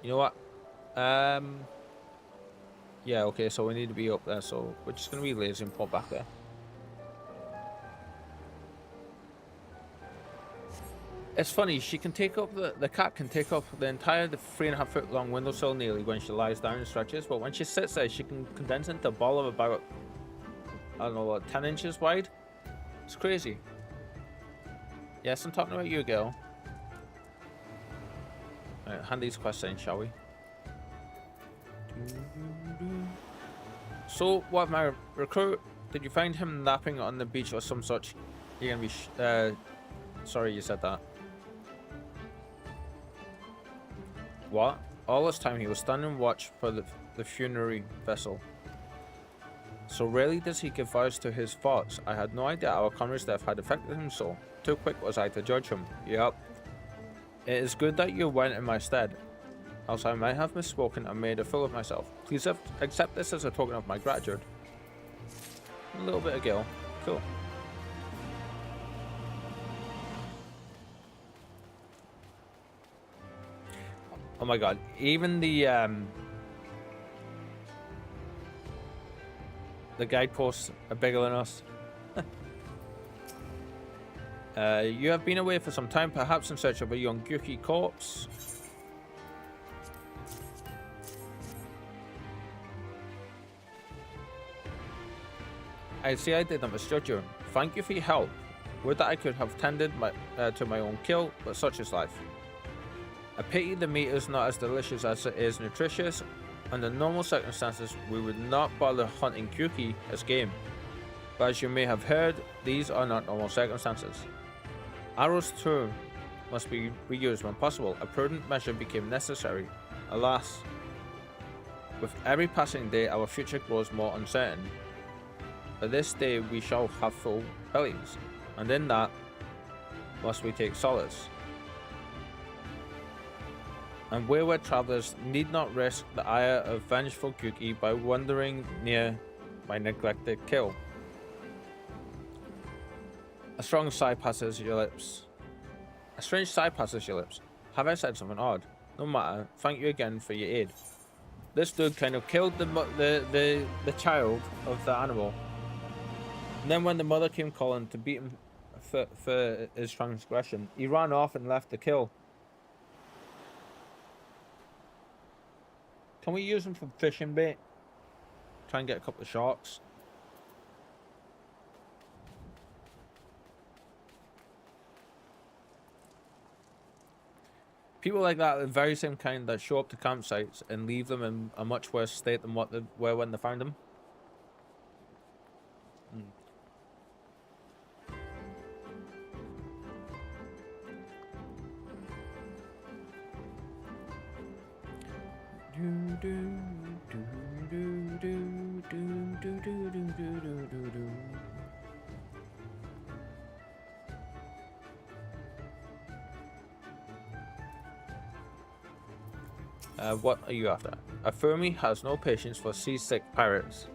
You know what? Yeah, okay, so we need to be up there, so we're just gonna be lazy and pop back there. It's funny, she can take up the cat can take up the entire 3.5 foot long windowsill nearly when she lies down and stretches, but when she sits there, she can condense into a ball of about, I don't know, what, 10 inches wide? It's crazy. Yes, I'm talking about you, girl. Alright, hand these quests in, shall we? So, what, my recruit? Did you find him napping on the beach or some such? You're gonna be sorry you said that. What? All this time he was standing watch for the funerary vessel. So rarely does he give voice to his thoughts. I had no idea our comrade's death had affected him so. Too quick was I to judge him. Yep. It is good that you went in my stead, else I might have misspoken and made a fool of myself. Please accept this as a token of my gratitude. A little bit of gil. Cool. Oh my god, even the guideposts are bigger than us. You have been away for some time, perhaps in search of a young Gyuki corpse. I see I did not misjudge you. Thank you for your help. Would that I could have tended to my own kill, but such is life. I pity the meat is not as delicious as it is nutritious. Under normal circumstances, we would not bother hunting Gyuki as game. But as you may have heard, these are not normal circumstances. Arrows too must be reused when possible. A prudent measure became necessary. Alas, with every passing day, our future grows more uncertain. But this day we shall have full bellies, and in that must we take solace. And wayward travellers need not risk the ire of vengeful Gyuki by wandering near my neglected kill. A strong sigh passes your lips. A strange sigh passes your lips. Have I said something odd? No matter. Thank you again for your aid. This dude kind of killed the child of the animal. And then when the mother came calling to beat him for his transgression, he ran off and left the kill. Can we use him for fishing bait? Try and get a couple of sharks. People like that, the very same kind that show up to campsites and leave them in a much worse state than what they were when they found them. What are you after? A Fermi has no patience for seasick pirates.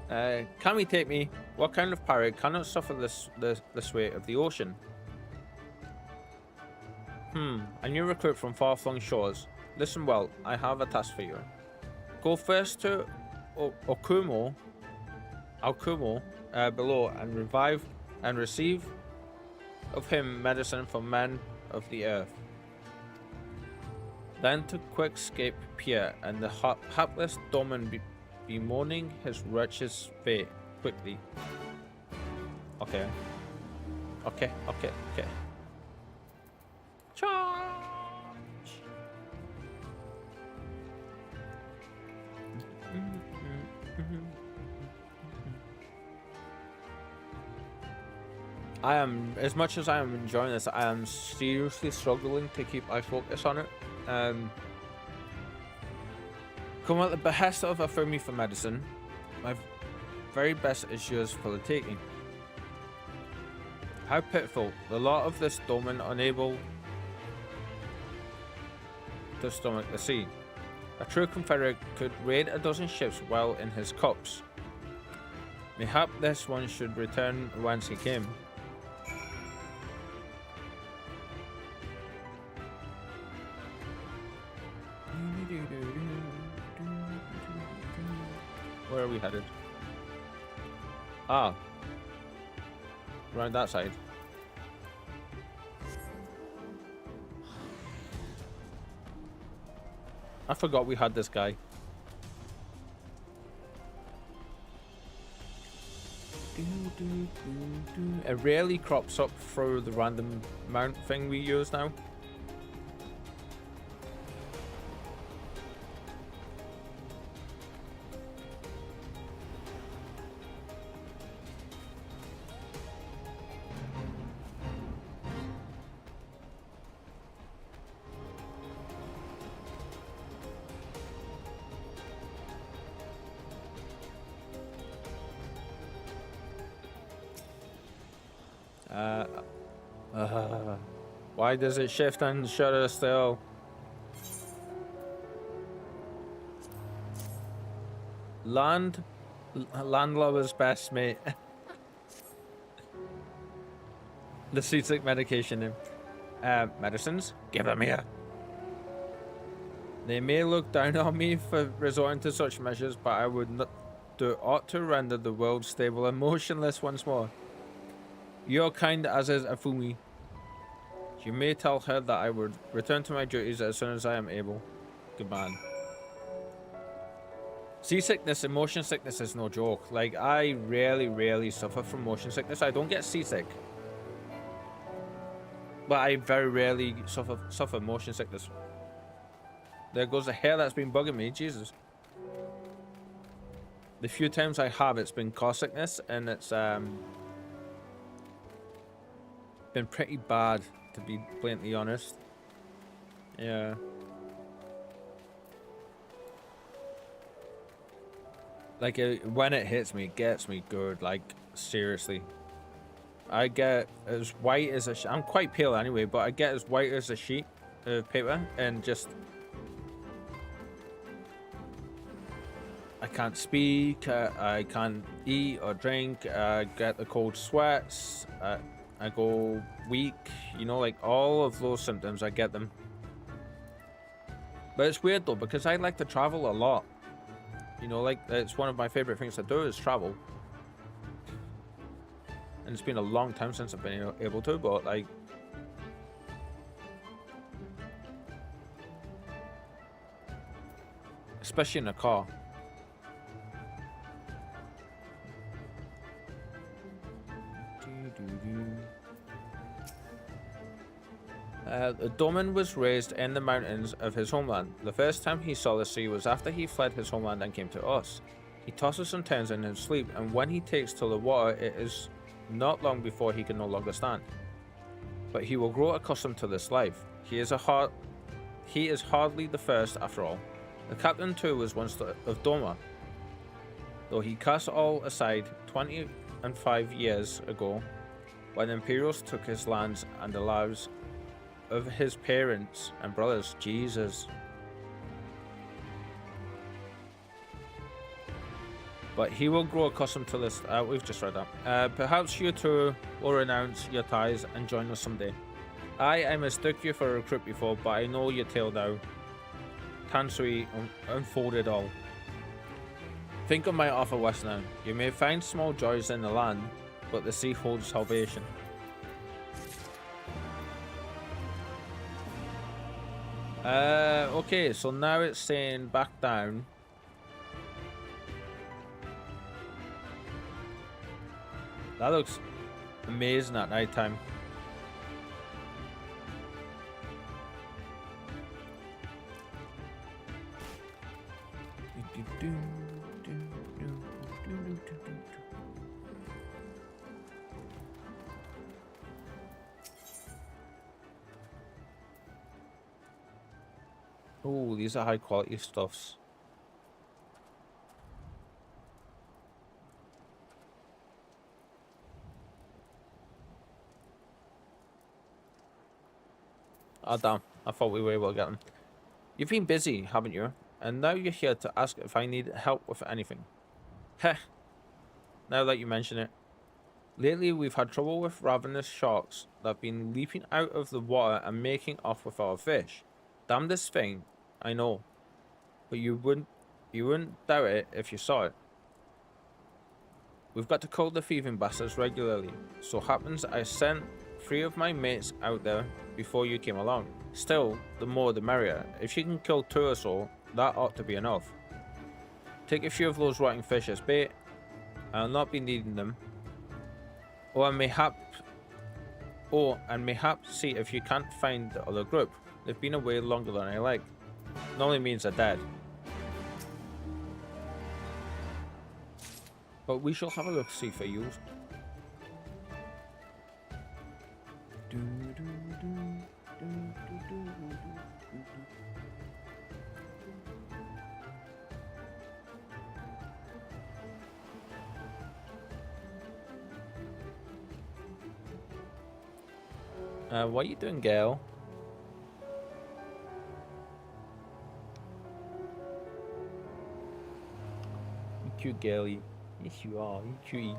Can we take me? What kind of pirate cannot suffer the sway of the ocean? A new recruit from far-flung shores. Listen well, I have a task for you. Go first to Okumo below and revive and receive of him medicine for men of the earth. Then to Quickscape Pier and the hapless Domin bemoaning his wretched fate quickly. Okay. Charge! I am, as much as I am enjoying this, I am seriously struggling to keep my focus on it. Come at the behest of a Fermi for medicine. My very best is yours for the taking. How pitiful, the lot of this Domin unable to stomach the sea. A true confederate could raid a dozen ships while in his cups. Mayhap this one should return whence he came. Where are we headed? Ah. Around that side. I forgot we had this guy. It rarely crops up through the random mount thing we use now. Why does it shift and shutter still? Landlubber's best mate. The seasick medication. Medicines? Give them here. They may look down on me for resorting to such measures, but I would not do aught to render the world stable and motionless once more. You're kind as is Afumi. You may tell her that I would return to my duties as soon as I am able. Good man. Seasickness and motion sickness is no joke. Like, I rarely suffer from motion sickness. I don't get seasick. But I very rarely suffer motion sickness. There goes the hair that's been bugging me. Jesus. The few times I have, it's been car sickness, and it's been pretty bad, to be blatantly honest. Yeah. Like, when it hits me, it gets me good. Like, seriously. I get as white as a sheet. I'm quite pale anyway, but I get as white as a sheet of paper, and just... I can't speak, I can't eat or drink, I get the cold sweats, I go weak, you know, like all of those symptoms, I get them. But it's weird though, because I like to travel a lot. You know, like, it's one of my favorite things to do is travel. And it's been a long time since I've been able to, but like... especially in a car. Domin was raised in the mountains of his homeland. The first time he saw the sea was after he fled his homeland and came to us. He tosses and turns in his sleep, and when he takes to the water, it is not long before he can no longer stand. But he will grow accustomed to this life. He is he is hardly the first after all. The captain too was once of Doma, though he cast all aside 25 years ago when the Imperials took his lands and the lives of his parents and brothers. Jesus. But he will grow accustomed to this. We've just read that. Perhaps you two will renounce your ties and join us someday. I mistook you for a recruit before, but I know your tale now. Tansui unfolded all. Think of my offer west now. You may find small joys in the land, but the sea holds salvation. Okay, so now it's saying back down. That looks amazing at night time. Oh, these are high quality stuffs. Ah, damn. I thought we were able to get them. You've been busy, haven't you? And now you're here to ask if I need help with anything. Heh. Now that you mention it. Lately, we've had trouble with ravenous sharks that have been leaping out of the water and making off with our fish. Damnedest thing, I know. But you wouldn't doubt it if you saw it. We've got to call the thieving bastards regularly. So happens I sent 3 of my mates out there before you came along. Still, the more the merrier. If you can kill 2 or so, that ought to be enough. Take a few of those rotting fish as bait. I'll not be needing them. And mayhap see if you can't find the other group. They've been away longer than I like. Normally means they're dead. But we shall have a look see for you. What are you doing, Gale? You cute, Gale. Yes, you are. You cutie.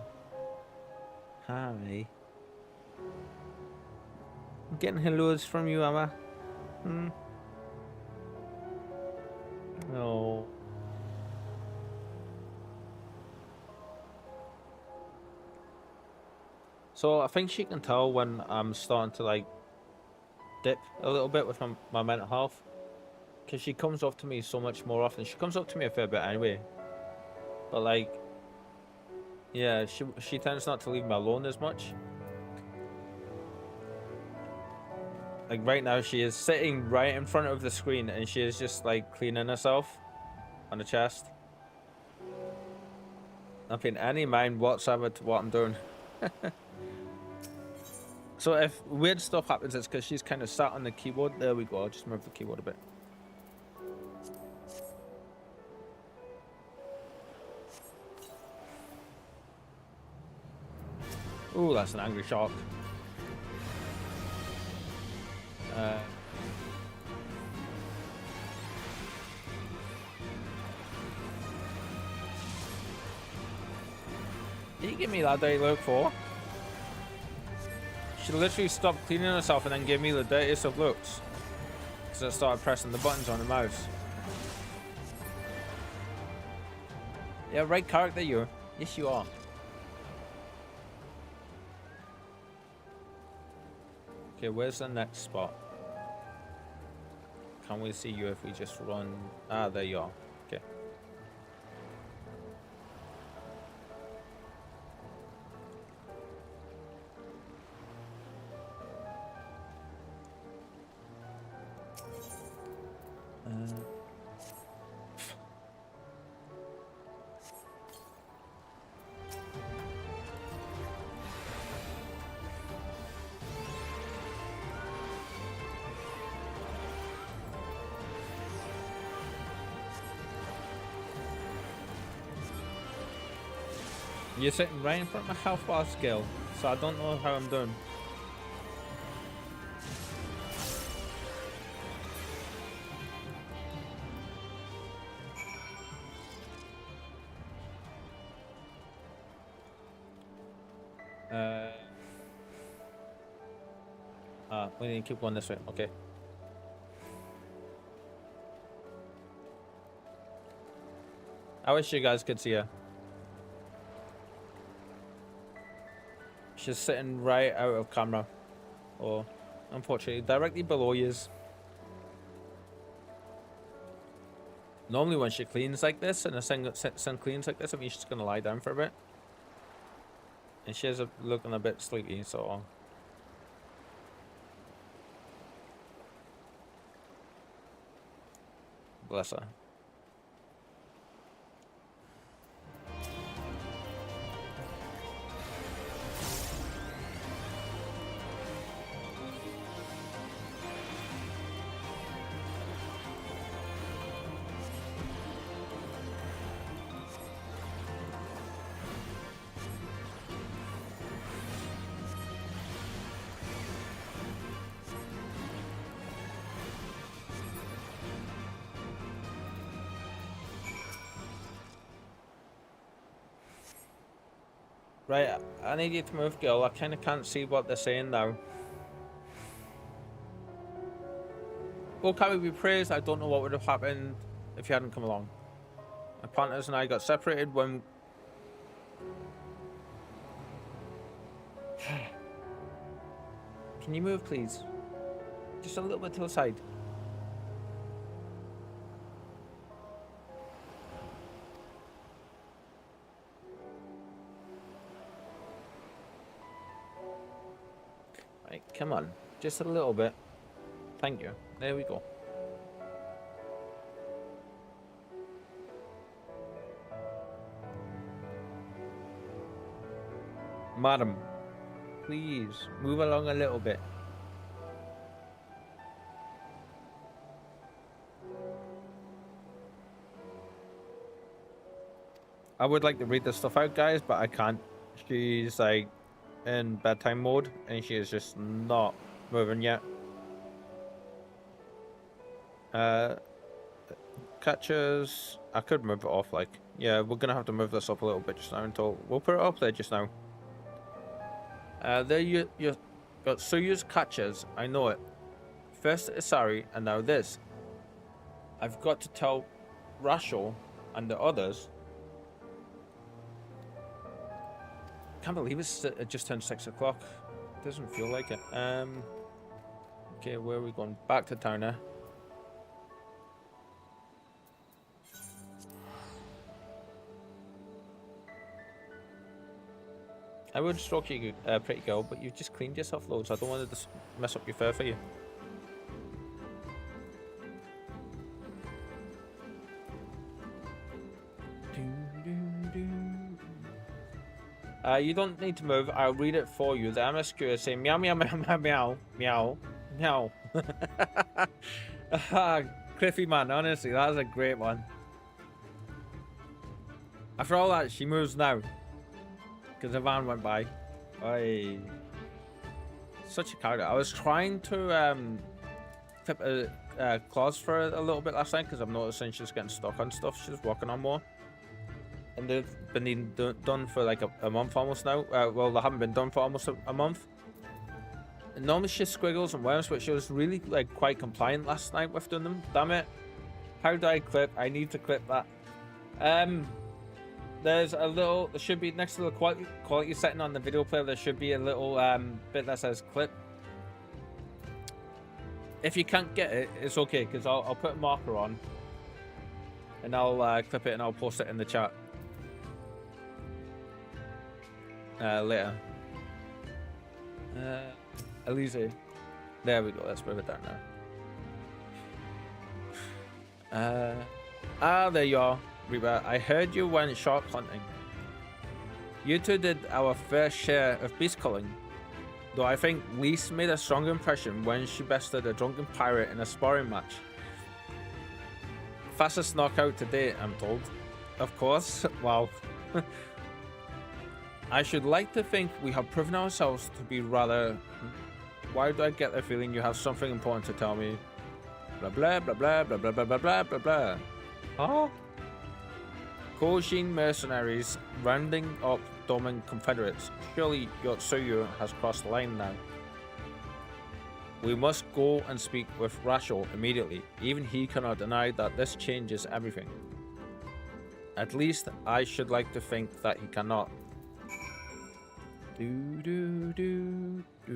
Hi. I'm getting hellos from you, am I? No. So I think she can tell when I'm starting to like dip a little bit with my mental health, because she comes up to me so much more often. She comes up to me a fair bit anyway, but like, yeah, she tends not to leave me alone as much. Like right now, she is sitting right in front of the screen and she is just like cleaning herself on the chest. Not paying any mind whatsoever to what I'm doing. So if weird stuff happens, it's because she's kind of sat on the keyboard. There we go. I'll just move the keyboard a bit. Ooh, that's an angry shark. Can you give me that dirty look for? She literally stopped cleaning herself and then gave me the dirtiest of looks. So I started pressing the buttons on the mouse. Yeah, right character you. Yes, you are. Okay, where's the next spot? Can we see you if we just run? Ah, there you are. Okay. You're sitting right in front of my health bar scale, so I don't know how I'm doing. We need to keep going this way. Okay. I wish you guys could see her. She's sitting right out of camera. Or, unfortunately, directly below yous. Normally when she cleans like this, and a sun cleans like this, I mean she's gonna lie down for a bit. And she is looking a bit sleepy, so... Bless her. Right, I need you to move, girl. I kind of can't see what they're saying now. Oh, can we be praised? I don't know what would have happened if you hadn't come along. My partners and I got separated when... Can you move, please? Just a little bit to the side. Right, come on. Just a little bit. Thank you. There we go. Madam, please move along a little bit. I would like to read this stuff out, guys, but I can't. She's like in bedtime mode and she is just not moving yet. Catches. I could move it off, like, yeah, we're gonna have to move this up a little bit just now until we'll put it up there just now. There you got Suyu's catches. I know it. First Isari and now this. I've got to tell Rasho and the others. Can't believe it's just turned 6 o'clock. Doesn't feel like it. Okay, where are we going? Back to town now. I would stroke you, pretty girl, but you've just cleaned yourself loads. I don't want to mess up your fur for you. You don't need to move. I'll read it for you. The MSQ is saying meow meow meow meow meow meow meow. Cliffy man, honestly, that was a great one. After all that, she moves now. Because the van went by. Such a character. I was trying to clip a claws for her a little bit last night because I'm noticing she's getting stuck on stuff. She's walking on more. And they've been done for like a month almost now. Well, they haven't been done for almost a month. And normally she squiggles and worms, but she was really like quite compliant last night with doing them. Damn it. How do I clip? I need to clip that. There's a little, there should be next to the quality setting on the video player, there should be a little bit that says clip. If you can't get it, it's okay, because I'll put a marker on and I'll clip it and I'll post it in the chat later. Elise. There we go, let's move it down now. There you are. Reaper, I heard you went shark hunting. You two did our fair share of beast culling, though I think Lise made a strong impression when she bested a drunken pirate in a sparring match. Fastest knockout to date, I'm told. Of course. Wow. I should like to think we have proven ourselves to be rather... Why do I get the feeling you have something important to tell me? Blah blah blah blah blah blah blah blah blah blah blah. Huh? Kojin mercenaries rounding up Doman Confederates. Surely Yotsuyu has crossed the line now. We must go and speak with Rasho immediately. Even he cannot deny that this changes everything. At least I should like to think that he cannot. Do do do do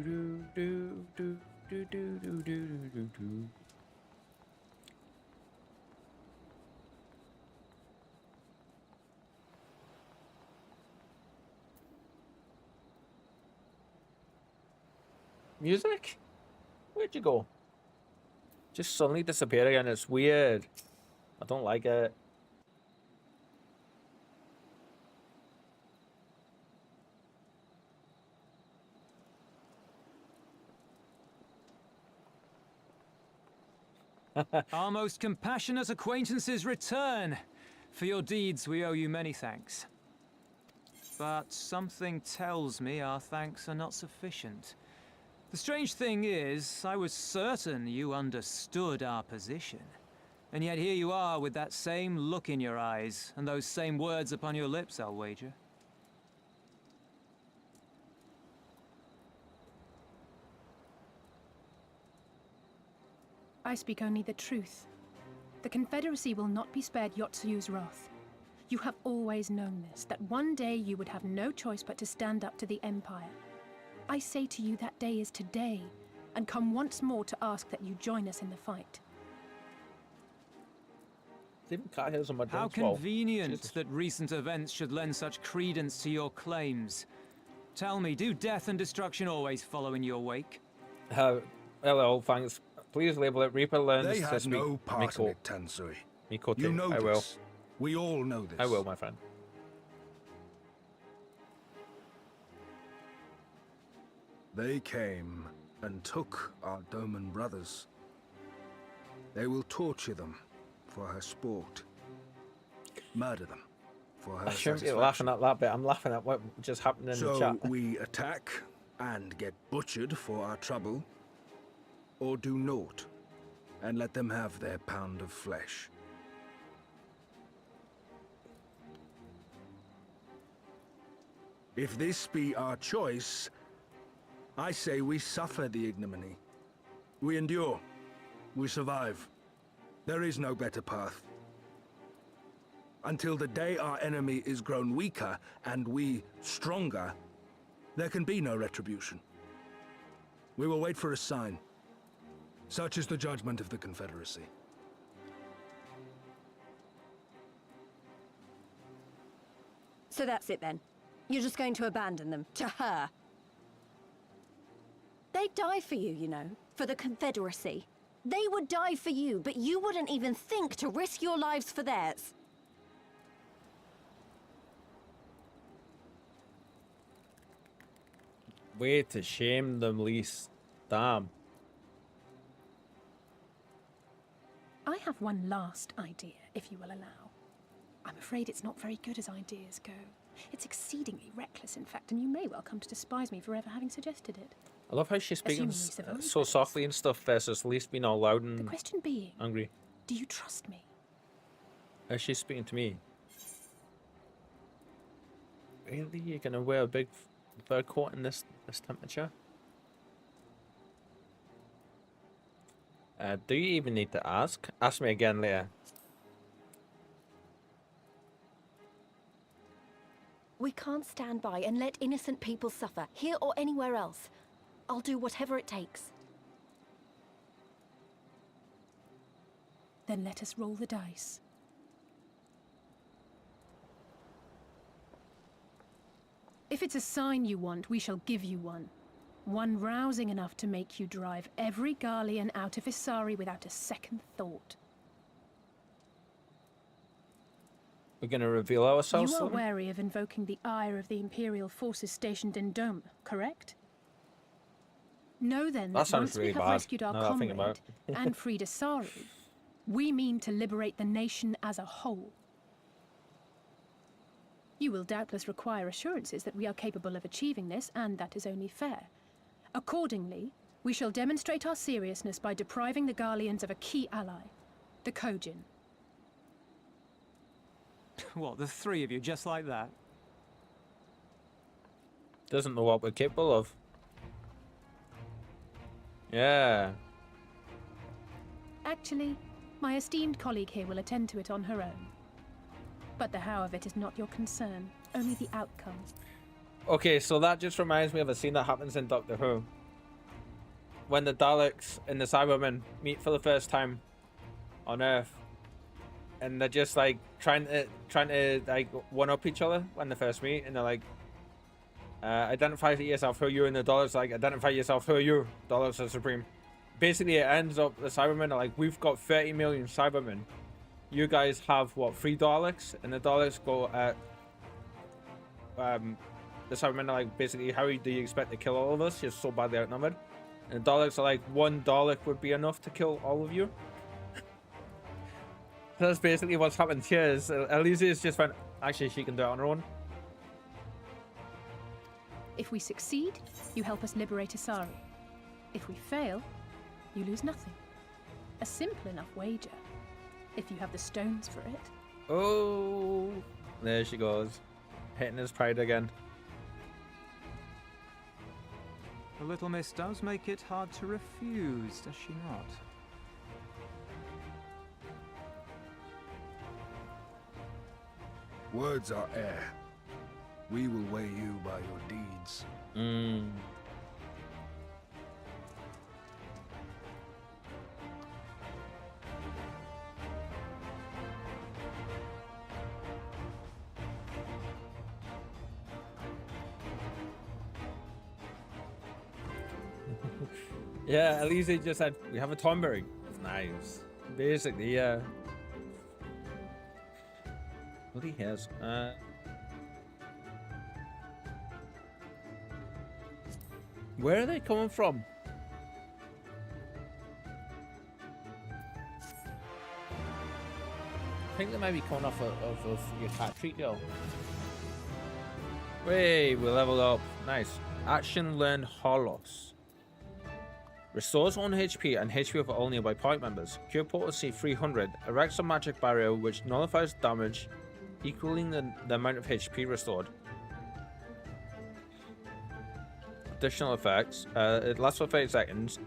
do do do do do do do do. Music? Where'd you go? Just suddenly disappeared again. It's weird. I don't like it. Our most compassionate acquaintances return. For your deeds, we owe you many thanks. But something tells me our thanks are not sufficient. The strange thing is, I was certain you understood our position. And yet here you are with that same look in your eyes, and those same words upon your lips, I'll wager. I speak only the truth. The Confederacy will not be spared Yotsuyu's wrath. You have always known this, that one day you would have no choice but to stand up to the Empire. I say to you that day is today, and come once more to ask that you join us in the fight. How convenient that recent events should lend such credence to your claims. Tell me, do death and destruction always follow in your wake? Hello, thanks. Please label it Reaper learns They to had speak no part Miko. in it, Tansui. Mikote. You know I will. this. We all know this. I will, my friend. They came and took our Doman brothers. They will torture them for her sport. Murder them for her I shouldn't be satisfaction. laughing at that bit. I'm laughing at what just happened in the chat. So we attack and get butchered for our trouble, or do naught and let them have their pound of flesh. If this be our choice, I say we suffer the ignominy. We endure. We survive. There is no better path. Until the day our enemy is grown weaker and we stronger, there can be no retribution. We will wait for a sign. Such is the judgment of the Confederacy. So that's it then. You're just going to abandon them to her. They'd die for you, you know, for the Confederacy. They would die for you, but you wouldn't even think to risk your lives for theirs. Way to shame them, least. Damn. I have one last idea, if you will allow. I'm afraid it's not very good as ideas go. It's exceedingly reckless, in fact, and you may well come to despise me for ever having suggested it. I love how she's speaking Assuming we so softly and stuff versus least being all loud and The question being, angry. do you trust me? As she's speaking to me. Really? You're gonna wear a big fur coat in this temperature? Do you even need to ask? Ask me again later. We can't stand by and let innocent people suffer, here or anywhere else. I'll do whatever it takes. Then let us roll the dice. If it's a sign you want, we shall give you one. One rousing enough to make you drive every Garlean out of Isari without a second thought. We're gonna reveal ourselves You to are them? wary of invoking the ire of the Imperial forces stationed in Dome, correct? Know then That that sounds once really we have bad, rescued our now that I think about comrade it. and freed Isari, we mean to liberate the nation as a whole. You will doubtless require assurances that we are capable of achieving this, and that is only fair. Accordingly, we shall demonstrate our seriousness by depriving the Garleans of a key ally, the Kojin. What, the three of you, just like that? Doesn't know what we're capable of. Yeah. Actually, my esteemed colleague here will attend to it on her own. But the how of it is not your concern, only the outcome. Okay, so that just reminds me of a scene that happens in Doctor Who. When the Daleks and the Cybermen meet for the first time on Earth. And they're just like trying to like one up each other when they first meet, and they're like, identify yourself, who are you? And the Daleks like, identify yourself, who are you? Daleks are supreme. Basically, it ends up the Cybermen are like, we've got 30 million Cybermen. You guys have what, 3 Daleks? And the Daleks go, the Cybermen are like, basically, how do you expect to kill all of us? You're so badly outnumbered. And the Daleks are like, 1 Dalek would be enough to kill all of you. That's basically what's happened here. Is Elysia's just went, actually, she can do it on her own. If we succeed, you help us liberate Asari. If we fail, you lose nothing. A simple enough wager, if you have the stones for it. Oh, there she goes, hitting his pride again. The little miss does make it hard to refuse, does she not? Words are air. We will weigh you by your deeds. Yeah, Elysia just said, we have a Tomberry. Nice. Basically, yeah. Bloody hairs. Where are they coming from? I think they might be coming off of your cat treat girl. Way, we leveled up. Nice. Action learned Holos. Restores 1 HP and HP of all nearby party members. Cure potency 300. Erects a magic barrier which nullifies damage equaling the amount of HP restored. Additional effects. It lasts for 30 seconds.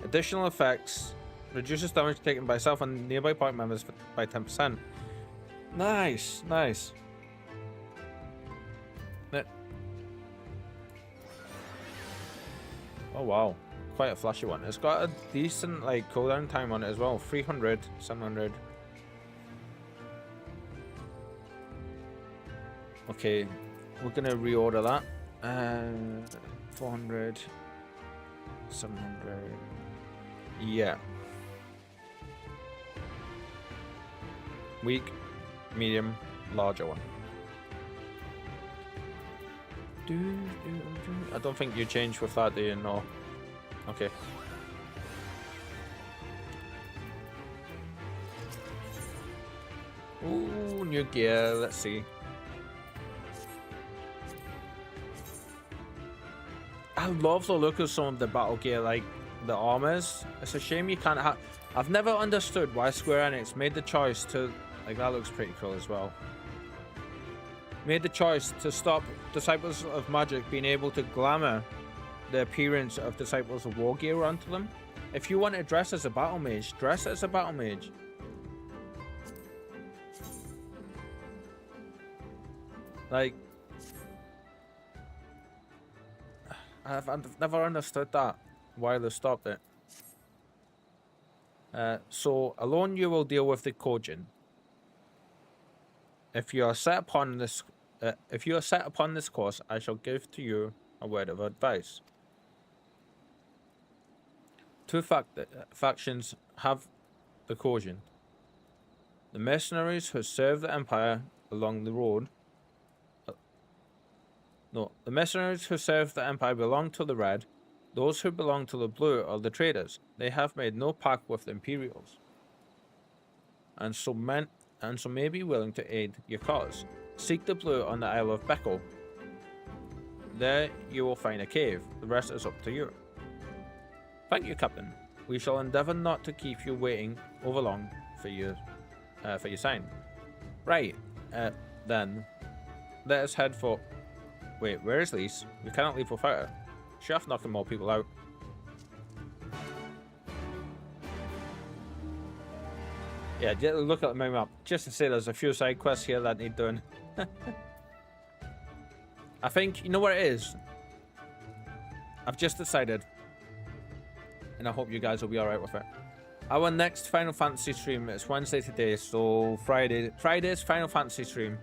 Additional effects. Reduces damage taken by self and nearby party members by 10%. Nice, nice. Oh wow, quite a flashy one. It's got a decent like cooldown time on it as well. 300, 700. Okay, we're gonna reorder that. 400, 700. Yeah. Weak, medium, larger one. I don't think you change with that, do you? No. Okay. Ooh, new gear. Let's see. I love the look of some of the battle gear, like the armors. It's a shame you can't have. I've never understood why Square Enix made the choice to. Like, that looks pretty cool as well. Made the choice to stop Disciples of Magic being able to glamour the appearance of Disciples of War gear onto them. If you want to dress as a battle mage, dress as a battle mage. Like, I've never understood that, why they stopped it. So, alone you will deal with the Kojin. If you are set upon this course, I shall give to you a word of advice. 2 factions have the Kojin. The mercenaries who serve the Empire along the road. The mercenaries who serve the Empire belong to the Red. Those who belong to the Blue are the traitors. They have made no pact with the Imperials. And so and so may be willing to aid your cause. Seek the blue on the Isle of Beckel. There you will find a cave. The rest is up to you. Thank you, Captain. We shall endeavour not to keep you waiting over long for your sign. Right, then. Let us head for... Wait, where is Lise? We cannot leave without her. She off knocking more people out. Yeah, look at my map. Just to say there's a few side quests here that need doing. I think, you know what it is? I've just decided. And I hope you guys will be alright with it. Our next Final Fantasy stream is Wednesday today, so Friday's Final Fantasy stream.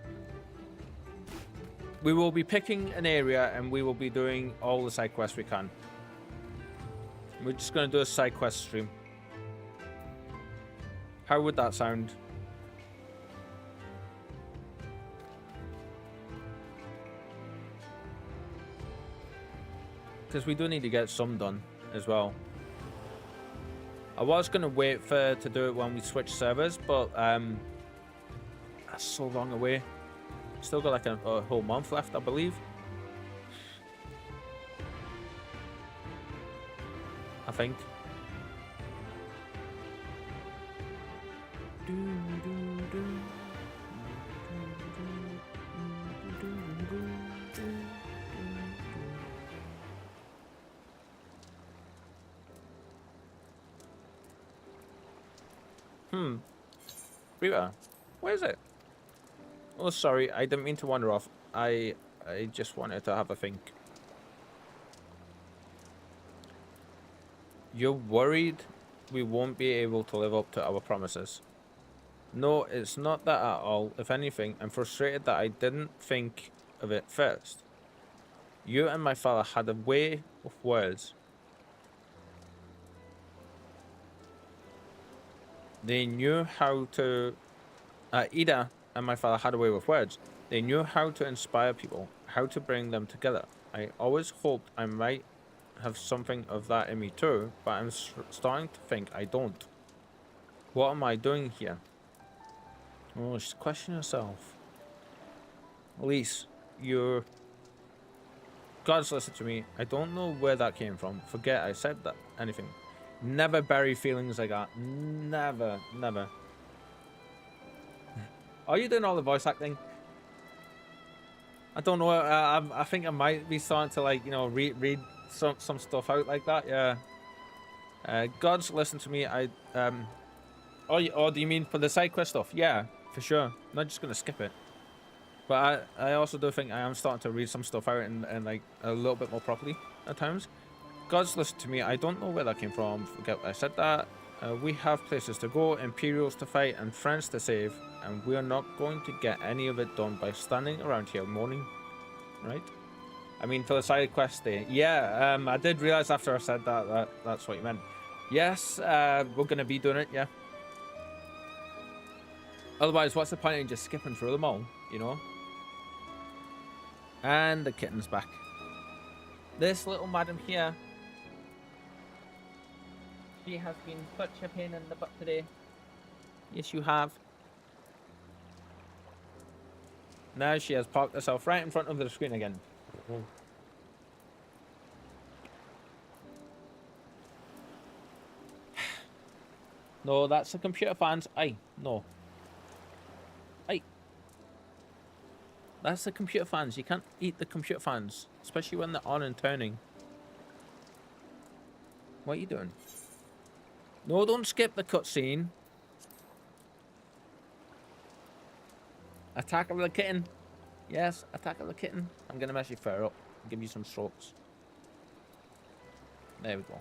We will be picking an area and we will be doing all the side quests we can. We're just going to do a side quest stream. How would that sound? Because we do need to get some done as well. I was going to wait to do it when we switch servers, but that's so long away. Still got like a whole month left, I believe. I think. Reeper, where is it? Oh, sorry, I didn't mean to wander off. I just wanted to have a think. You're worried we won't be able to live up to our promises? No, it's not that at all. If anything, I'm frustrated that I didn't think of it first. You and my father had a way of words. They knew how to... Ida and my father had a way with words. They knew how to inspire people, how to bring them together. I always hoped I might have something of that in me too, but I'm starting to think I don't. What am I doing here? Oh, she's questioning herself. Elise, you're... God's listen to me. I don't know where that came from. Forget I said that. Anything. Never bury feelings like that. Never, never. Are you doing all the voice acting? I don't know. I think I might be starting to, like, you know, read some stuff out like that. Yeah. Gods, listen to me. Oh, do you mean for the side quest stuff? Yeah, for sure. I'm not just gonna skip it. But I also do think I am starting to read some stuff out and like a little bit more properly at times. Gods, listen to me. I don't know where that came from. Forget I said that. We have places to go, Imperials to fight, and friends to save, and we are not going to get any of it done by standing around here moaning, right? I mean, for the side quest day. Yeah, I did realize after I said that that's what you meant. Yes, we're going to be doing it, yeah. Otherwise, what's the point in just skipping through them all, you know? And the kitten's back. This little madam here, she has been such a pain in the butt today. Yes, you have. Now she has parked herself right in front of the screen again. No, that's the computer fans. Aye, no. Aye. That's the computer fans. You can't eat the computer fans, especially when they're on and turning. What are you doing? No, don't skip the cutscene. Attack of the kitten. Yes, attack of the kitten. I'm gonna mess your fur up. Give you some strokes. There we go.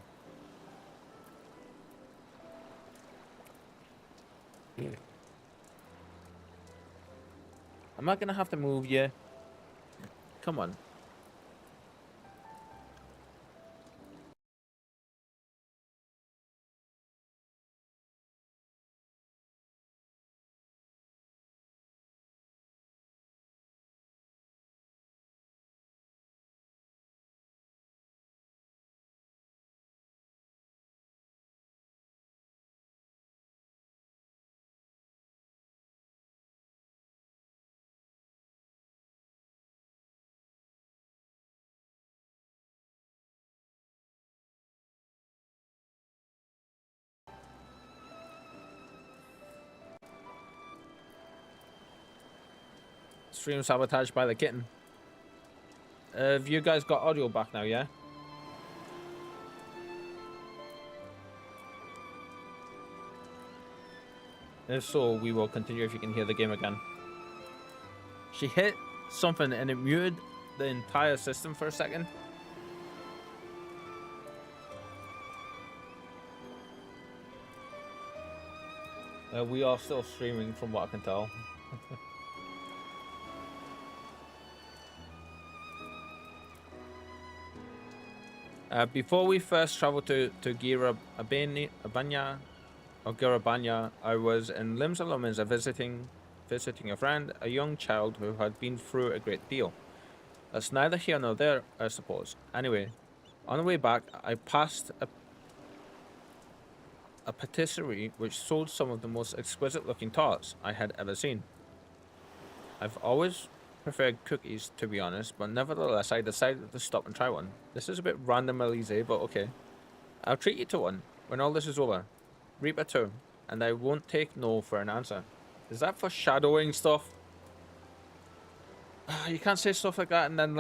I'm not gonna have to move you. Come on. Stream sabotaged by the kitten. Have you guys got audio back now, yeah? If so, we will continue if you can hear the game again. She hit something and it muted the entire system for a second. We are still streaming from what I can tell. Before we first traveled to Girabanya, I was in Limbs and Lumens visiting a friend, a young child who had been through a great deal. That's neither here nor there, I suppose. Anyway, on the way back, I passed a patisserie which sold some of the most exquisite-looking tarts I had ever seen. I've always preferred cookies, to be honest, but nevertheless, I decided to stop and try one. This is a bit random, Elise, but okay. I'll treat you to one when all this is over. Reaper 2, and I won't take no for an answer. Is that for shadowing stuff? You can't say stuff like that and then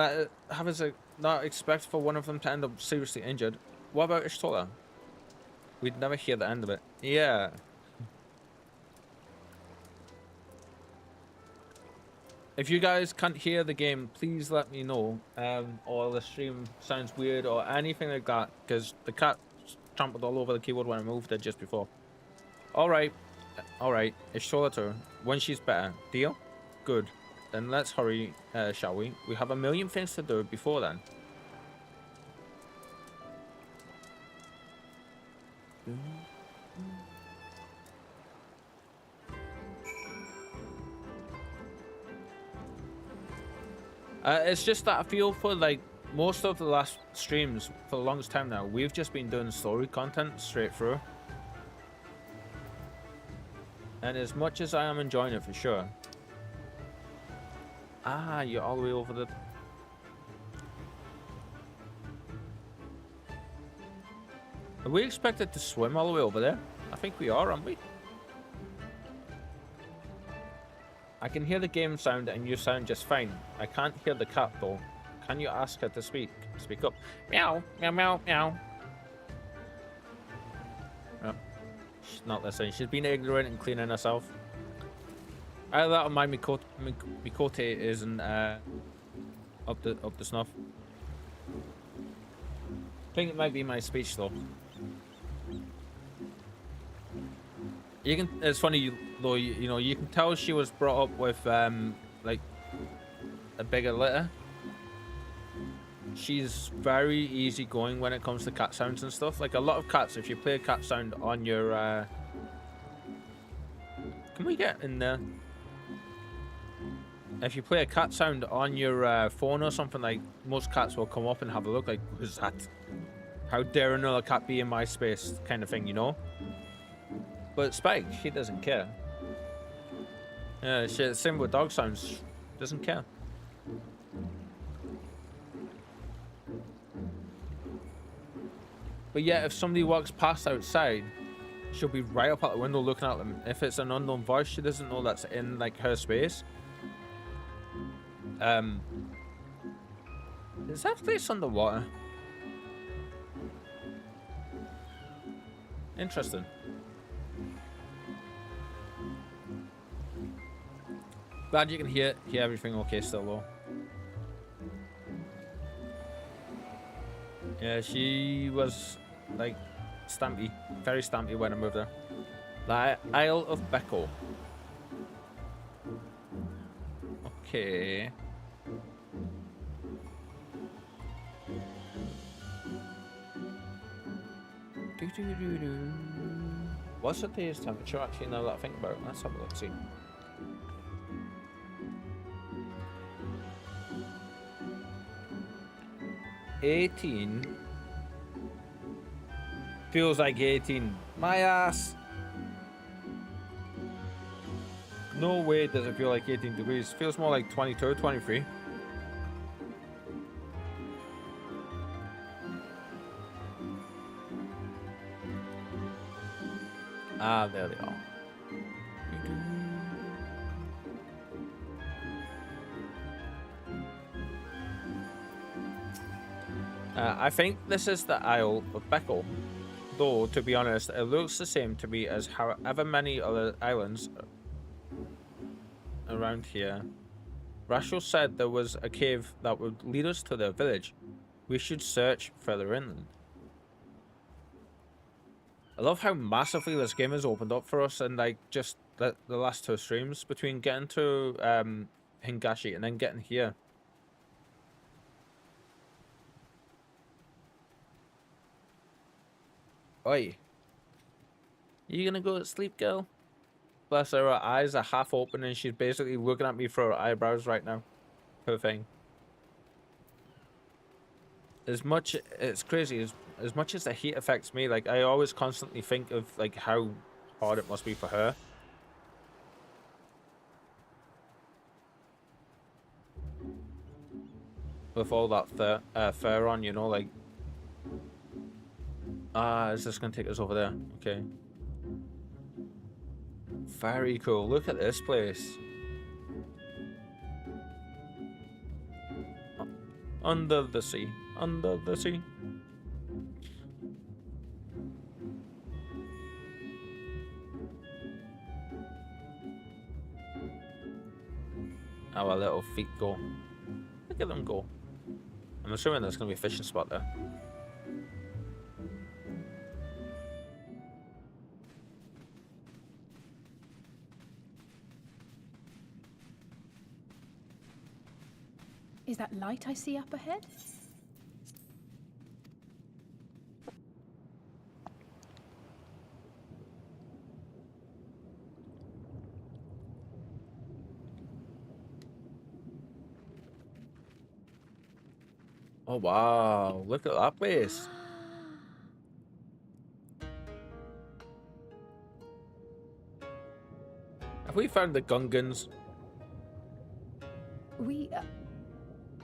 have us not expect for one of them to end up seriously injured. What about Ishtola? We'd never hear the end of it. Yeah. If you guys can't hear the game, please let me know. Or the stream sounds weird or anything like that, because the cat trampled all over the keyboard when I moved it just before. Alright. Alright. Ishtola too. When she's better. Deal? Good. Then let's hurry, shall we? We have a million things to do before then. It's just that I feel for like most of the last streams for the longest time now, we've just been doing story content straight through. And as much as I am enjoying it for sure. Ah, you're all the way over the... Are we expected to swim all the way over there? I think we are, aren't we? I can hear the game sound and you sound just fine. I can't hear the cat though. Can you ask her to speak? Speak up. Meow, meow, meow, meow. Oh, she's not listening. She's been ignorant and cleaning herself. Either that or my Mikote isn't up the snuff. I think it might be my speech though. You can. It's funny though. You know, you can tell she was brought up with like a bigger litter. She's very easygoing when it comes to cat sounds and stuff. Like a lot of cats, if you play a cat sound on your, can we get in there? If you play a cat sound on your phone or something, like most cats will come up and have a look. Like, who's that? How dare another cat be in my space? Kind of thing, you know. But Spike, she doesn't care. Yeah, same with dog sounds. She doesn't care. But yeah, if somebody walks past outside, she'll be right up at the window looking at them. If it's an unknown voice, she doesn't know that's in like her space. Is that place underwater? Interesting. Glad you can hear everything okay still though. Yeah, she was like stampy, very stampy when I moved her. The Isle of Becco. Okay. What's the day's temperature actually now that I think about it? Let's have a look, see. $18 feels like 18. My ass. No way does it feel like 18 degrees. Feels more like 22, 23. Ah, there they are. I think this is the Isle of Beckel. Though, to be honest, it looks the same to me as however many other islands around here. Rachel said there was a cave that would lead us to their village. We should search further inland. I love how massively this game has opened up for us in like just the last 2 streams, between getting to Hingashi and then getting here. Oi. You gonna go to sleep, girl? Bless her, her eyes are half open and she's basically looking at me through her eyebrows right now. Poor thing. It's crazy, as much as the heat affects me, like I always constantly think of like how hard it must be for her. With all that fur on, you know, like... is this gonna take us over there? Okay. Very cool. Look at this place. Under the sea. Under the sea. How our little feet go. Look at them go. I'm assuming there's going to be a fishing spot there. Is that light I see up ahead? Oh wow, look at that place. Have we found the Gungans? We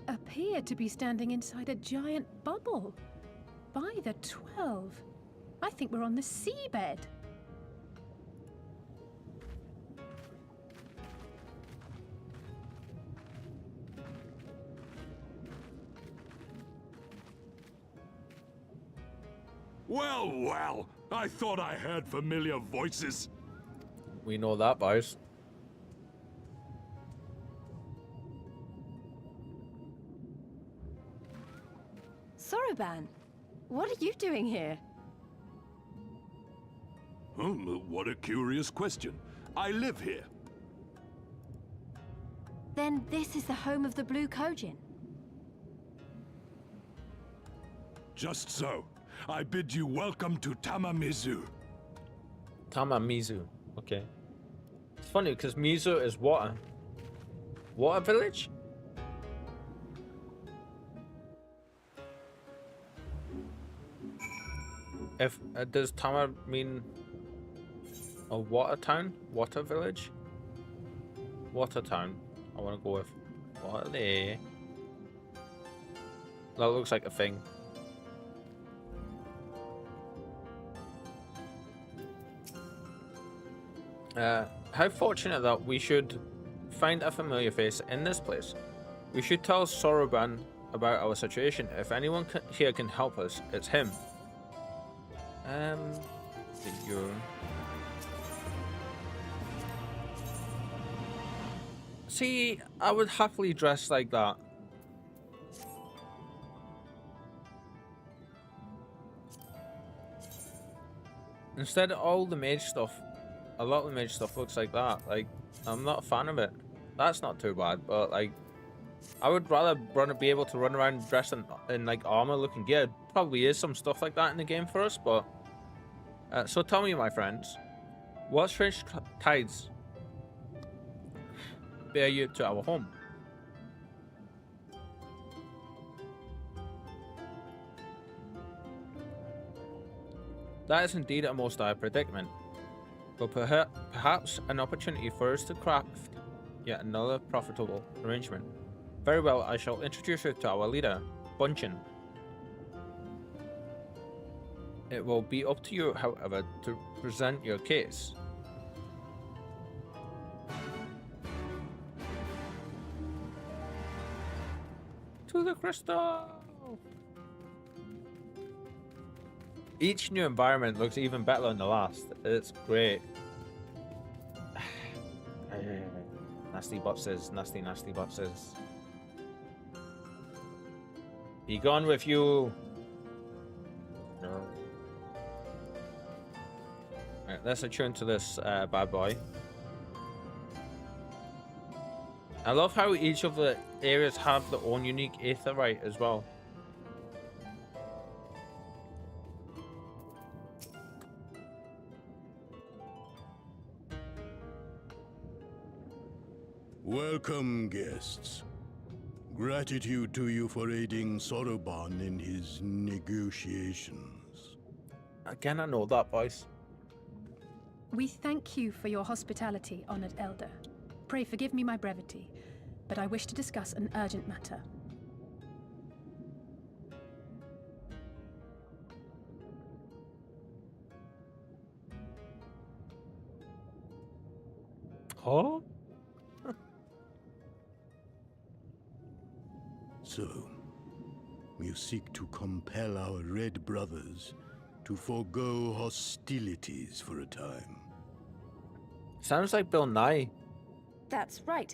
appear to be standing inside a giant bubble. By the 12. I think we're on the seabed. Well, well, I thought I heard familiar voices. We know that, boys. Soroban, what are you doing here? What a curious question. I live here. Then this is the home of the Blue Kojin. Just so. I bid you welcome to Tamamizu. Tamamizu. Okay. It's funny because Mizu is water. Water village? If does Tama mean a water town? Water village? Water town. I want to go with water there. That looks like a thing. How fortunate that we should find a familiar face in this place. We should tell Soroban about our situation. If anyone here can help us, it's him. See, I would happily dress like that. Instead of all the mage stuff, a lot of the mage stuff looks like that. Like, I'm not a fan of it. That's not too bad, but like, I would rather be able to run around dressed in like armor looking gear. Probably is some stuff like that in the game for us, but so tell me, my friends, what strange tides bear you to our home? That is indeed a most dire predicament, but perhaps an opportunity for us to craft yet another profitable arrangement. Very well, I shall introduce you to our leader, Bunchin. It will be up to you, however, to present your case. To the crystal! Each new environment looks even better than the last. It's great. Nasty boxes, nasty, nasty boxes. Be gone with you. No. Right, let's attune to this bad boy. I love how each of the areas have their own unique aetherite as well. Welcome, guests. Gratitude to you for aiding Soroban in his negotiations. Again, I know that voice. We thank you for your hospitality, honored elder. Pray forgive me my brevity, but I wish to discuss an urgent matter. Huh? So, you seek to compel our Red Brothers to forego hostilities for a time. Sounds like Bill Nye. That's right.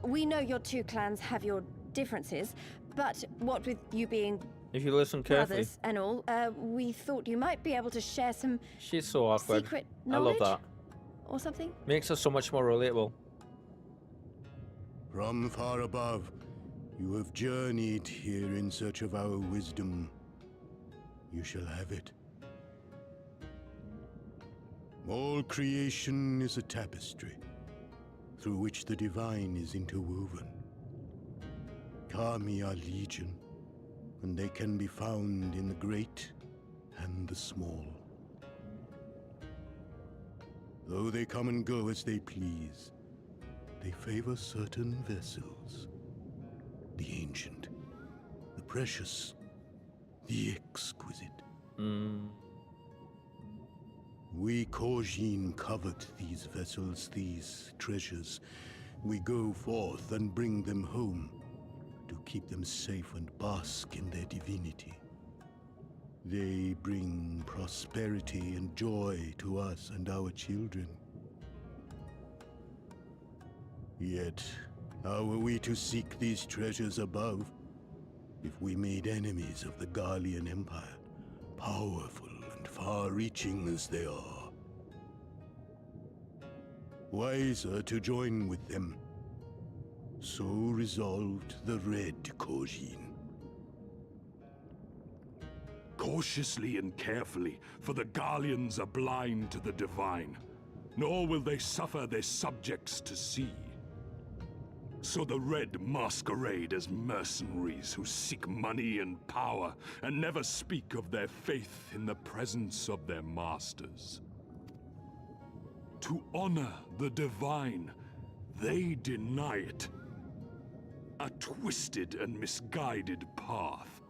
We know your two clans have your differences, but what with you being If you listen carefully. brothers and all, we thought you might be able to share some She's so awkward. secret I knowledge love that. or something. Makes her so much more relatable. From far above, you have journeyed here in search of our wisdom. You shall have it. All creation is a tapestry, through which the divine is interwoven. Kami are legion, and they can be found in the great and the small. Though they come and go as they please, they favor certain vessels. The ancient, the precious, the exquisite. We Kojin covet these vessels, these treasures. We go forth and bring them home to keep them safe and bask in their divinity. They bring prosperity and joy to us and our children. Yet, how are we to seek these treasures above if we made enemies of the Garlean Empire, powerful and far-reaching as they are? Wiser to join with them. So resolved the Red Kojin. Cautiously and carefully, for the Garleans are blind to the divine, nor will they suffer their subjects to see. So the Red masquerade as mercenaries who seek money and power and never speak of their faith in the presence of their masters. To honor the divine, they deny it. A twisted and misguided path.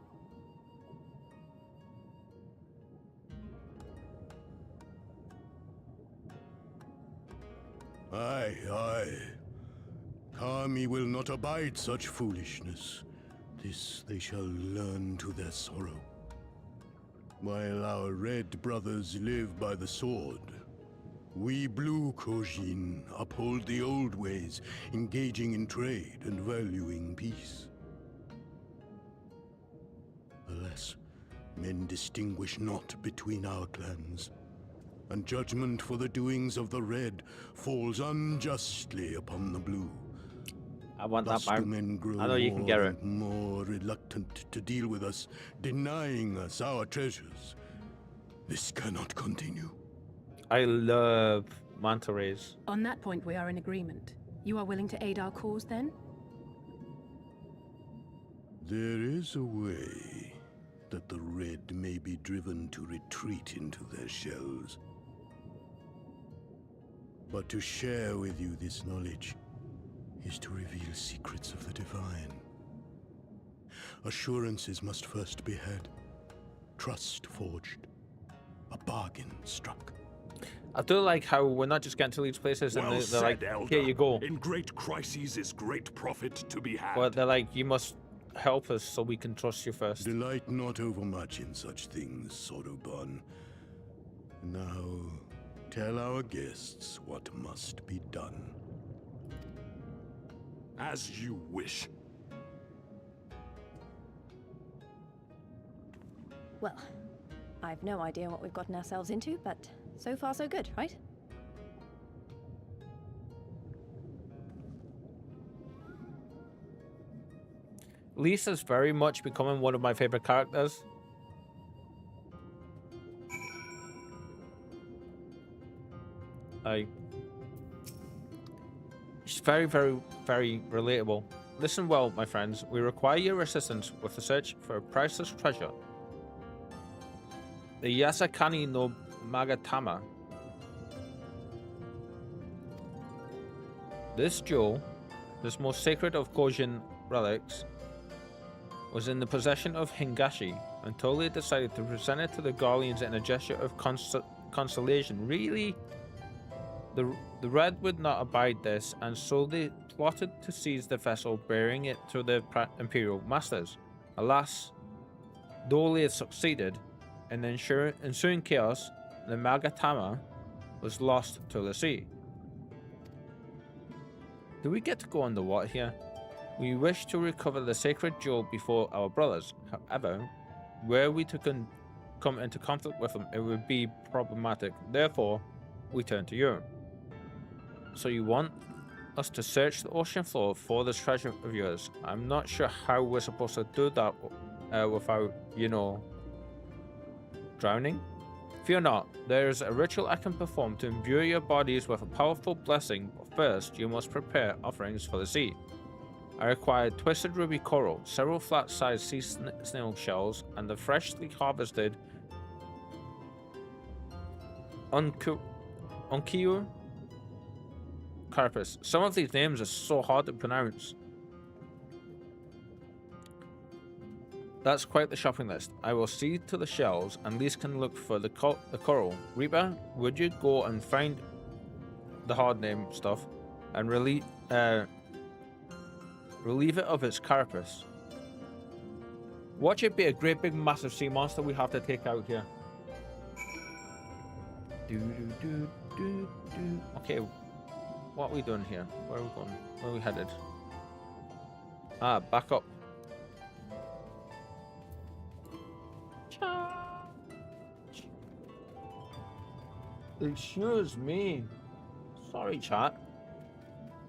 Aye, aye. Kami will not abide such foolishness. This they shall learn to their sorrow. While our Red Brothers live by the sword, we Blue Kojin uphold the old ways, engaging in trade and valuing peace. Alas, men distinguish not between our clans, and judgment for the doings of the Red falls unjustly upon the Blue. I want Thus that do part. men grow I know you can get more it. and more reluctant to deal with us, denying us our treasures. This cannot continue. I love manta rays. On that point, we are in agreement. You are willing to aid our cause, then? There is a way that the Red may be driven to retreat into their shells. But to share with you this knowledge is to reveal secrets of the divine. Assurances must first be had, trust forged, a bargain struck. I do like how we're not just getting to these places and Well they're like, said, Elder. here you go. In great crises is great profit to be had. But they're like, you must help us so we can trust you first. Delight not overmuch in such things, Sotoban. Now, tell our guests what must be done. As you wish. Well, I've no idea what we've gotten ourselves into, but so far so good, right? Lisa's very much becoming one of my favorite characters. She's very, very, very relatable. Listen well, my friends. We require your assistance with the search for a priceless treasure. The Yasakani no Magatama. This jewel, this most sacred of Kojin relics, was in the possession of Hingashi until they decided to present it to the Guardians in a gesture of consolation. Really? The Red would not abide this, and so they plotted to seize the vessel, bearing it to the Imperial Masters. Alas, though they had succeeded, in the ensuing chaos, the Magatama was lost to the sea. Do we get to go underwater here? We wish to recover the sacred jewel before our brothers. However, were we to come into conflict with them, it would be problematic. Therefore, we turn to you. So you want us to search the ocean floor for this treasure of yours? I'm not sure how we're supposed to do that without, you know, drowning. Fear not, there is a ritual I can perform to imbue your bodies with a powerful blessing, but first you must prepare offerings for the sea. I require twisted ruby coral, several flat-sized sea snail shells, and the freshly harvested Onkiu Carpus. Some of these names are so hard to pronounce. That's quite the shopping list. I will see to the shells, and Lise can look for the coral. Reaper, would you go and find the hard name stuff and relieve it of its carapace? Watch it be a great big massive sea monster we have to take out here. Okay, what are we doing here? Where are we going? Where are we headed? Ah, back up. Excuse me. Sorry, chat.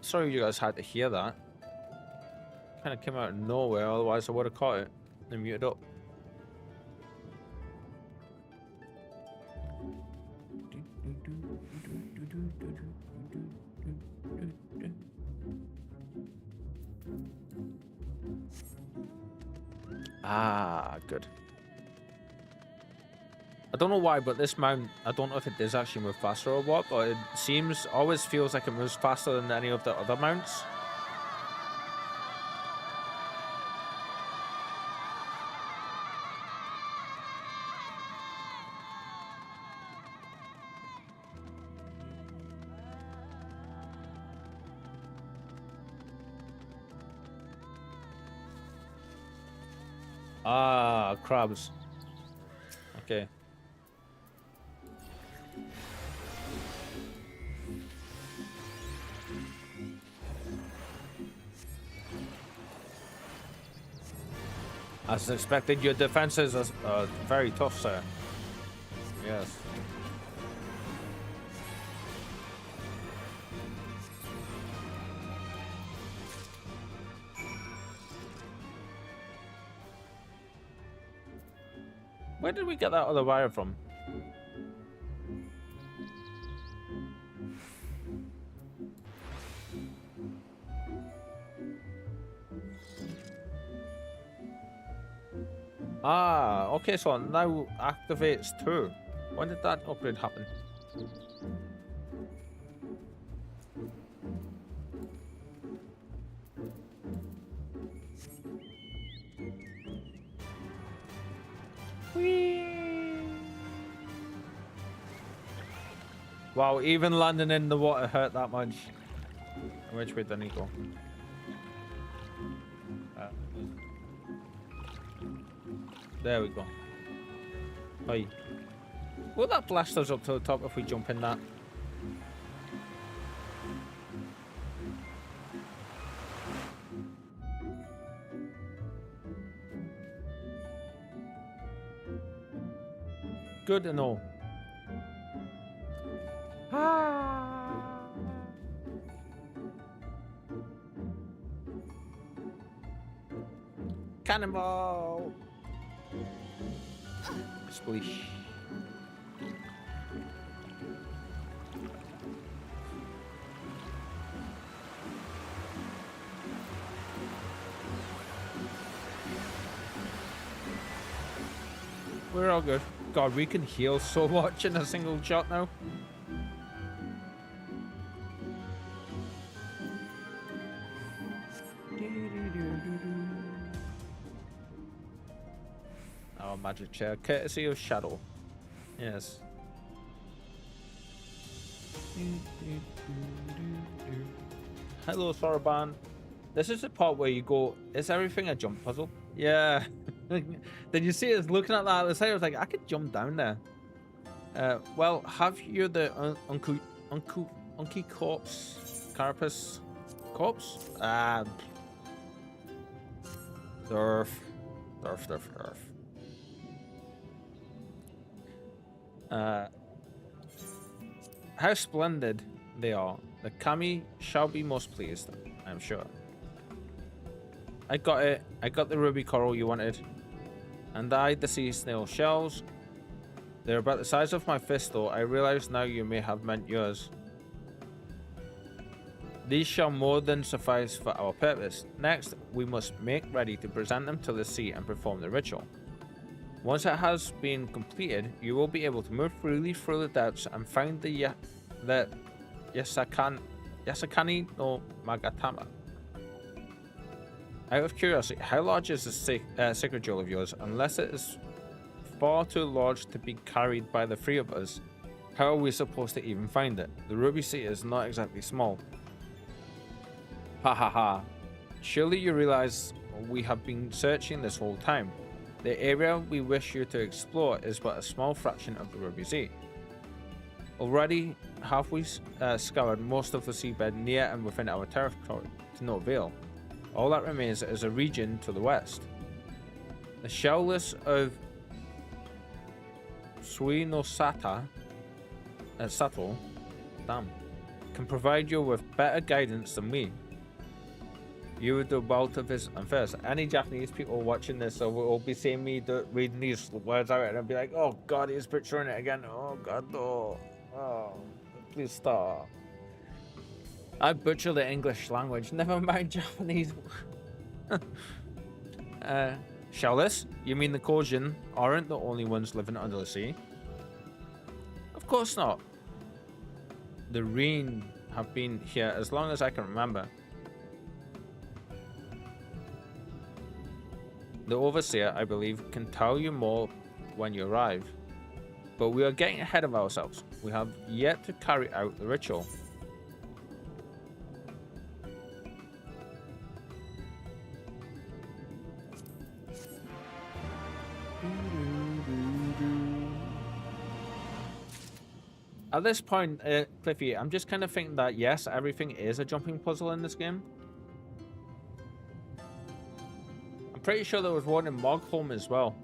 Sorry you guys had to hear that. Kind of came out of nowhere, otherwise I would have caught it and muted up. Ah, good. I don't know why, but this mount, I don't know if it does actually move faster or what, but it always feels like it moves faster than any of the other mounts. Ah, crabs. Okay. As expected, your defenses are very tough, sir. Yes. Where did we get that other wire from? Ah, okay, so now activates too. When did that upgrade happen? Whee! Wow, even landing in the water hurt that much. Which way did he go? There we go. Oi. Will that blast us up to the top if we jump in that? Good to know. Cannonball! Splish. We're all good. God, we can heal so much in a single shot now. Our magic chair, courtesy of Shadow. Yes. Hello, Soroban. This is the part where you go, is everything a jump puzzle? Yeah. Did you see us looking at that at the side? I was like, I could jump down there. Well, have you the Unky corpse? Carapace corpse? Durf. How splendid they are. The Kami shall be most pleased, I'm sure. I got it. I got the ruby coral you wanted. And the sea snail shells. They're about the size of my fist though. I realize now you may have meant yours. These shall more than suffice for our purpose. Next, we must make ready to present them to the sea and perform the ritual. Once it has been completed, you will be able to move freely through the depths and find the Yasakani no Magatama. Out of curiosity, how large is the sacred jewel of yours? Unless it is far too large to be carried by the three of us, how are we supposed to even find it? The ruby sea is not exactly small. Ha ha ha. Surely you realize we have been searching this whole time. The area we wish you to explore is but a small fraction of the ruby sea. Already have we scoured most of the seabed near and within our territory to no avail. All that remains is a region to the west. The shellless of Suinosata Sato, can provide you with better guidance than we. You would do well to visit them first. Any Japanese people watching this will be seeing me reading these words out and I'll be like, oh god, he's butchering it again. Oh god, no. Oh, please stop. I butcher the English language, never mind Japanese. Shellless? You mean the Kojin aren't the only ones living under the sea? Of course not. The Reen have been here as long as I can remember. The Overseer, I believe, can tell you more when you arrive. But we are getting ahead of ourselves. We have yet to carry out the ritual. At this point, Cliffy, I'm just kind of thinking that yes, everything is a jumping puzzle in this game. I'm pretty sure there was one in Mogholm as well.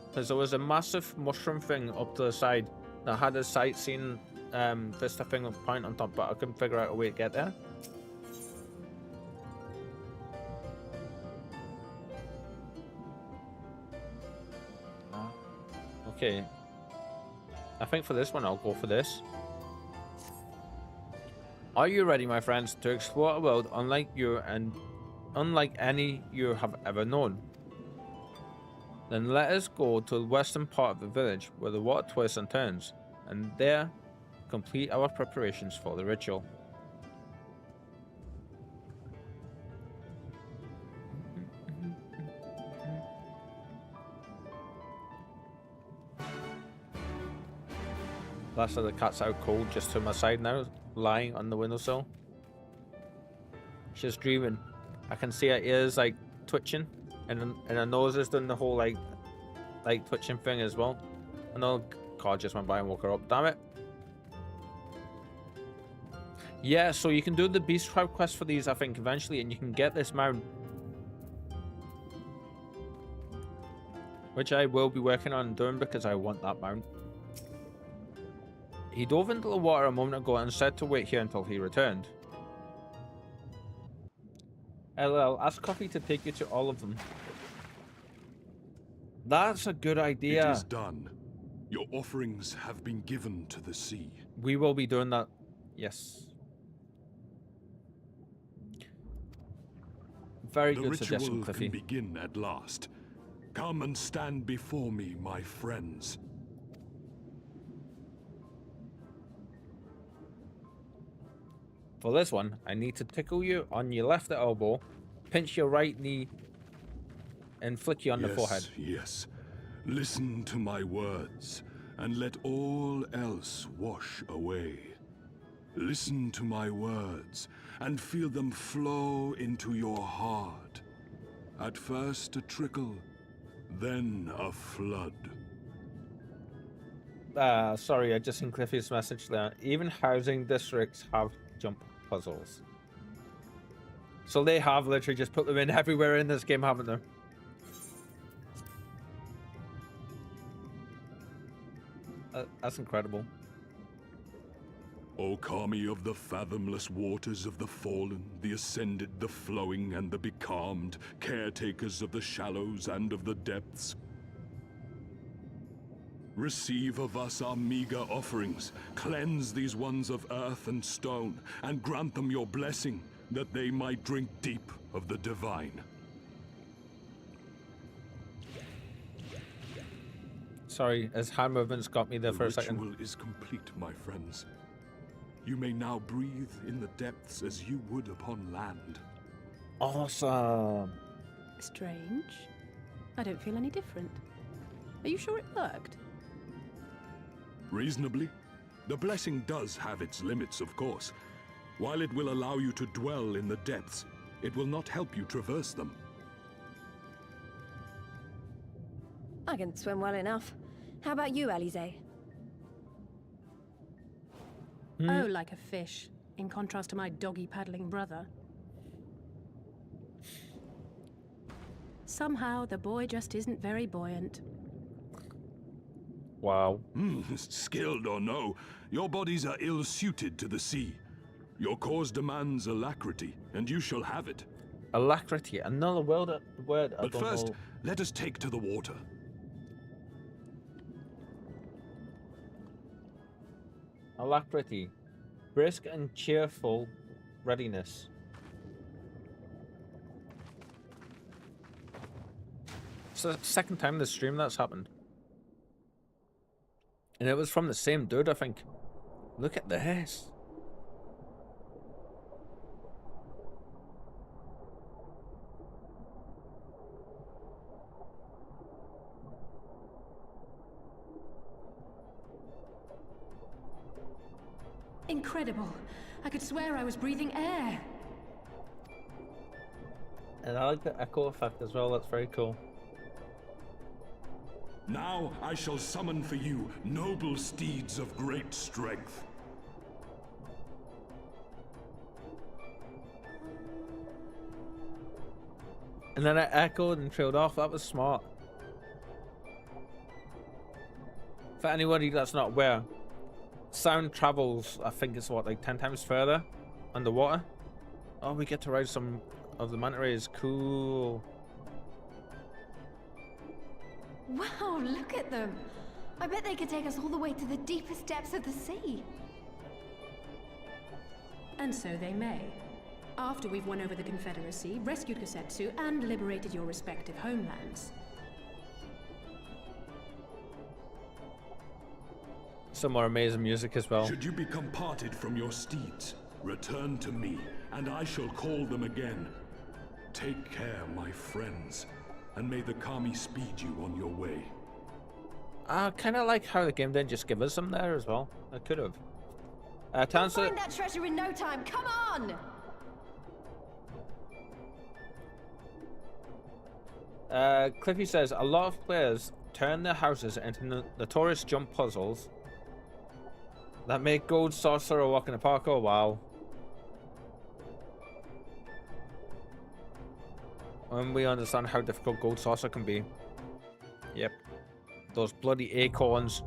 Because there was a massive mushroom thing up to the side that had a sightseeing vista thing point on top, but I couldn't figure out a way to get there. Okay. I think for this one, I'll go for this. Are you ready, my friends, to explore a world unlike you and unlike any you have ever known? Then let us go to the western part of the village where the water twists and turns, and there complete our preparations for the ritual. Last of the cat's out cold just to my side now, lying on the windowsill. She's dreaming. I can see her ears like twitching And her nose is doing the whole like twitching thing as well. Another car just went by and woke her up. Damn it. Yeah, so you can do the Beast Tribe quest for these, I think, eventually, and you can get this mount. Which I will be working on doing because I want that mount. He dove into the water a moment ago and said to wait here until he returned. LL, ask Coffee to take you to all of them. That's a good idea. It is done. Your offerings have been given to the sea. We will be doing that. Yes. Very good suggestion, Cliffy. The ritual can begin at last. Come and stand before me, my friends. For this one, I need to tickle you on your left elbow, pinch your right knee, and flick you on the forehead. Yes. Listen to my words, and let all else wash away. Listen to my words, and feel them flow into your heart. At first a trickle, then a flood. Sorry, I just seen Cliffy's message there. Even housing districts have jump puzzles. So they have literally just put them in everywhere in this game, haven't they? That's incredible. O Kami of the fathomless waters of the fallen, the ascended, the flowing, and the becalmed, caretakers of the shallows and of the depths. Receive of us our meager offerings, cleanse these ones of earth and stone, and grant them your blessing, that they might drink deep of the divine. Sorry, his hand movements got me there for a second. The ritual is complete, my friends. You may now breathe in the depths as you would upon land. Awesome. Strange. I don't feel any different. Are you sure it worked? Reasonably. The blessing does have its limits, of course. While it will allow you to dwell in the depths, it will not help you traverse them. I can swim well enough. How about you, Alize? Oh, like a fish, in contrast to my doggy-paddling brother. Somehow, the boy just isn't very buoyant. Wow. Skilled or no, your bodies are ill-suited to the sea. Your cause demands alacrity, and you shall have it. Alacrity, another word I But don't first, know. let us take to the water. Alacrity. Brisk and cheerful readiness. It's the second time this stream that's happened. And it was from the same dude, I think. Look at this. Incredible. I could swear I was breathing air. And I like the echo effect as well, that's very cool. Now I shall summon for you noble steeds of great strength. And then I echoed and trailed off, that was smart. For anybody that's not aware, sound travels, I think it's what, like 10 times further underwater? Oh, we get to ride some of the manta rays, cool. Wow, look at them! I bet they could take us all the way to the deepest depths of the sea. And so they may. After we've won over the Confederacy, rescued Kosetsu, and liberated your respective homelands. Some more amazing music as well. Should you become parted from your steeds, return to me, and I shall call them again. Take care, my friends, and may the Kami speed you on your way. I kind of like how the game didn't just give us them there as well. I could have. We'll Tansa, find that treasure in no time. Come on! Cliffy says a lot of players turn their houses into notorious jump puzzles that make Gold Sorcerer walk in the park. Oh wow. When we understand how difficult Gold Sorcerer can be. Yep. Those bloody acorns.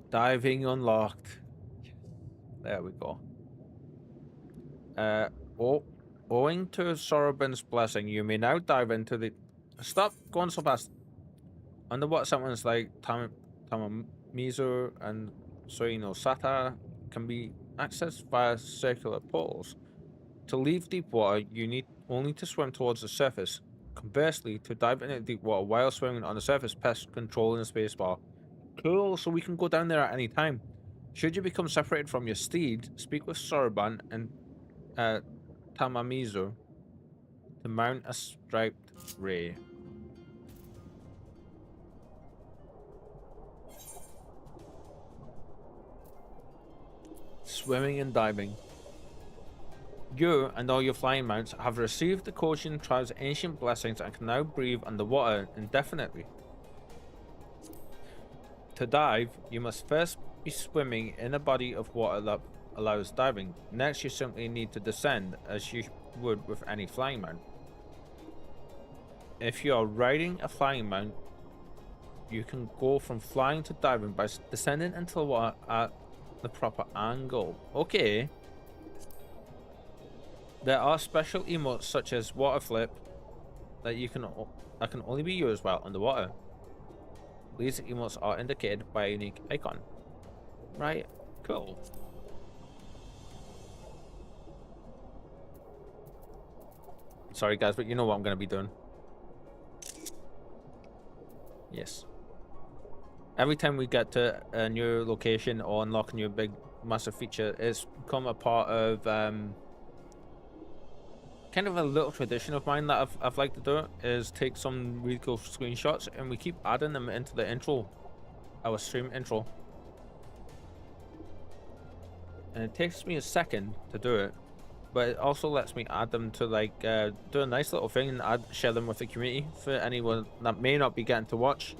Diving unlocked. There we go. Owing to Sorobin's blessing, you may now dive into the... Stop going so fast. Underwater settlements like Tamamizu and Suino Sata can be accessed via circular portals. To leave deep water, you need only to swim towards the surface. Conversely, to dive into deep water while swimming on the surface, press control in the spacebar. Cool, so we can go down there at any time. Should you become separated from your steed, speak with Soroban and Tamamizu to mount a striped ray. Swimming and diving. You and all your flying mounts have received the Koshin tribe's ancient blessings and can now breathe underwater indefinitely. To dive, you must first be swimming in a body of water that allows diving. Next, you simply need to descend as you would with any flying mount. If you are riding a flying mount, you can go from flying to diving by descending into the water at the proper angle. Okay. There are special emotes such as water flip that can only be used while underwater. These emotes are indicated by a unique icon. Right, cool. Sorry guys, but you know what I'm going to be doing. Yes. Every time we get to a new location or unlock a new big massive feature, it's become a part of kind of a little tradition of mine that I've liked to do, is take some really cool screenshots and we keep adding them into the intro, our stream intro. And it takes me a second to do it, but it also lets me add them to like do a nice little thing and share them with the community for anyone that may not be getting to watch.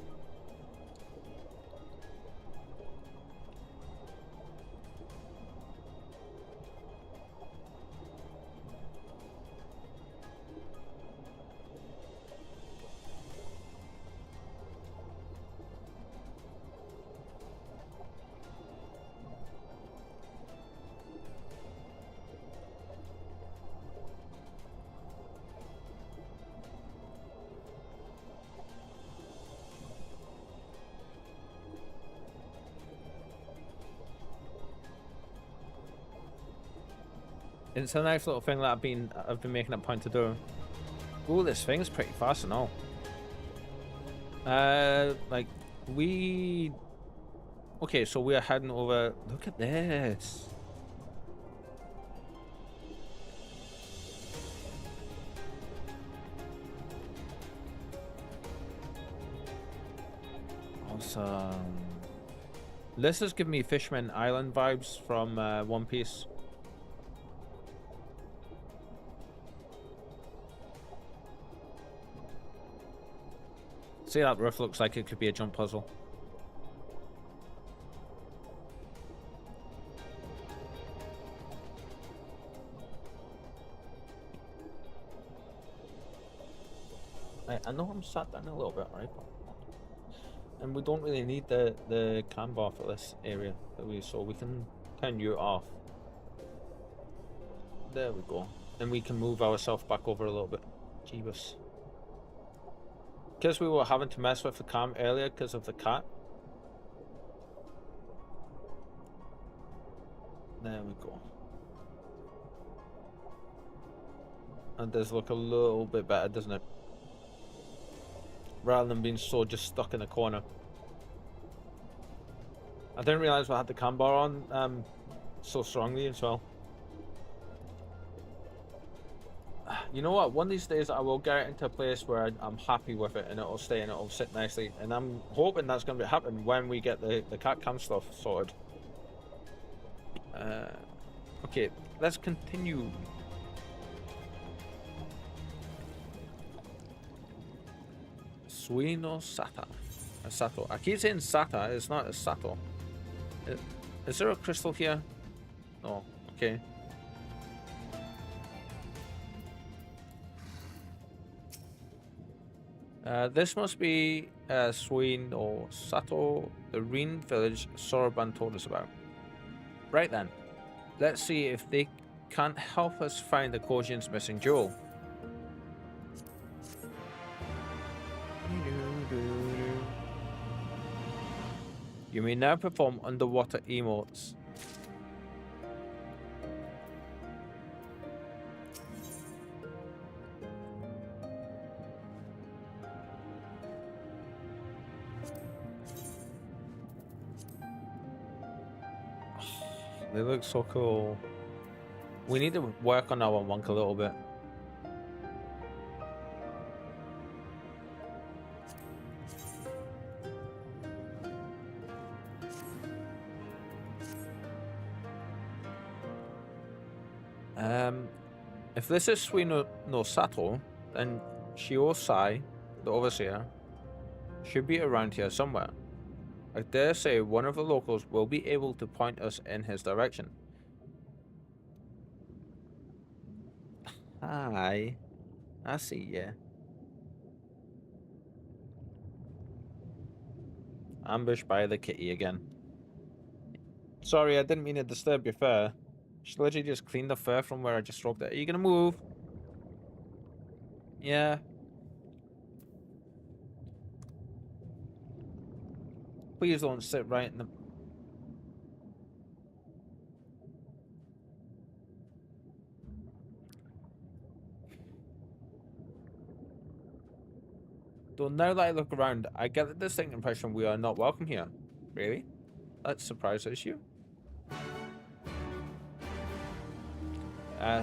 It's a nice little thing that I've been making a point to do. Ooh, this thing's pretty fast and all. Like we. Okay, so we are heading over. Look at this. Awesome. This is giving me Fishman Island vibes from One Piece. See, that roof looks like it could be a jump puzzle. I know I'm sat down a little bit, right? And we don't really need the cam bar for this area so we can turn you off. There we go. And we can move ourselves back over a little bit. Jeebus. Because we were having to mess with the cam earlier because of the cat. There we go. And does look a little bit better, doesn't it? Rather than being so just stuck in a corner. I didn't realize I had the cam bar on so strongly as well. You know what? One of these days I will get into a place where I'm happy with it and it'll stay and it'll sit nicely. And I'm hoping that's going to happen when we get the cat cam stuff sorted. Okay, let's continue. Suino Sata. A Sato. I keep saying Sata, it's not a Sato. Is there a crystal here? Oh, okay. This must be Suino Sato, the Reen village Soroban told us about. Right then, let's see if they can't help us find the Korsian's missing jewel. You may now perform underwater emotes. They look so cool. We need to work on our monk a little bit. If this is Suino no Sato, then Shiosai, the overseer, should be around here somewhere. I dare say one of the locals will be able to point us in his direction. Hi. I see ya. Ambushed by the kitty again. Sorry, I didn't mean to disturb your fur. She literally just cleaned the fur from where I just stroked it. Are you gonna move? Yeah. Please don't sit right in the... Though now that I look around, I get the distinct impression we are not welcome here. Really? That surprises you?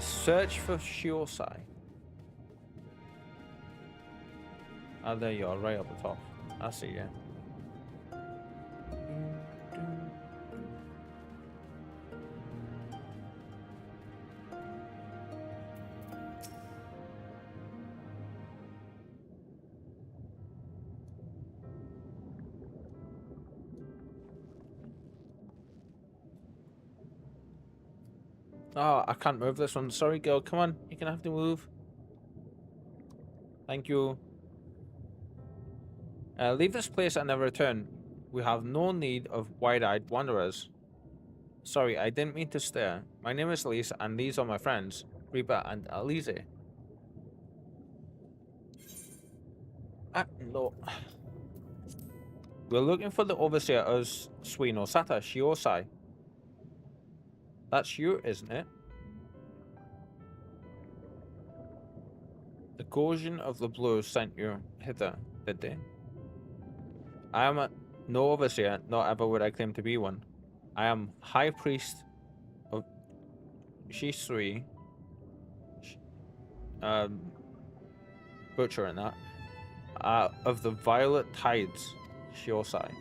Search for Shiosai. Ah, there you are, right up the top. I see you. Oh, I can't move this one. Sorry, girl. Come on. You're gonna have to move. Thank you. Leave this place and never return. We have no need of wide-eyed wanderers. Sorry, I didn't mean to stare. My name is Elise, and these are my friends, Reeper and Elise. No. We're looking for the overseer of Suino Sata, Shiosai. That's you, isn't it? The Korsian of the Blue sent you hither, did they? I am no overseer, nor ever would I claim to be one. I am High Priest of Shisui. Butchering that. Of the Violet Tides, Shiosai.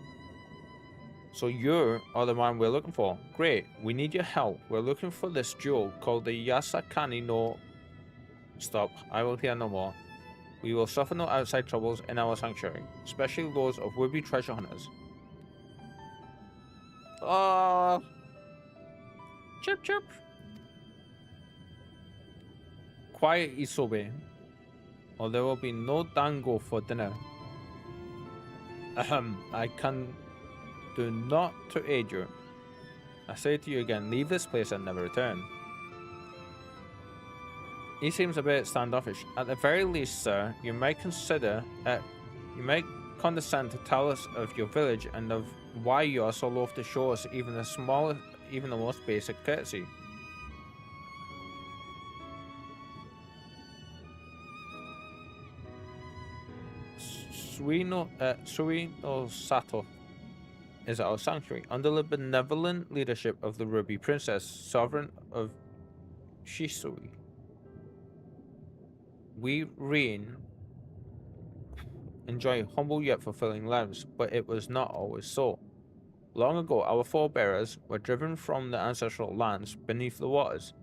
So you are the man we're looking for. Great, we need your help. We're looking for this jewel called the Yasakani no... Stop, I will hear no more. We will suffer no outside troubles in our sanctuary, especially those of would-be treasure hunters. Oh, chirp chirp. Quiet, Isobe, or there will be no dango for dinner. I can do not to aid you. I say to you again, leave this place and never return. He seems a bit standoffish. At the very least, sir, you might condescend to tell us of your village and of why you are so loath to show us even the most basic courtesy. Suino Sato is our sanctuary, under the benevolent leadership of the Ruby Princess, sovereign of Shisui. We Reen enjoy humble yet fulfilling lives, but it was not always so. Long ago, our forebears were driven from the ancestral lands beneath the waters.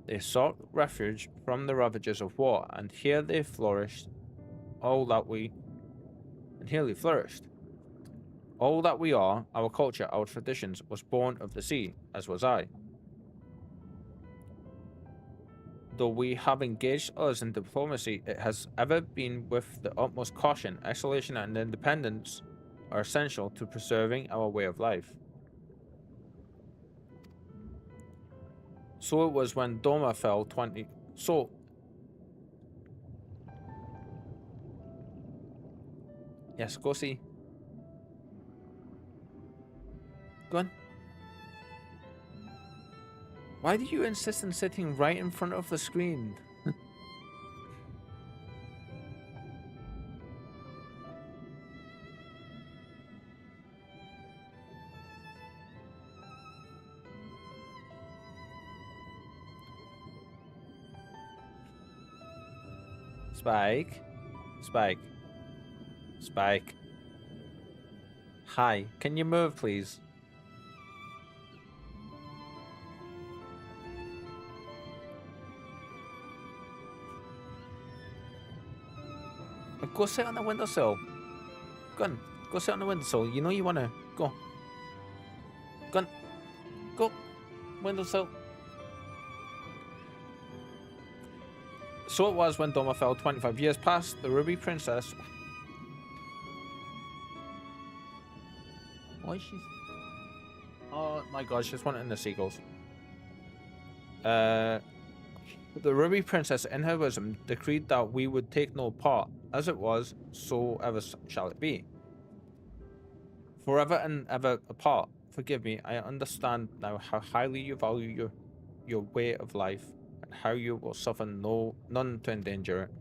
They sought refuge from the ravages of war, and here they flourished all that we and here he flourished. All that we are, our culture, our traditions, was born of the sea, as was I. Though we have engaged others in diplomacy, it has ever been with the utmost caution. Isolation and independence are essential to preserving our way of life. So it was when Doma fell 20... So... Yes, go see. Go on. Why do you insist on sitting right in front of the screen? Spike. Spike. Spike. Hi, can you move, please? Go sit on the windowsill. Go on. Go sit on the windowsill. You know you want to. Go. Go on. Go. Windowsill. So it was when Doma fell 25 years past. The Ruby Princess... Why is she... Oh my god, she's wanting the seagulls. The Ruby Princess in her wisdom decreed that we would take no part. As it was, so ever shall it be. Forever and ever apart. Forgive me, I understand now how highly you value your way of life, and how you will suffer none to endanger it.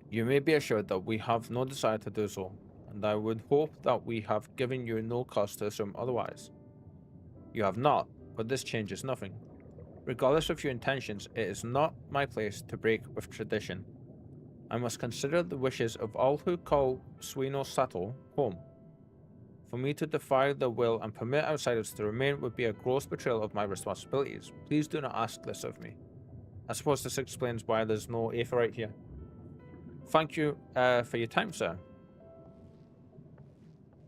You may be assured that we have no desire to do so, and I would hope that we have given you no cause to assume otherwise. You have not, but this changes nothing. Regardless of your intentions, it is not my place to break with tradition. I must consider the wishes of all who call Suino Sato home. For me to defy their will and permit outsiders to remain would be a gross betrayal of my responsibilities. Please do not ask this of me. I suppose this explains why there's no Aetheryte here. Thank you for your time, sir.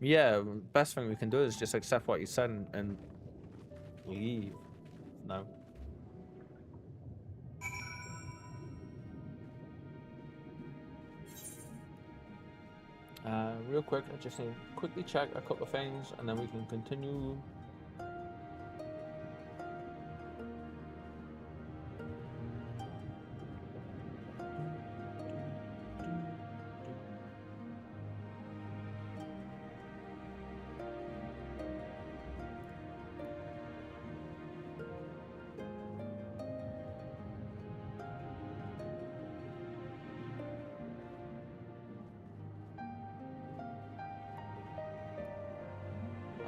Yeah, best thing we can do is just accept what you said and leave. No. Real quick, I just need to quickly check a couple of things and then we can continue.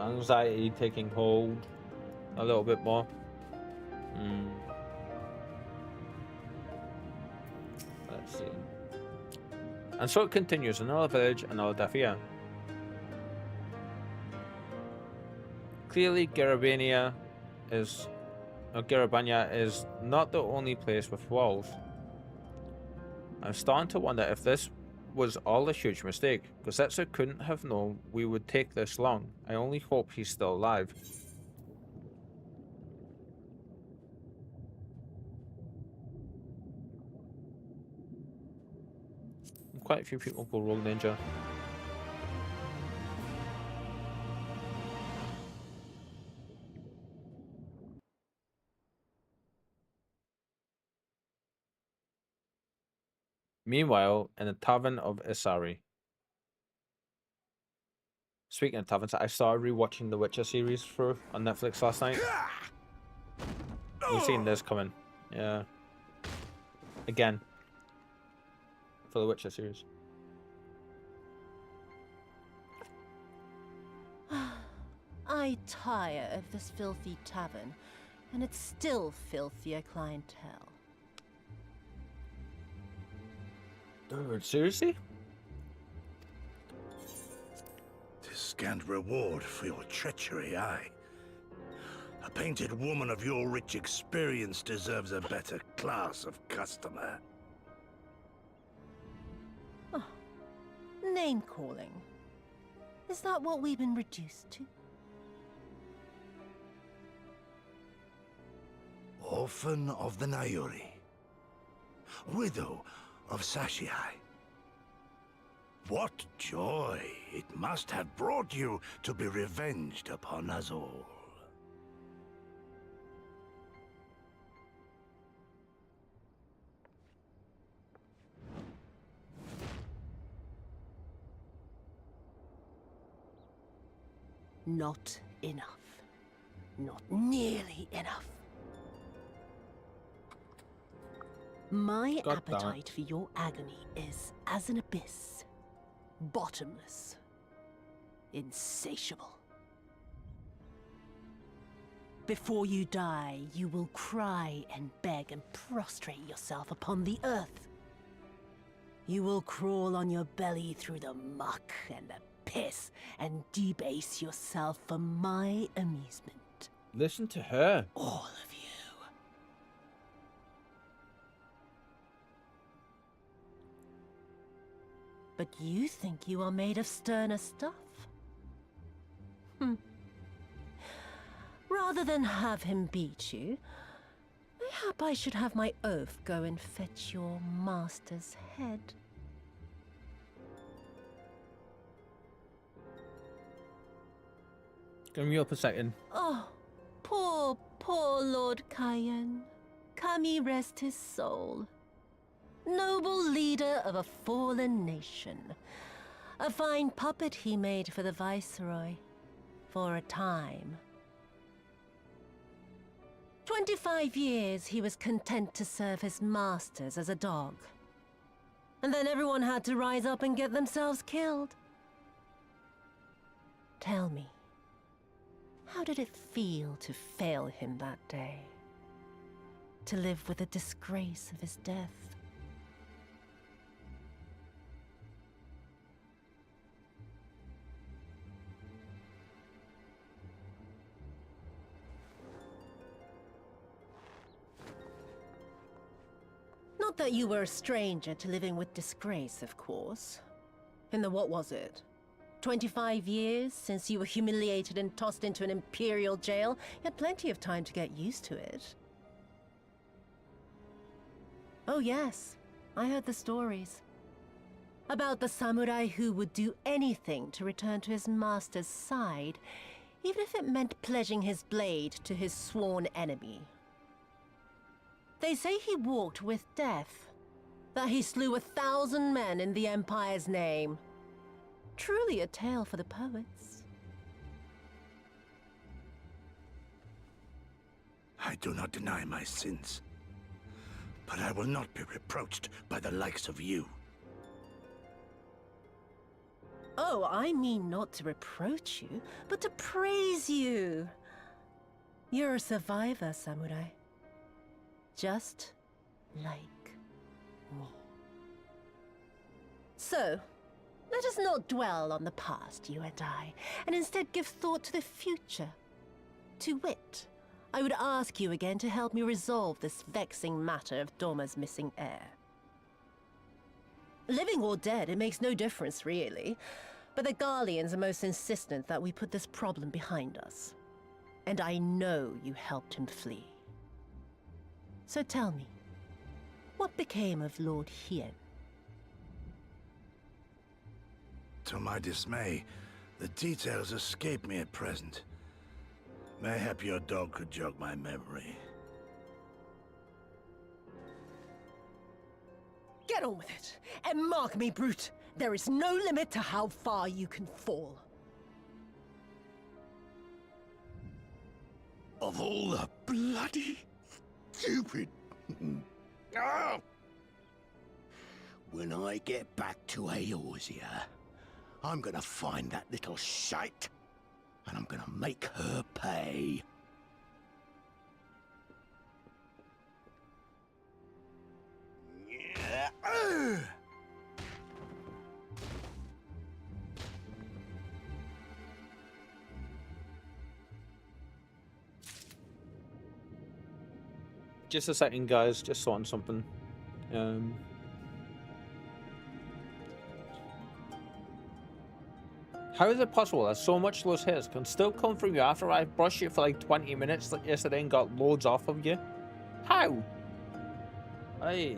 Anxiety taking hold a little bit more. Let's see. And so it continues. Another village, another death here. Clearly, Garabania is not the only place with walls. I'm starting to wonder if this was all a huge mistake. Gosetsu couldn't have known we would take this long. I only hope he's still alive. Quite a few people go Rogue Ninja. Meanwhile, in the Tavern of Isari. Speaking of taverns, I started rewatching the Witcher series through on Netflix last night. We've seen this coming. Yeah. Again. For the Witcher series. I tire of this filthy tavern, and its still filthier clientele. Dude, seriously? Tis scant reward for your treachery, aye. A painted woman of your rich experience deserves a better class of customer. Oh, Name-calling. Is that what we've been reduced to? Orphan of the Nayuri. Widow of Sashii. What joy it must have brought you to be revenged upon us all. Not enough. Not nearly enough. My God damn it. appetite for your agony is as an abyss. Bottomless. Insatiable. Before you die, you will cry and beg and prostrate yourself upon the earth. You will crawl on your belly through the muck and the piss and debase yourself for my amusement. Listen to her. All of you. But you think you are made of sterner stuff? Rather than have him beat you, mayhap I should have my oaf go and fetch your master's head. Give me up a second. Oh, poor Lord Cayenne. Kami rest his soul. Noble leader of a fallen nation. A fine puppet he made for the Viceroy. For a time. 25 years he was content to serve his masters as a dog. And then everyone had to rise up and get themselves killed. Tell me, how did it feel to fail him that day? To live with the disgrace of his death? Not that you were a stranger to living with disgrace, of course. In the what was it? 25 years since you were humiliated and tossed into an imperial jail? You had plenty of time to get used to it. Oh yes, I heard the stories. About the samurai who would do anything to return to his master's side, even if it meant pledging his blade to his sworn enemy. They say he walked with death, that he slew 1,000 men in the Empire's name. Truly a tale for the poets. I do not deny my sins, but I will not be reproached by the likes of you. Oh, I mean not to reproach you, but to praise you. You're a survivor, samurai. Just like me. So, let us not dwell on the past, you and I, and instead give thought to the future. To wit, I would ask you again to help me resolve this vexing matter of Doma's missing heir. Living or dead, it makes no difference, really. But the Garleans are most insistent that we put this problem behind us. And I know you helped him flee. So tell me, what became of Lord Hien? To my dismay, the details escape me at present. Mayhap your dog could jog my memory. Get on with it, and mark me, brute. There is no limit to how far you can fall. Of all the bloody stupid... Ah! When I get back to Eorzea, I'm gonna find that little shite, and I'm gonna make her pay. Just a second, guys. Just sorting something. How is it possible that so much those hits can still come from you after I brushed you for like 20 minutes like yesterday and got loads off of you? How? Hey.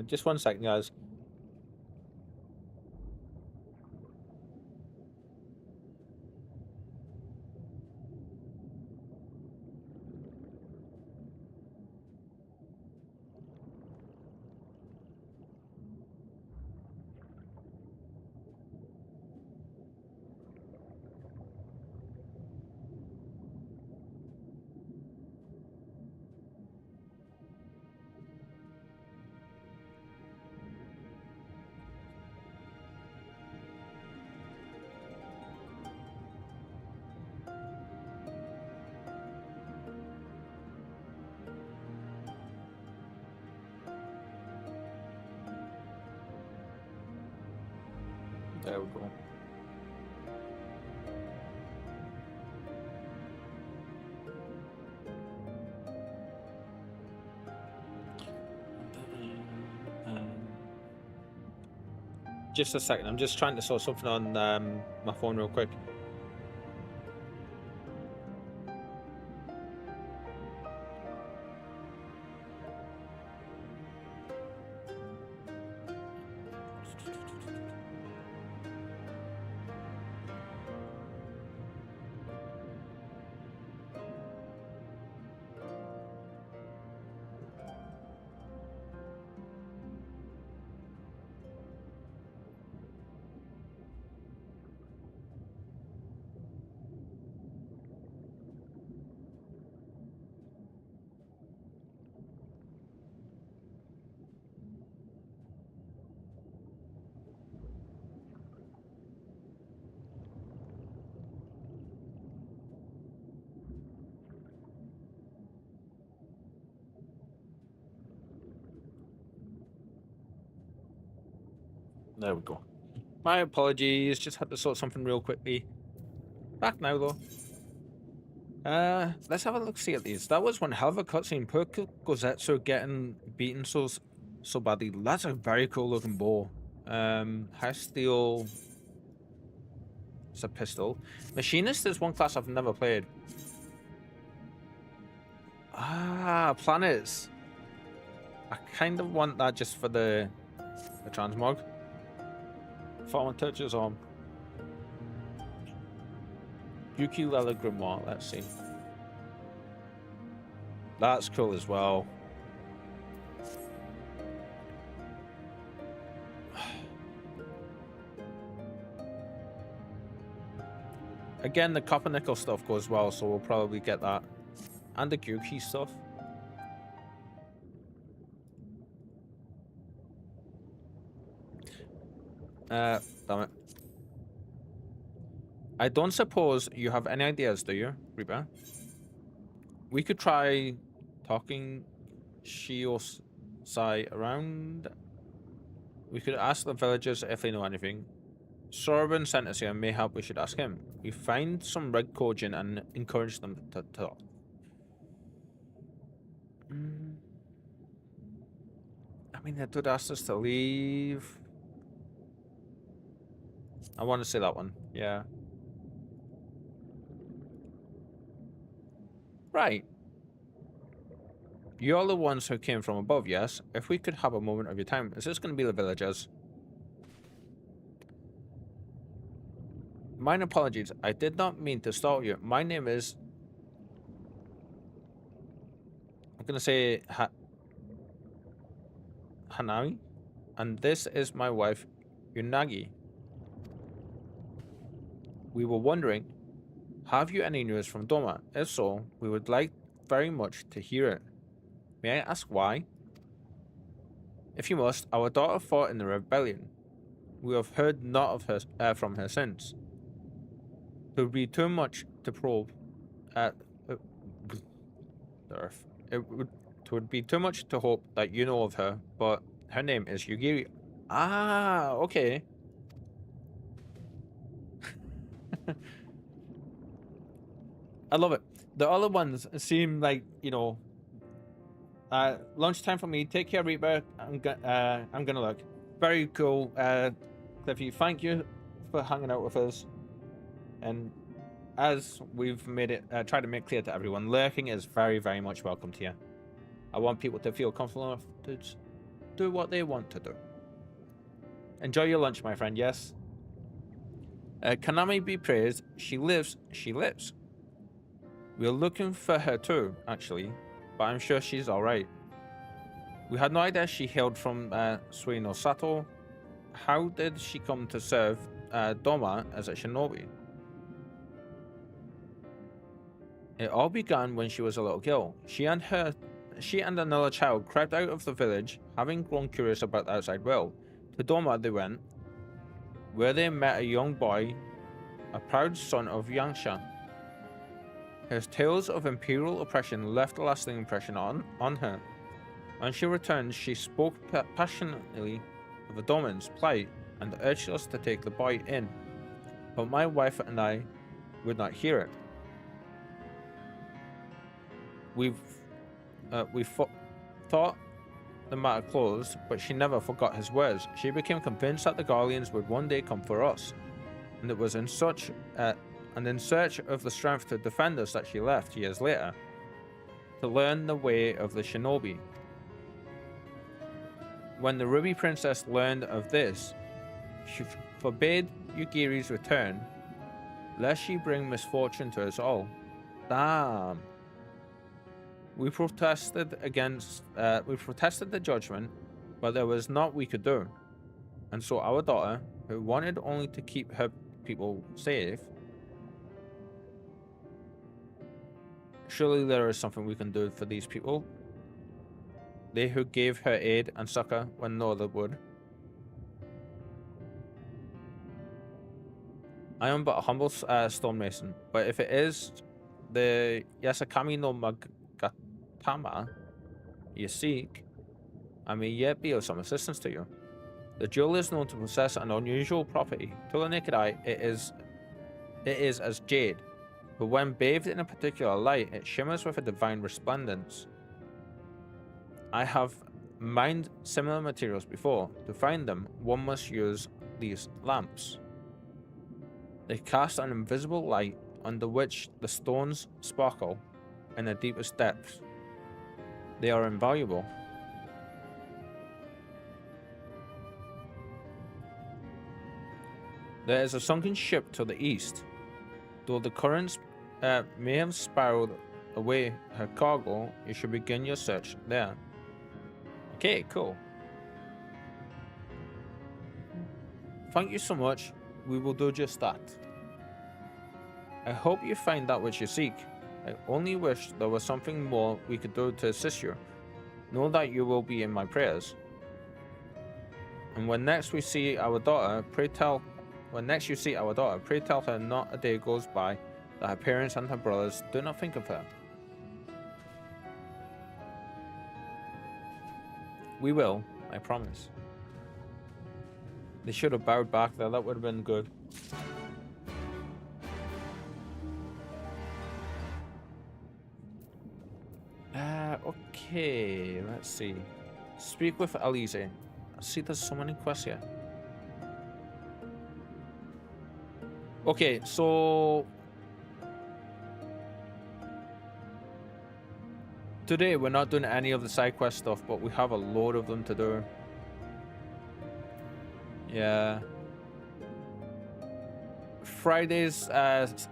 Just 1 second, guys. There we go. Just a second, I'm just trying to sort something on my phone real quick. There we go. My apologies, just had to sort something real quickly. Back now, though. Let's have a look, see at these. That was one hell of a cutscene. Poor Gozetsu getting beaten so badly. That's a very cool looking bow. High steel. It's a pistol. Machinist is one class I've never played. Ah, planets. I kind of want that just for the transmog. Fallen touches on. Yuki Leather Grimoire, let's see. That's cool as well. Again, the copper nickel stuff goes well, so we'll probably get that. And the Gyuki stuff. Damn it. I don't suppose you have any ideas, do you, Reeper? We could try talking Shiosai around. We could ask the villagers if they know anything. Sorbin sent us here and may help. We should ask him. We find some red Kojin and encourage them to talk. I mean, they did ask us to leave. I want to say that one. Yeah. Right. You're the ones who came from above, yes? If we could have a moment of your time. Is this going to be the villagers? Mine apologies. I did not mean to start you. My name is... I'm going to say... Hanami? And this is my wife, Unagi. We were wondering, have you any news from Doma? If so, we would like very much to hear it. May I ask why? If you must, our daughter fought in the rebellion. We have heard naught of her from her since. It would be too much to probe. It would be too much to hope that you know of her, but her name is Yugiri. Ah, okay. I love it. The other ones seem like, you know, lunchtime for me. Take care, Reaper. I'm gonna look. Very cool. Cliffy, thank you for hanging out with us. And as we've made it, tried to make clear to everyone, lurking is very, very much welcome to you. I want people to feel comfortable enough to do what they want to do. Enjoy your lunch, my friend. Yes. Kanami be praised. She lives. She lives. We're looking for her too, actually, but I'm sure she's alright. We had no idea she hailed from Suino Sato. How did she come to serve Doma as a shinobi? It all began when she was a little girl. She and another child crept out of the village, having grown curious about the outside world. To Doma they went, where they met a young boy, a proud son of Yangsha. His tales of imperial oppression left a lasting impression on her. When she returned, she spoke passionately of the Domin's plight and urged us to take the boy in. But my wife and I would not hear it. We thought the matter closed, but she never forgot his words. She became convinced that the Guardians would one day come for us, and it was in search of the strength to defend us that she left years later, to learn the way of the shinobi. When the Ruby Princess learned of this, she forbade Yugiri's return, lest she bring misfortune to us all. Damn. We protested the judgment, but there was naught we could do. And so our daughter, who wanted only to keep her people safe, surely there is something we can do for these people. They who gave her aid and succor when no other would. I am but a humble stonemason, but if it is the Yasakami no Magatama you seek, I may yet be of some assistance to you. The jewel is known to possess an unusual property. To the naked eye, it is as jade, but when bathed in a particular light, it shimmers with a divine resplendence. I have mined similar materials before. To find them, one must use these lamps. They cast an invisible light under which the stones sparkle in the deepest depths. They are invaluable. There is a sunken ship to the east. Though the currents may have spiraled away her cargo, you should begin your search there. Okay, cool. Thank you so much. We will do just that. I hope you find that which you seek. I only wish there was something more we could do to assist you. Know that you will be in my prayers. And when next you see our daughter, pray tell her not a day goes by that her parents and her brothers do not think of her. We will, I promise. They should have bowed back there, that would have been good. Okay, let's see. Speak with Elise. I see there's so many quests here. Okay, so today we're not doing any of the side quest stuff, but we have a load of them to do. Yeah. Friday's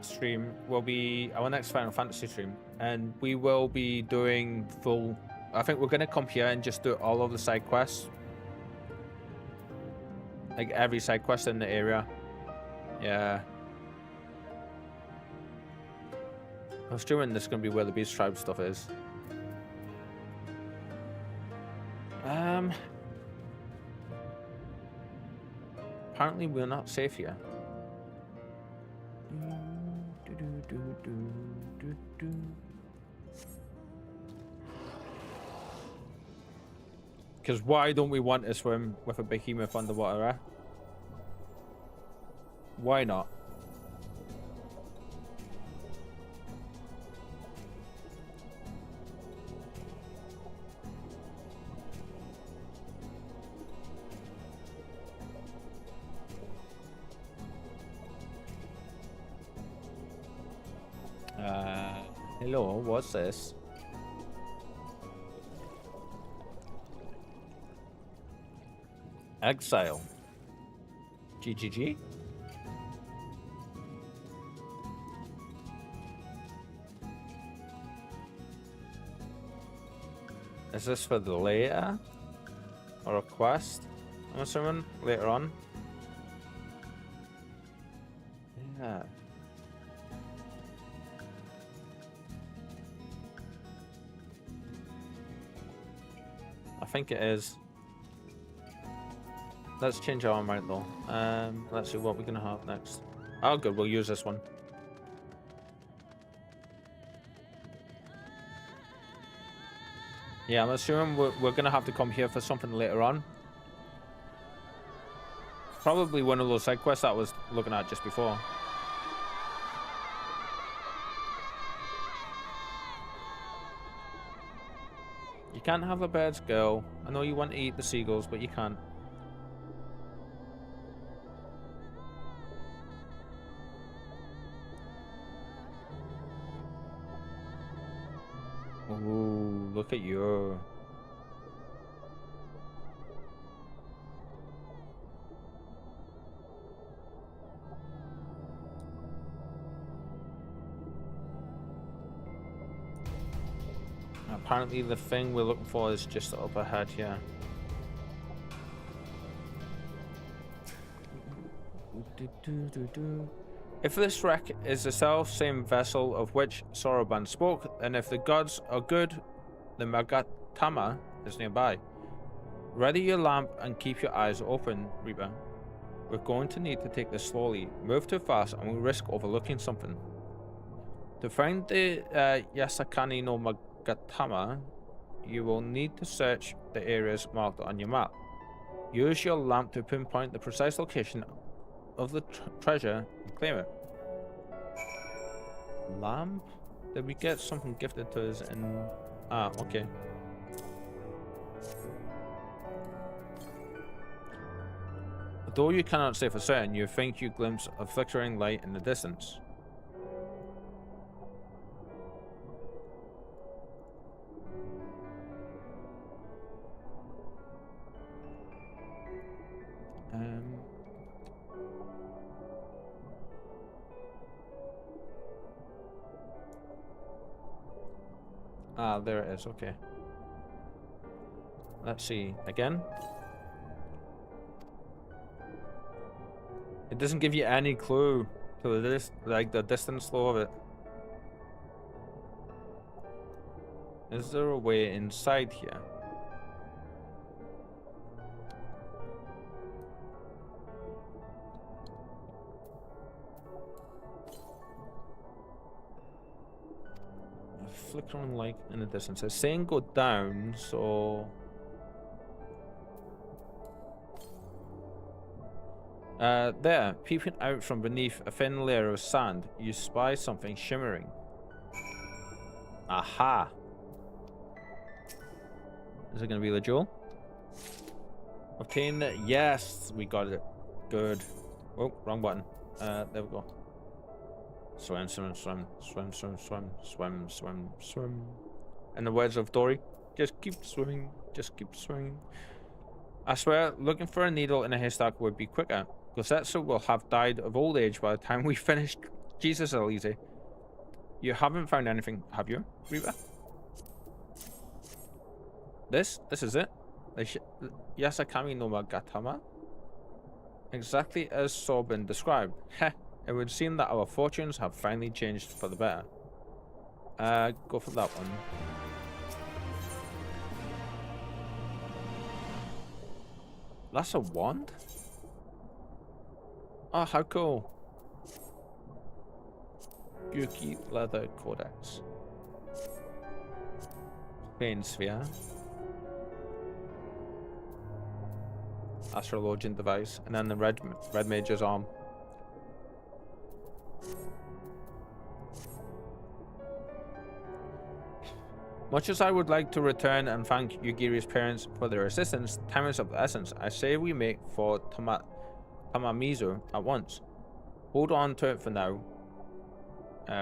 stream will be our next Final Fantasy stream, and we will be doing full. I think we're gonna come here and just do all of the side quests, like every side quest in the area. Yeah. I'm assuming this is gonna be where the Beast Tribe stuff is. Apparently we're not safe here. Because why don't we want to swim with a behemoth underwater, eh? Why not? Hello, what's this? Exile. GGG? Is this for the later? Or a quest? I'm assuming later on. Yeah. I think it is. Let's change our amount though. Let's see what we're gonna have next. Oh good, we'll use this one. Yeah, I'm assuming we're gonna have to come here for something later on. Probably one of those side quests that I was looking at just before. You can't have the birds, girl. I know you want to eat the seagulls, but you can't. Ooh, look at you. Apparently the thing we're looking for is just up ahead here. If this wreck is the self-same vessel of which Soroban spoke, and if the gods are good, the Magatama is nearby. Ready your lamp and keep your eyes open, Reaper. We're going to need to take this slowly. Move too fast and we'll risk overlooking something. To find the Yasakani no Magatama, you will need to search the areas marked on your map. Use your lamp to pinpoint the precise location of the treasure and claim it. Lamp? Did we get something gifted to us in... Ah, okay. Though you cannot say for certain, you think you glimpse a flickering light in the distance. Ah, there it is, okay. Let's see, again. It doesn't give you any clue to the distance though of it. Is there a way inside here? Flickering light in the distance. It's saying go down, so... there, peeping out from beneath a thin layer of sand, you spy something shimmering. Aha! Is it going to be the jewel? Obtain it. Yes, we got it. Good. Oh, wrong button. There we go. Swim, swim, swim, swim, swim, swim, swim, swim, swim. In the words of Dory, just keep swimming, just keep swimming. I swear, looking for a needle in a haystack would be quicker. Gosetsu will have died of old age by the time we finished. Jesus, Elise. You haven't found anything, have you, Reeper? This is it. Yasakami no Magatama? Exactly as Sorbin described. Heh, it would seem that our fortunes have finally changed for the better. Go for that one. That's a wand? Oh, how cool. Yuki Leather Codex. Plane Sphere. Astrologian device. And then the red mage's arm. Much as I would like to return and thank Yugiri's parents for their assistance, time is of the essence. I say we make for Tamamizu at once. Hold on to it for now,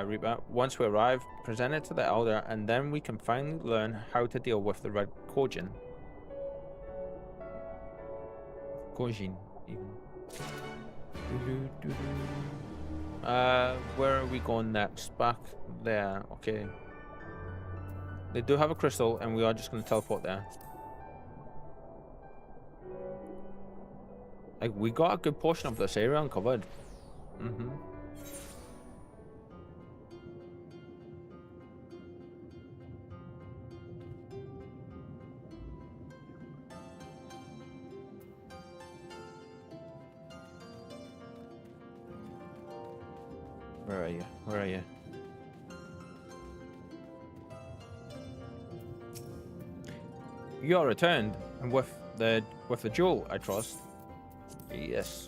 Reaper. Once we arrive, present it to the Elder, and then we can finally learn how to deal with the Red Kojin. Kojin, even. Where are we going next? Back there, okay. They do have a crystal, and we are just going to teleport there. Like, we got a good portion of this area uncovered. Where are you? Where are you? You are returned, and with the jewel, I trust. Yes.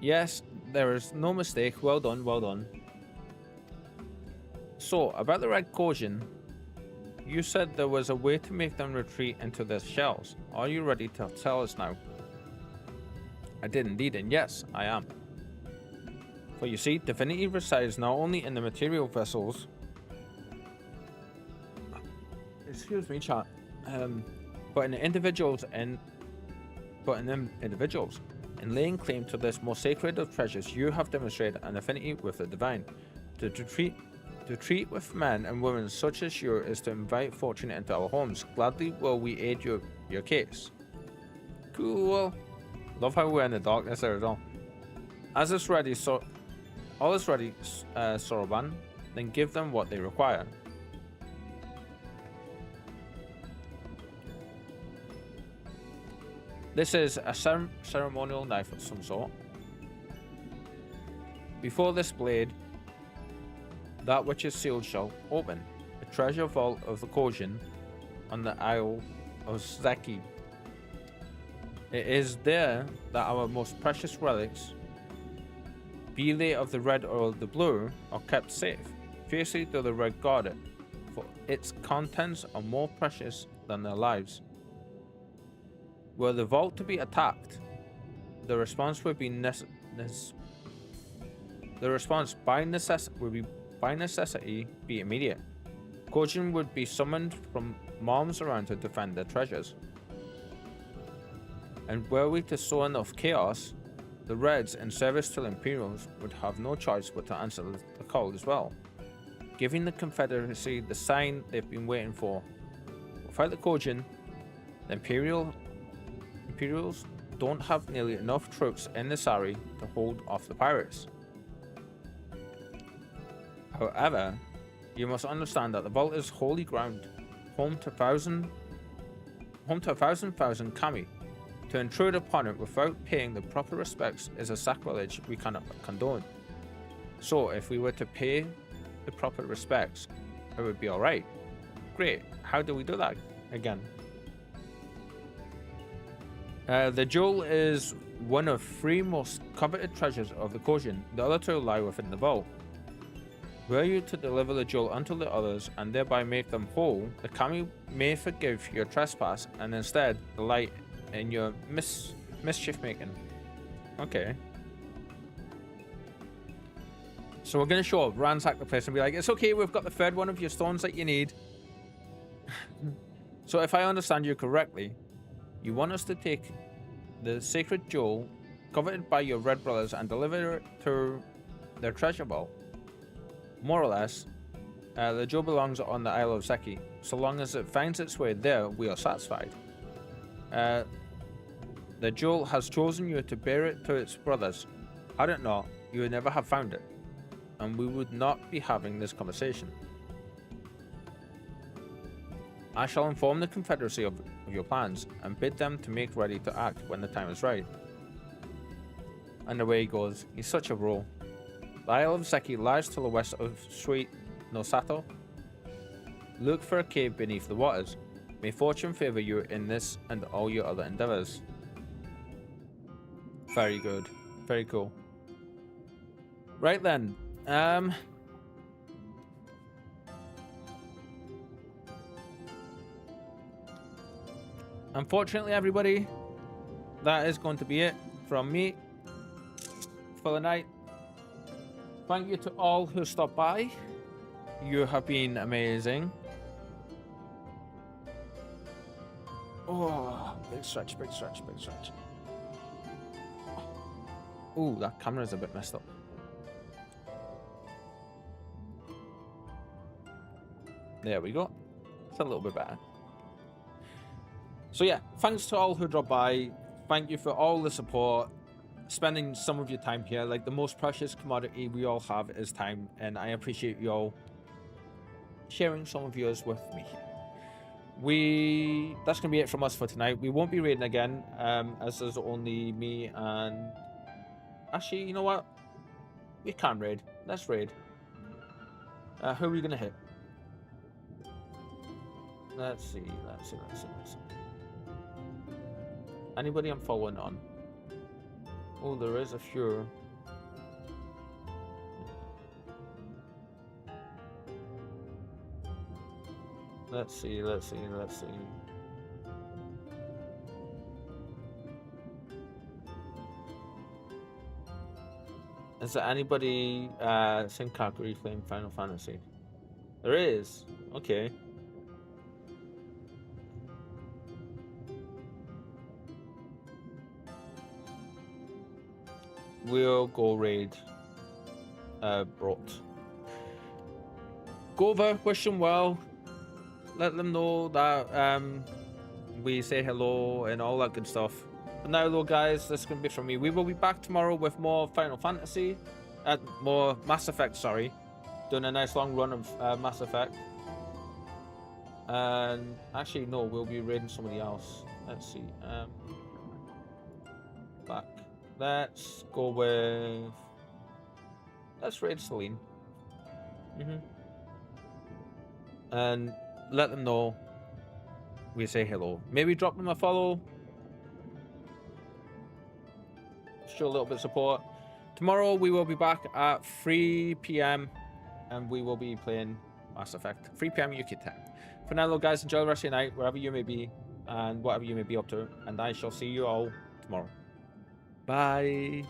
Yes, there is no mistake. Well done, well done. So, about the Red Kojin, you said there was a way to make them retreat into their shells. Are you ready to tell us now? I did indeed, and yes, I am. For you see, divinity resides not only in the material vessels. Excuse me, chat. But in the individuals in individuals. In laying claim to this most sacred of treasures, you have demonstrated an affinity with the divine. To treat with men and women such as you is to invite fortune into our homes. Gladly will we aid your case. Cool. Love how we're in the darkness there as well. As is ready, all is ready, Soroban. Then give them what they require. This is a ceremonial knife of some sort. Before this blade, that which is sealed shall open. The treasure vault of the Kojin on the Isle of Zeki. It is there that our most precious relics, be they of the red or the blue, are kept safe. Fiercely do the red guard it, for its contents are more precious than their lives. Were the vault to be attacked, the response would be by necessity be immediate. Kojin would be summoned from realms around to defend their treasures. And were we to sow enough chaos, the Reds, in service to the Imperials, would have no choice but to answer the call as well, giving the Confederacy the sign they've been waiting for. Without the Kojin, the Imperials don't have nearly enough troops in the Sari to hold off the pirates. However, you must understand that the vault is holy ground, home to a thousand kami. To intrude upon it without paying the proper respects is a sacrilege we cannot condone. So, if we were to pay the proper respects, it would be alright. Great. How do we do that again? The jewel is one of 3 most coveted treasures of the Kojin. The other 2 lie within the vault. Were you to deliver the jewel unto the others and thereby make them whole, the kami may forgive your trespass and instead delight in your mischief making. Okay. So we're going to show up, ransack the place, and be like, it's okay, we've got the third one of your stones that you need. So if I understand you correctly, you want us to take the sacred jewel coveted by your red brothers and deliver it to their treasure vault. More or less, the jewel belongs on the Isle of Seki. So long as it finds its way there, we are satisfied. The jewel has chosen you to bear it to its brothers. Had it not, you would never have found it, and we would not be having this conversation. I shall inform the Confederacy of your plans and bid them to make ready to act when the time is right. And away he goes. He's such a bro. The Isle of Seki lies to the west of Sweet Nosato. Look for a cave beneath the waters. May fortune favor you in this and all your other endeavors. Very good. Very cool. Right then. Unfortunately, everybody, that is going to be it from me for the night. Thank you to all who stopped by. You have been amazing. Oh, big stretch, big stretch, big stretch. Oh, that camera's a bit messed up. There we go. It's a little bit better. So yeah, thanks to all who dropped by. Thank you for all the support. Spending some of your time here. Like, the most precious commodity we all have is time, and I appreciate you all sharing some of yours with me. That's gonna be it from us for tonight. We won't be raiding again, as there's only me and... Actually, you know what? We can raid. Let's raid. Who are we gonna hit? Let's see. Anybody I'm following on? Oh, there is a few. Let's see. Is there anybody Senkaku playing Final Fantasy? There is. Okay. We'll go raid Brot. Go over, wish them well. Let them know that we say hello and all that good stuff. But now though, guys, this is going to be from me. We will be back tomorrow with more Final Fantasy. More Mass Effect, sorry. Doing a nice long run of Mass Effect. And actually, no, we'll be raiding somebody else. Let's see. Back. Let's go with... Let's raid Celine. And let them know we say hello. Maybe drop them a follow. Show a little bit of support. Tomorrow we will be back at 3 PM and we will be playing Mass Effect. 3 PM UK time. For now though, guys, enjoy the rest of your night, wherever you may be and whatever you may be up to. And I shall see you all tomorrow. Bye.